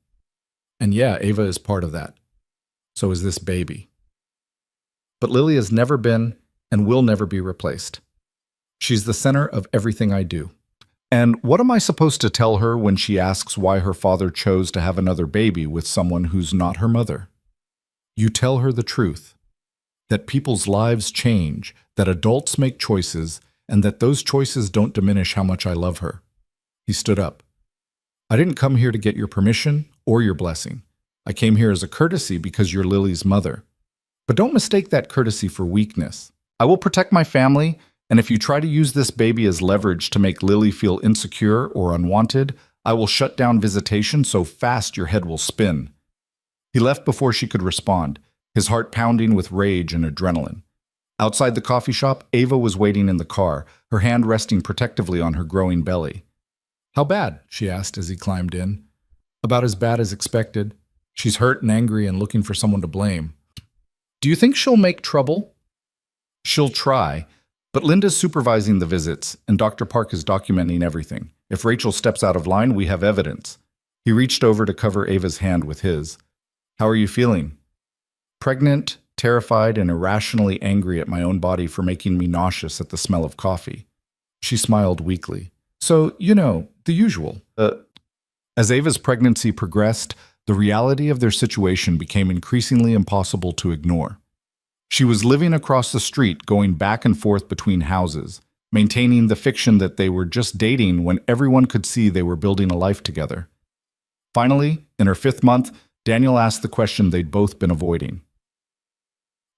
And yeah, Ava is part of that. So is this baby. But Lily has never been and will never be replaced. She's the center of everything I do. And what am I supposed to tell her when she asks why her father chose to have another baby with someone who's not her mother? You tell her the truth, that people's lives change, that adults make choices, and that those choices don't diminish how much I love her. He stood up. I didn't come here to get your permission or your blessing. I came here as a courtesy because you're Lily's mother. But don't mistake that courtesy for weakness. I will protect my family, and if you try to use this baby as leverage to make Lily feel insecure or unwanted, I will shut down visitation so fast your head will spin. He left before she could respond, his heart pounding with rage and adrenaline. Outside the coffee shop, Ava was waiting in the car, her hand resting protectively on her growing belly. How bad? She asked as he climbed in. About as bad as expected. She's hurt and angry and looking for someone to blame. Do you think she'll make trouble? She'll try, but Linda's supervising the visits, and Dr. Park is documenting everything. If Rachel steps out of line, we have evidence. He reached over to cover Ava's hand with his. How are you feeling? Pregnant, terrified, and irrationally angry at my own body for making me nauseous at the smell of coffee. She smiled weakly. So, the usual. As Ava's pregnancy progressed, the reality of their situation became increasingly impossible to ignore. She was living across the street, going back and forth between houses, maintaining the fiction that they were just dating when everyone could see they were building a life together. Finally, in her 5th month, Daniel asked the question they'd both been avoiding.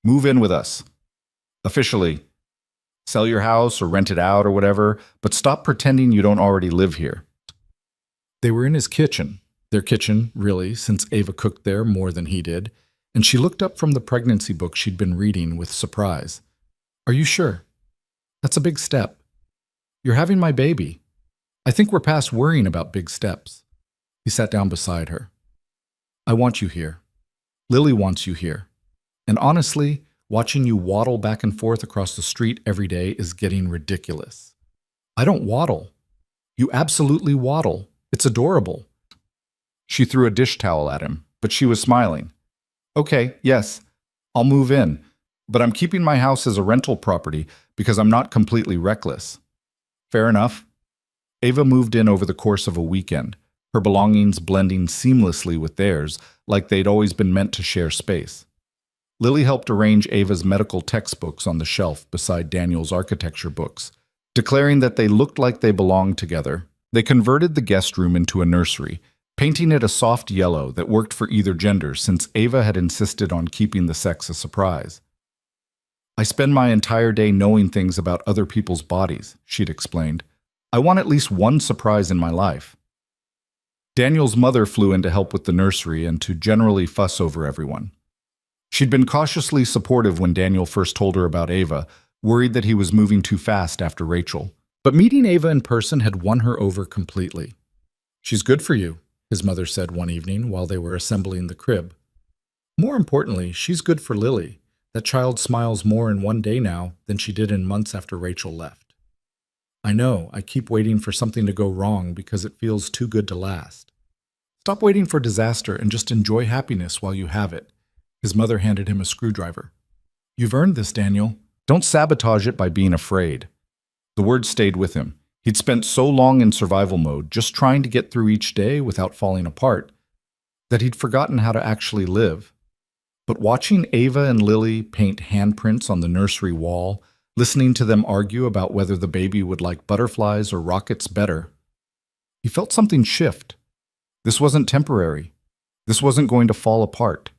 Move in with us. Officially. Sell your house or rent it out or whatever, but stop pretending you don't already live here. They were in his kitchen. Their kitchen, really, since Ava cooked there more than he did, and she looked up from the pregnancy book she'd been reading with surprise. Are you sure? That's a big step. You're having my baby. I think we're past worrying about big steps. He sat down beside her. I want you here. Lily wants you here. And honestly, watching you waddle back and forth across the street every day is getting ridiculous. I don't waddle. You absolutely waddle. It's adorable. She threw a dish towel at him, but she was smiling. Okay, yes, I'll move in, but I'm keeping my house as a rental property because I'm not completely reckless. Fair enough. Ava moved in over the course of a weekend, her belongings blending seamlessly with theirs, like they'd always been meant to share space. Lily helped arrange Ava's medical textbooks on the shelf beside Daniel's architecture books, declaring that they looked like they belonged together. They converted the guest room into a nursery, painting it a soft yellow that worked for either gender since Ava had insisted on keeping the sex a surprise. I spend my entire day knowing things about other people's bodies, she'd explained. I want at least one surprise in my life. Daniel's mother flew in to help with the nursery and to generally fuss over everyone. She'd been cautiously supportive when Daniel first told her about Ava, worried that he was moving too fast after Rachel. But meeting Ava in person had won her over completely. She's good for you, his mother said one evening while they were assembling the crib. More importantly, she's good for Lily. That child smiles more in one day now than she did in months after Rachel left. I know, I keep waiting for something to go wrong because it feels too good to last. Stop waiting for disaster and just enjoy happiness while you have it. His mother handed him a screwdriver. You've earned this, Daniel. Don't sabotage it by being afraid. The words stayed with him. He'd spent so long in survival mode, just trying to get through each day without falling apart, that he'd forgotten how to actually live. But watching Ava and Lily paint handprints on the nursery wall, listening to them argue about whether the baby would like butterflies or rockets better, he felt something shift. This wasn't temporary. This wasn't going to fall apart.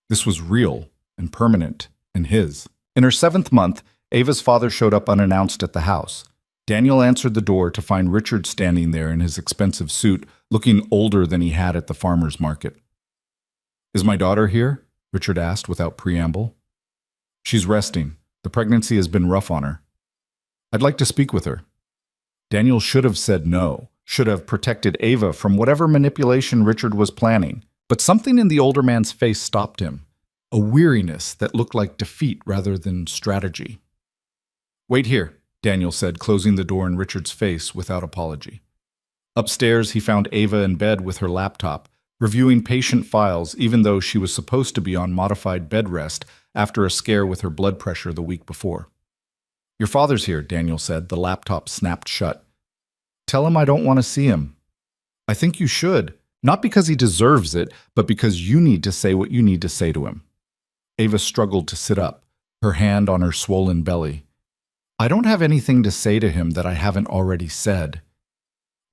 This was real and permanent and his. In her 7th month, Ava's father showed up unannounced at the house. Daniel answered the door to find Richard standing there in his expensive suit, looking older than he had at the farmer's market. Is my daughter here? Richard asked without preamble. She's resting. The pregnancy has been rough on her. I'd like to speak with her. Daniel should have said no, should have protected Ava from whatever manipulation Richard was planning. But something in the older man's face stopped him, a weariness that looked like defeat rather than strategy. Wait here, Daniel said, closing the door in Richard's face without apology. Upstairs, he found Ava in bed with her laptop, reviewing patient files even though she was supposed to be on modified bed rest after a scare with her blood pressure the week before. Your father's here, Daniel said. The laptop snapped shut. Tell him I don't want to see him. I think you should, not because he deserves it, but because you need to say what you need to say to him. Ava struggled to sit up, her hand on her swollen belly. I don't have anything to say to him that I haven't already said.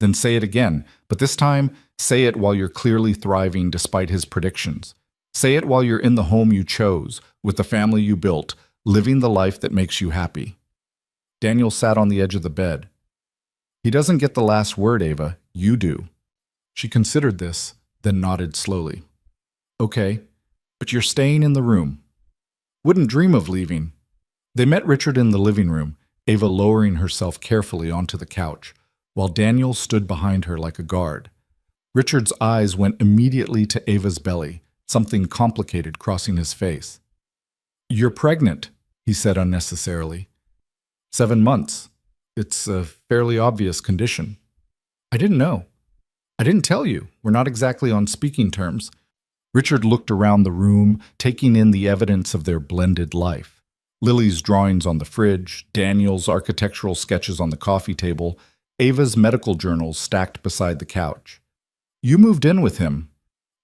Then say it again, but this time, say it while you're clearly thriving despite his predictions. Say it while you're in the home you chose, with the family you built, living the life that makes you happy. Daniel sat on the edge of the bed. He doesn't get the last word, Ava. You do. She considered this, then nodded slowly. Okay, but you're staying in the room. Wouldn't dream of leaving. They met Richard in the living room, Ava lowering herself carefully onto the couch, while Daniel stood behind her like a guard. Richard's eyes went immediately to Ava's belly, something complicated crossing his face. You're pregnant, he said unnecessarily. 7 months. It's a fairly obvious condition. I didn't know. I didn't tell you. We're not exactly on speaking terms. Richard looked around the room, taking in the evidence of their blended life. Lily's drawings on the fridge, Daniel's architectural sketches on the coffee table, Ava's medical journals stacked beside the couch. You moved in with him.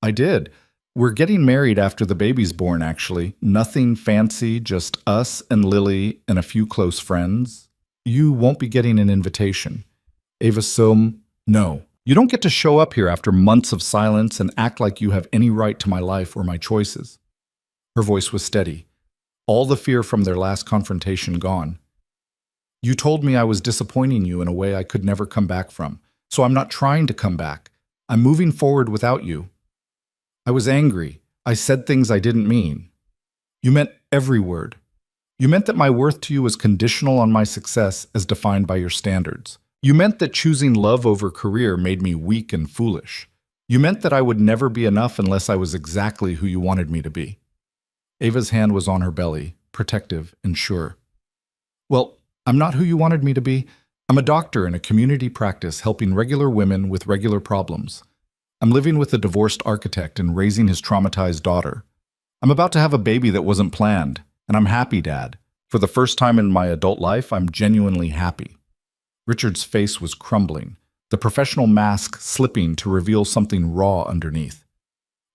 I did. We're getting married after the baby's born, actually. Nothing fancy, just us and Lily and a few close friends. You won't be getting an invitation. Ava no. You don't get to show up here after months of silence and act like you have any right to my life or my choices. Her voice was steady, all the fear from their last confrontation gone. You told me I was disappointing you in a way I could never come back from, so I'm not trying to come back. I'm moving forward without you. I was angry. I said things I didn't mean. You meant every word. You meant that my worth to you was conditional on my success as defined by your standards. You meant that choosing love over career made me weak and foolish. You meant that I would never be enough unless I was exactly who you wanted me to be. Ava's hand was on her belly, protective and sure. Well, I'm not who you wanted me to be. I'm a doctor in a community practice helping regular women with regular problems. I'm living with a divorced architect and raising his traumatized daughter. I'm about to have a baby that wasn't planned, and I'm happy, Dad. For the first time in my adult life, I'm genuinely happy. Richard's face was crumbling, the professional mask slipping to reveal something raw underneath.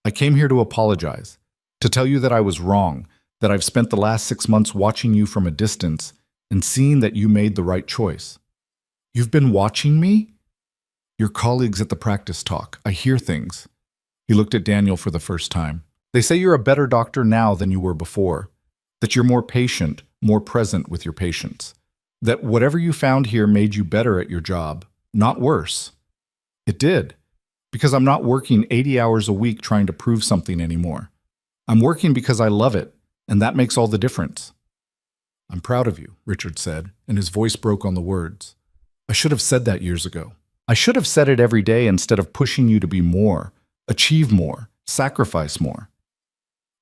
I came here to apologize, to tell you that I was wrong, that I've spent the last 6 months watching you from a distance and seeing that you made the right choice. You've been watching me? Your colleagues at the practice talk. I hear things. He looked at Daniel for the first time. They say you're a better doctor now than you were before, that you're more patient, more present with your patients, that whatever you found here made you better at your job, not worse. It did, because I'm not working 80 hours a week trying to prove something anymore. I'm working because I love it, and that makes all the difference. I'm proud of you, Richard said, and his voice broke on the words. I should have said that years ago. I should have said it every day instead of pushing you to be more, achieve more, sacrifice more.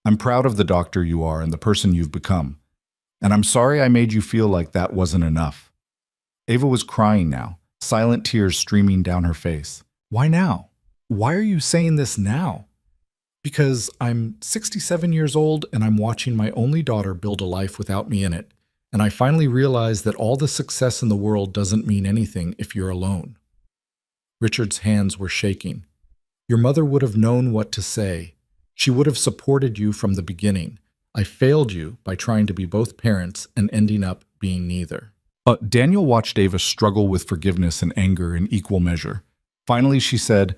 I'm proud of the doctor you are and the person you've become. And I'm sorry I made you feel like that wasn't enough. Ava was crying now, silent tears streaming down her face. Why now? Why are you saying this now? Because I'm 67 years old and I'm watching my only daughter build a life without me in it. And I finally realized that all the success in the world doesn't mean anything if you're alone. Richard's hands were shaking. Your mother would have known what to say. She would have supported you from the beginning. I failed you by trying to be both parents and ending up being neither. Daniel watched Ava struggle with forgiveness and anger in equal measure. Finally, she said,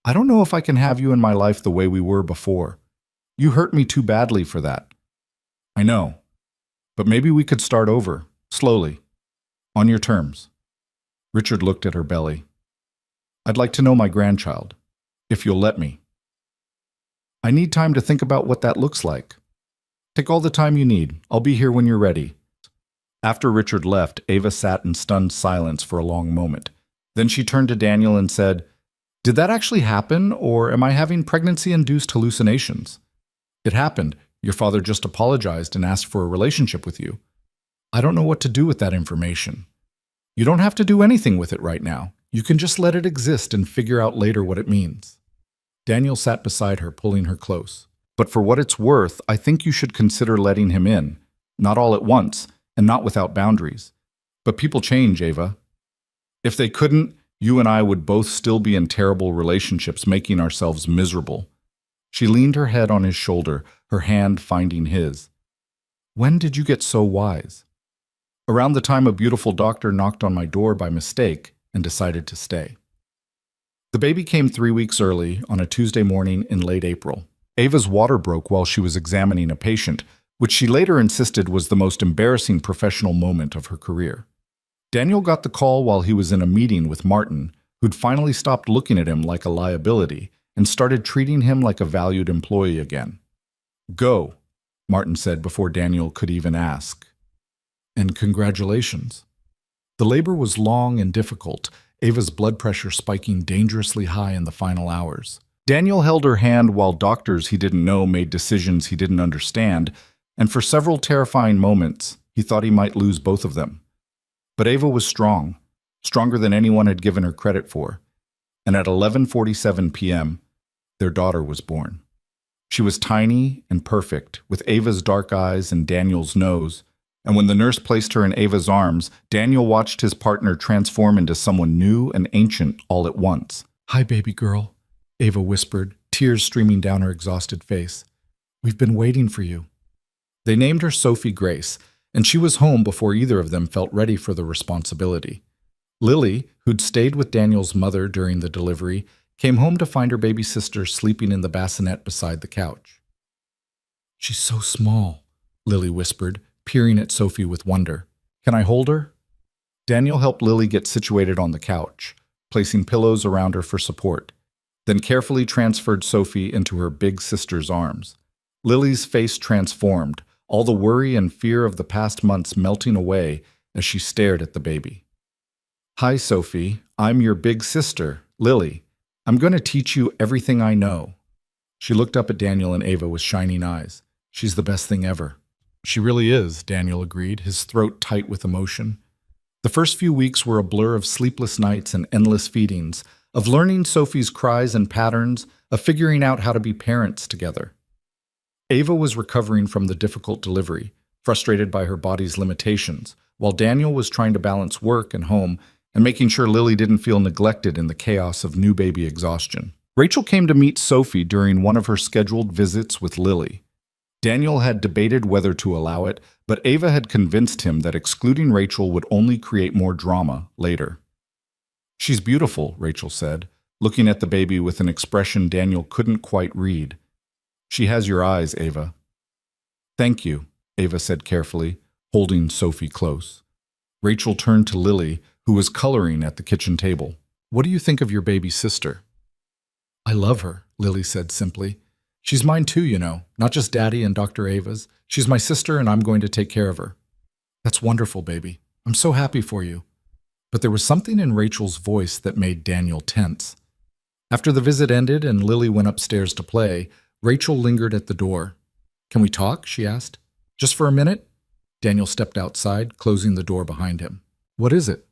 I don't know if I can have you in my life the way we were before. You hurt me too badly for that. I know. But maybe we could start over, slowly, on your terms. Richard looked at her belly. I'd like to know my grandchild, if you'll let me. I need time to think about what that looks like. Take all the time you need. I'll be here when you're ready. After Richard left, Ava sat in stunned silence for a long moment. Then she turned to Daniel and said, Did that actually happen, or am I having pregnancy-induced hallucinations? It happened. Your father just apologized and asked for a relationship with you. I don't know what to do with that information. You don't have to do anything with it right now. You can just let it exist and figure out later what it means. Daniel sat beside her, pulling her close. But for what it's worth, I think you should consider letting him in. Not all at once, and not without boundaries. But people change, Ava. If they couldn't, you and I would both still be in terrible relationships, making ourselves miserable. She leaned her head on his shoulder, her hand finding his. When did you get so wise? Around the time a beautiful doctor knocked on my door by mistake and decided to stay. The baby came 3 weeks early on a Tuesday morning in late April. Ava's water broke while she was examining a patient, which she later insisted was the most embarrassing professional moment of her career. Daniel got the call while he was in a meeting with Martin, who'd finally stopped looking at him like a liability and started treating him like a valued employee again. Go, Martin said before Daniel could even ask. And congratulations. The labor was long and difficult, Ava's blood pressure spiking dangerously high in the final hours. Daniel held her hand while doctors he didn't know made decisions he didn't understand, and for several terrifying moments, he thought he might lose both of them. But Ava was strong, stronger than anyone had given her credit for, and at 11:47 p.m., their daughter was born. She was tiny and perfect, with Ava's dark eyes and Daniel's nose, and when the nurse placed her in Ava's arms, Daniel watched his partner transform into someone new and ancient all at once. Hi, baby girl, Ava whispered, tears streaming down her exhausted face. We've been waiting for you. They named her Sophie Grace, and she was home before either of them felt ready for the responsibility. Lily, who'd stayed with Daniel's mother during the delivery, came home to find her baby sister sleeping in the bassinet beside the couch. She's so small, Lily whispered, peering at Sophie with wonder. Can I hold her? Daniel helped Lily get situated on the couch, placing pillows around her for support, then carefully transferred Sophie into her big sister's arms. Lily's face transformed, all the worry and fear of the past months melting away as she stared at the baby. Hi, Sophie. I'm your big sister, Lily. I'm going to teach you everything I know. She looked up at Daniel and Ava with shining eyes. She's the best thing ever. She really is, Daniel agreed, his throat tight with emotion. The first few weeks were a blur of sleepless nights and endless feedings, of learning Sophie's cries and patterns, of figuring out how to be parents together. Ava was recovering from the difficult delivery, frustrated by her body's limitations, while Daniel was trying to balance work and home and making sure Lily didn't feel neglected in the chaos of new baby exhaustion. Rachel came to meet Sophie during one of her scheduled visits with Lily. Daniel had debated whether to allow it, but Ava had convinced him that excluding Rachel would only create more drama later. She's beautiful, Rachel said, looking at the baby with an expression Daniel couldn't quite read. She has your eyes, Ava. Thank you, Ava said carefully, holding Sophie close. Rachel turned to Lily, who was coloring at the kitchen table. What do you think of your baby sister? I love her, Lily said simply. She's mine too, you know, not just Daddy and Dr. Ava's. She's my sister and I'm going to take care of her. That's wonderful, baby. I'm so happy for you. But there was something in Rachel's voice that made Daniel tense. After the visit ended and Lily went upstairs to play, Rachel lingered at the door. Can we talk? She asked. Just for a minute? Daniel stepped outside, closing the door behind him. What is it?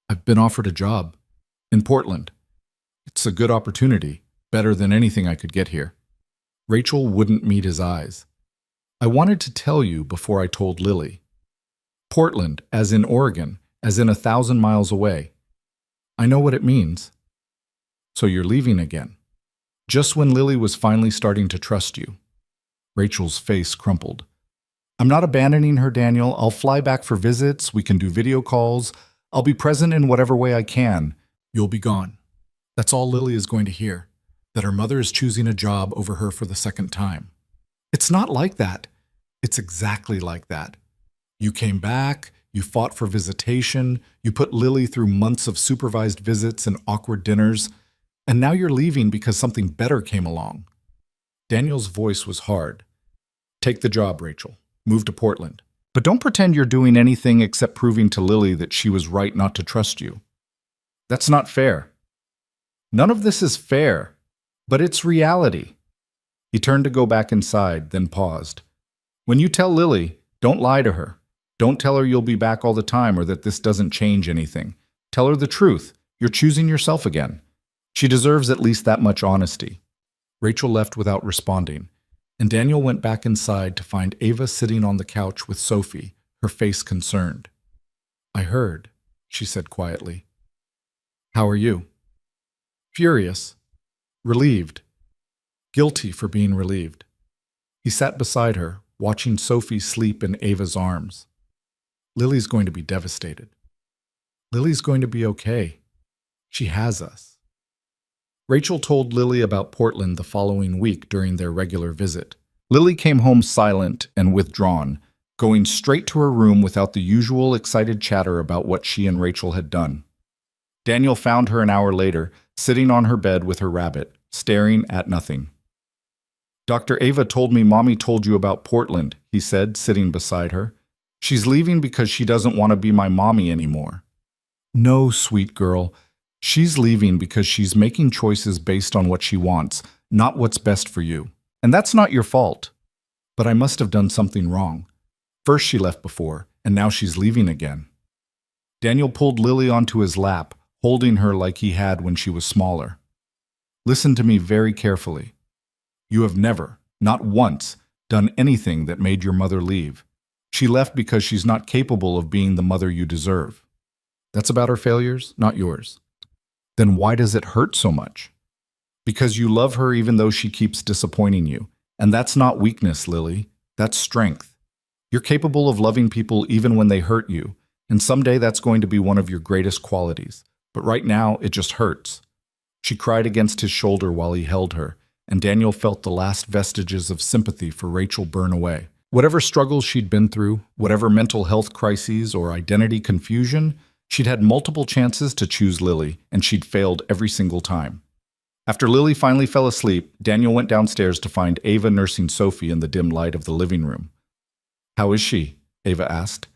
I've been offered a job. In Portland. It's a good opportunity, better than anything I could get here. Rachel wouldn't meet his eyes. I wanted to tell you before I told Lily. Portland, as in Oregon, as in 1,000 miles away. I know what it means. So you're leaving again. Just when Lily was finally starting to trust you. Rachel's face crumpled. I'm not abandoning her, Daniel. I'll fly back for visits. We can do video calls. I'll be present in whatever way I can. You'll be gone. That's all Lily is going to hear, that her mother is choosing a job over her for the second time. It's not like that. It's exactly like that. You came back, you fought for visitation, you put Lily through months of supervised visits and awkward dinners, and now you're leaving because something better came along. Daniel's voice was hard. Take the job, Rachel. Move to Portland. But don't pretend you're doing anything except proving to Lily that she was right not to trust you. That's not fair. None of this is fair, but it's reality. He turned to go back inside, then paused. When you tell Lily, don't lie to her. Don't tell her you'll be back all the time or that this doesn't change anything. Tell her the truth. You're choosing yourself again. She deserves at least that much honesty. Rachel left without responding, and Daniel went back inside to find Ava sitting on the couch with Sophie, her face concerned. I heard, she said quietly. How are you? Furious. Relieved. Guilty for being relieved. He sat beside her, watching Sophie sleep in Ava's arms. Lily's going to be devastated. Lily's going to be okay. She has us. Rachel told Lily about Portland the following week during their regular visit. Lily came home silent and withdrawn, going straight to her room without the usual excited chatter about what she and Rachel had done. Daniel found her an hour later, sitting on her bed with her rabbit, staring at nothing. Dr. Ava told me Mommy told you about Portland, he said, sitting beside her. She's leaving because she doesn't want to be my mommy anymore. No, sweet girl. She's leaving because she's making choices based on what she wants, not what's best for you. And that's not your fault. But I must have done something wrong. First she left before, and now she's leaving again. Daniel pulled Lily onto his lap, holding her like he had when she was smaller. Listen to me very carefully. You have never, not once, done anything that made your mother leave. She left because she's not capable of being the mother you deserve. That's about her failures, not yours. Then why does it hurt so much? Because you love her even though she keeps disappointing you. And that's not weakness, Lily. That's strength. You're capable of loving people even when they hurt you, and someday that's going to be one of your greatest qualities. But right now, it just hurts. She cried against his shoulder while he held her, and Daniel felt the last vestiges of sympathy for Rachel burn away. Whatever struggles she'd been through, whatever mental health crises or identity confusion, she'd had multiple chances to choose Lily, and she'd failed every single time. After Lily finally fell asleep, Daniel went downstairs to find Ava nursing Sophie in the dim light of the living room. How is she? Ava asked.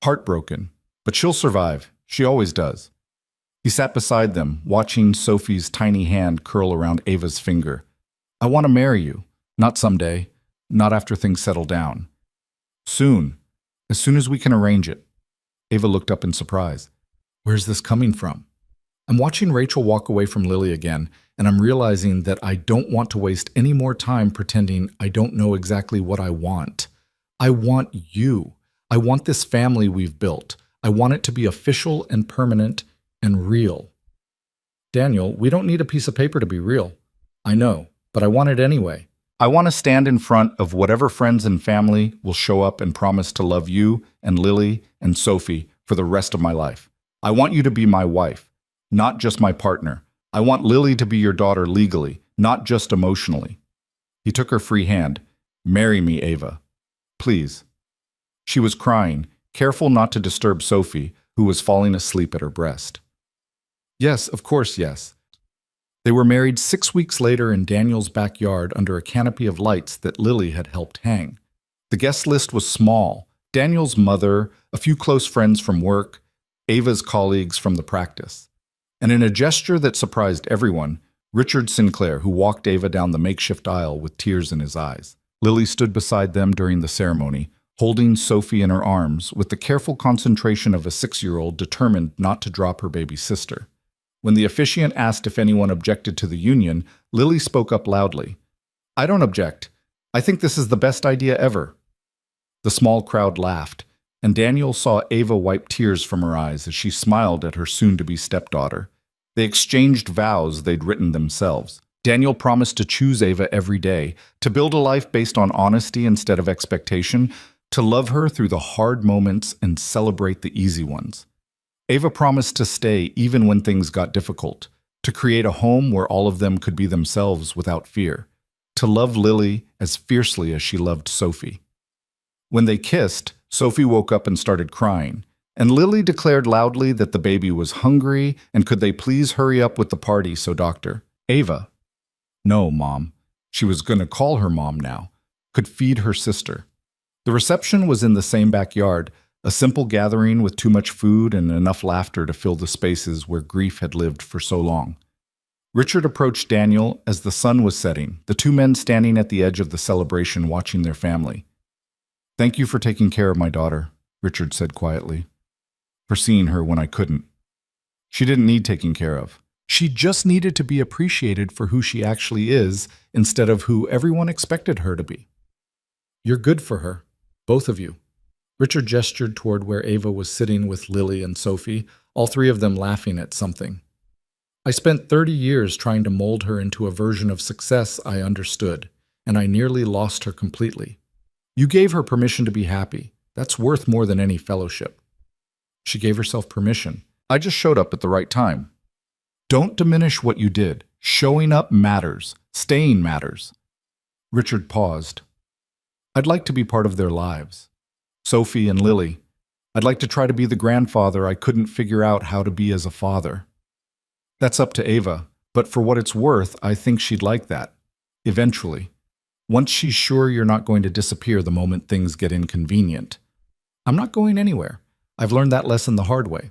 Heartbroken, but she'll survive. She always does. He sat beside them, watching Sophie's tiny hand curl around Ava's finger. I want to marry you. Not someday. Not after things settle down. Soon. As soon as we can arrange it. Ava looked up in surprise. Where's this coming from? I'm watching Rachel walk away from Lily again, and I'm realizing that I don't want to waste any more time pretending I don't know exactly what I want. I want you. I want this family we've built. I want it to be official and permanent and real. Daniel, we don't need a piece of paper to be real. I know, but I want it anyway. I want to stand in front of whatever friends and family will show up and promise to love you and Lily and Sophie for the rest of my life. I want you to be my wife, not just my partner. I want Lily to be your daughter legally, not just emotionally. He took her free hand. Marry me, Ava. Please. She was crying, careful not to disturb Sophie, who was falling asleep at her breast. Yes, of course, yes. They were married 6 weeks later in Daniel's backyard under a canopy of lights that Lily had helped hang. The guest list was small. Daniel's mother, a few close friends from work, Ava's colleagues from the practice. And in a gesture that surprised everyone, Richard Sinclair, who walked Ava down the makeshift aisle with tears in his eyes. Lily stood beside them during the ceremony, holding Sophie in her arms with the careful concentration of a 6-year-old determined not to drop her baby sister. When the officiant asked if anyone objected to the union, Lily spoke up loudly. "I don't object. I think this is the best idea ever." The small crowd laughed, and Daniel saw Ava wipe tears from her eyes as she smiled at her soon-to-be stepdaughter. They exchanged vows they'd written themselves. Daniel promised to choose Ava every day, to build a life based on honesty instead of expectation, to love her through the hard moments and celebrate the easy ones. Ava promised to stay even when things got difficult, to create a home where all of them could be themselves without fear, to love Lily as fiercely as she loved Sophie. When they kissed, Sophie woke up and started crying, and Lily declared loudly that the baby was hungry and could they please hurry up with the party so Dr. Ava, no, Mom, she was going to call her mom now, could feed her sister. The reception was in the same backyard, a simple gathering with too much food and enough laughter to fill the spaces where grief had lived for so long. Richard approached Daniel as the sun was setting, the two men standing at the edge of the celebration watching their family. "Thank you for taking care of my daughter," Richard said quietly, "for seeing her when I couldn't. She didn't need taking care of. She just needed to be appreciated for who she actually is instead of who everyone expected her to be. You're good for her, both of you." Richard gestured toward where Ava was sitting with Lily and Sophie, all three of them laughing at something. "I spent 30 years trying to mold her into a version of success I understood, and I nearly lost her completely. You gave her permission to be happy. That's worth more than any fellowship." She gave herself permission. "I just showed up at the right time." Don't diminish what you did. Showing up matters. Staying matters. Richard paused. "I'd like to be part of their lives. Sophie and Lily. I'd like to try to be the grandfather I couldn't figure out how to be as a father. That's up to Ava, but for what it's worth, I think she'd like that. Eventually. Once she's sure you're not going to disappear the moment things get inconvenient. I'm not going anywhere. I've learned that lesson the hard way."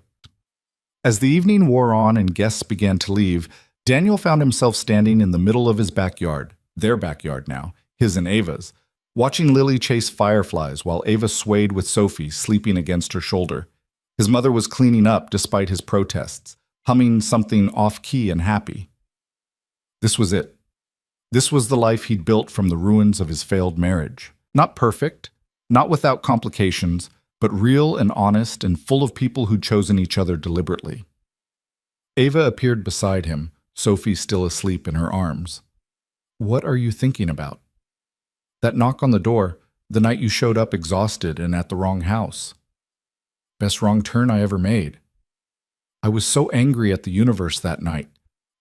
As the evening wore on and guests began to leave, Daniel found himself standing in the middle of his backyard, their backyard now, his and Ava's, watching Lily chase fireflies while Ava swayed with Sophie sleeping against her shoulder. His mother was cleaning up despite his protests, humming something off-key and happy. This was it. This was the life he'd built from the ruins of his failed marriage. Not perfect, not without complications, but real and honest and full of people who'd chosen each other deliberately. Ava appeared beside him, Sophie still asleep in her arms. "What are you thinking about?" "That knock on the door, the night you showed up exhausted and at the wrong house. Best wrong turn I ever made. I was so angry at the universe that night.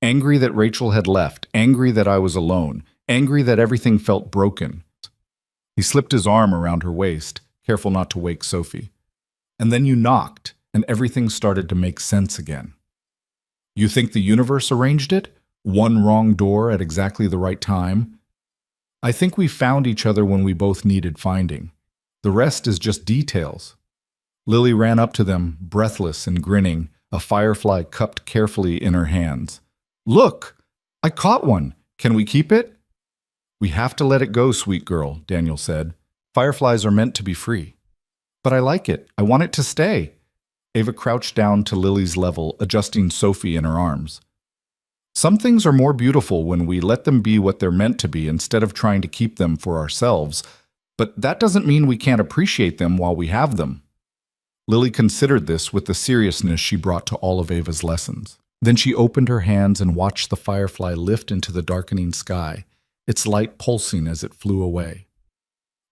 Angry that Rachel had left, angry that I was alone, angry that everything felt broken." He slipped his arm around her waist, careful not to wake Sophie. "And then you knocked, and everything started to make sense again. You think the universe arranged it? One wrong door at exactly the right time? I think we found each other when we both needed finding. The rest is just details." Lily ran up to them, breathless and grinning, a firefly cupped carefully in her hands. "Look! I caught one! Can we keep it?" "We have to let it go, sweet girl," Daniel said. "Fireflies are meant to be free." "But I like it. I want it to stay." Ava crouched down to Lily's level, adjusting Sophie in her arms. "Some things are more beautiful when we let them be what they're meant to be instead of trying to keep them for ourselves. But that doesn't mean we can't appreciate them while we have them." Lily considered this with the seriousness she brought to all of Ava's lessons. Then she opened her hands and watched the firefly lift into the darkening sky, its light pulsing as it flew away.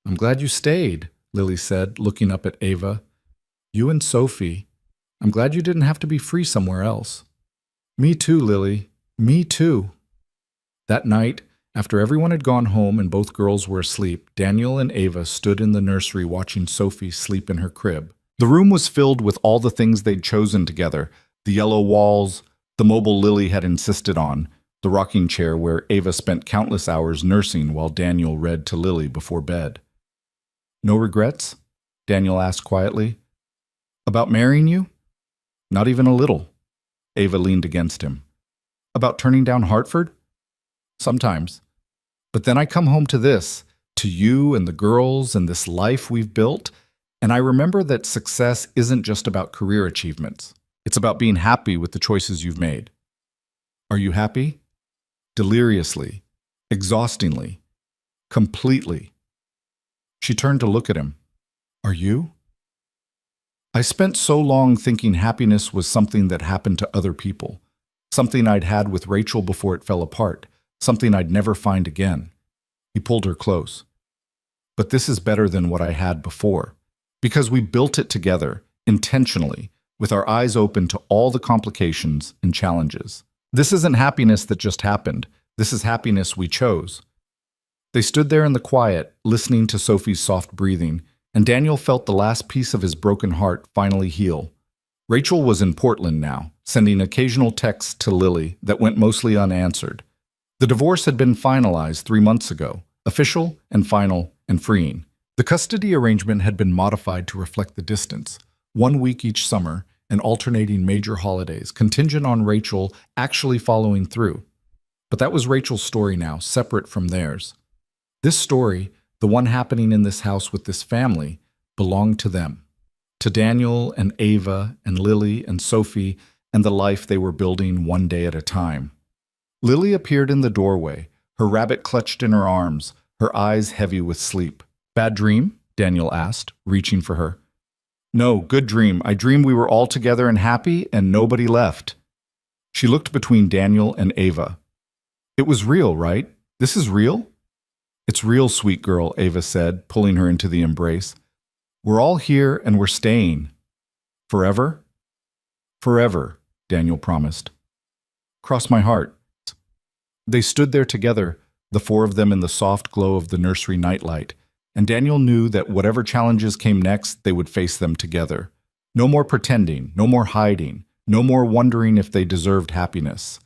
"I'm glad you stayed," Lily said, looking up at Ava. "You and Sophie. I'm glad you didn't have to be free somewhere else." "Me too, Lily. Me too." That night, after everyone had gone home and both girls were asleep, Daniel and Ava stood in the nursery watching Sophie sleep in her crib. The room was filled with all the things they'd chosen together, the yellow walls, the mobile Lily had insisted on, the rocking chair where Ava spent countless hours nursing while Daniel read to Lily before bed. "No regrets?" Daniel asked quietly. "About marrying you?" "Not even a little." Ava leaned against him. "About turning down Hartford?" "Sometimes. But then I come home to this, to you and the girls and this life we've built. And I remember that success isn't just about career achievements. It's about being happy with the choices you've made. Are you happy? Deliriously, exhaustingly, completely. She turned to look at him. Are you? I spent so long thinking happiness was something that happened to other people, something I'd had with Rachel before it fell apart, something I'd never find again. He pulled her close. But this is better than what I had before, because we built it together, intentionally, with our eyes open to all the complications and challenges. This isn't happiness that just happened. This is happiness we chose. They stood there in the quiet, listening to Sophie's soft breathing, and Daniel felt the last piece of his broken heart finally heal. Rachel was in Portland now, sending occasional texts to Lily that went mostly unanswered. The divorce had been finalized 3 months ago, official and final and freeing. The custody arrangement had been modified to reflect the distance, 1 week each summer and alternating major holidays, contingent on Rachel actually following through. But that was Rachel's story now, separate from theirs. This story, the one happening in this house with this family, belonged to them. To Daniel and Ava and Lily and Sophie and the life they were building one day at a time. Lily appeared in the doorway, her rabbit clutched in her arms, her eyes heavy with sleep. Bad dream? Daniel asked, reaching for her. No, good dream. I dreamed we were all together and happy and nobody left. She looked between Daniel and Ava. It was real, right? This is real? It's real, sweet girl, Ava said, pulling her into the embrace. We're all here and we're staying. Forever? Forever, Daniel promised. Cross my heart. They stood there together, the four of them in the soft glow of the nursery nightlight, and Daniel knew that whatever challenges came next, they would face them together. No more pretending, no more hiding, no more wondering if they deserved happiness.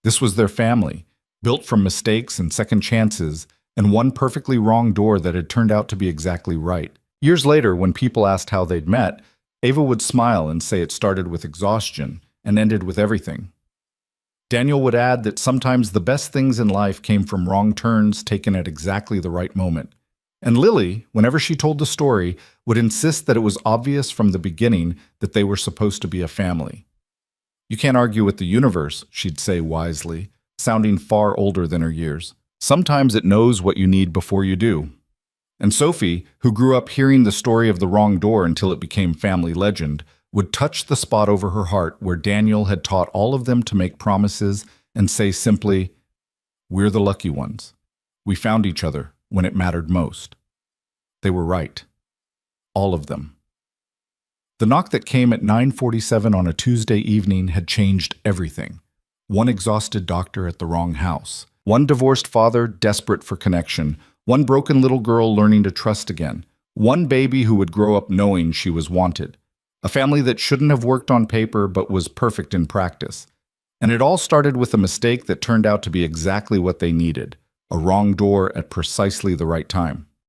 This was their family, built from mistakes and second chances, and one perfectly wrong door that had turned out to be exactly right. Years later, when people asked how they'd met, Ava would smile and say it started with exhaustion and ended with everything. Daniel would add that sometimes the best things in life came from wrong turns taken at exactly the right moment. And Lily, whenever she told the story, would insist that it was obvious from the beginning that they were supposed to be a family. You can't argue with the universe, she'd say wisely, sounding far older than her years. Sometimes it knows what you need before you do. And Sophie, who grew up hearing the story of the wrong door until it became family legend, would touch the spot over her heart where Daniel had taught all of them to make promises and say simply, "We're the lucky ones. We found each other when it mattered most." They were right. All of them. The knock that came at 9:47 on a Tuesday evening had changed everything. One exhausted doctor at the wrong house. One divorced father desperate for connection. One broken little girl learning to trust again. One baby who would grow up knowing she was wanted. A family that shouldn't have worked on paper but was perfect in practice. And it all started with a mistake that turned out to be exactly what they needed. A wrong door at precisely the right time.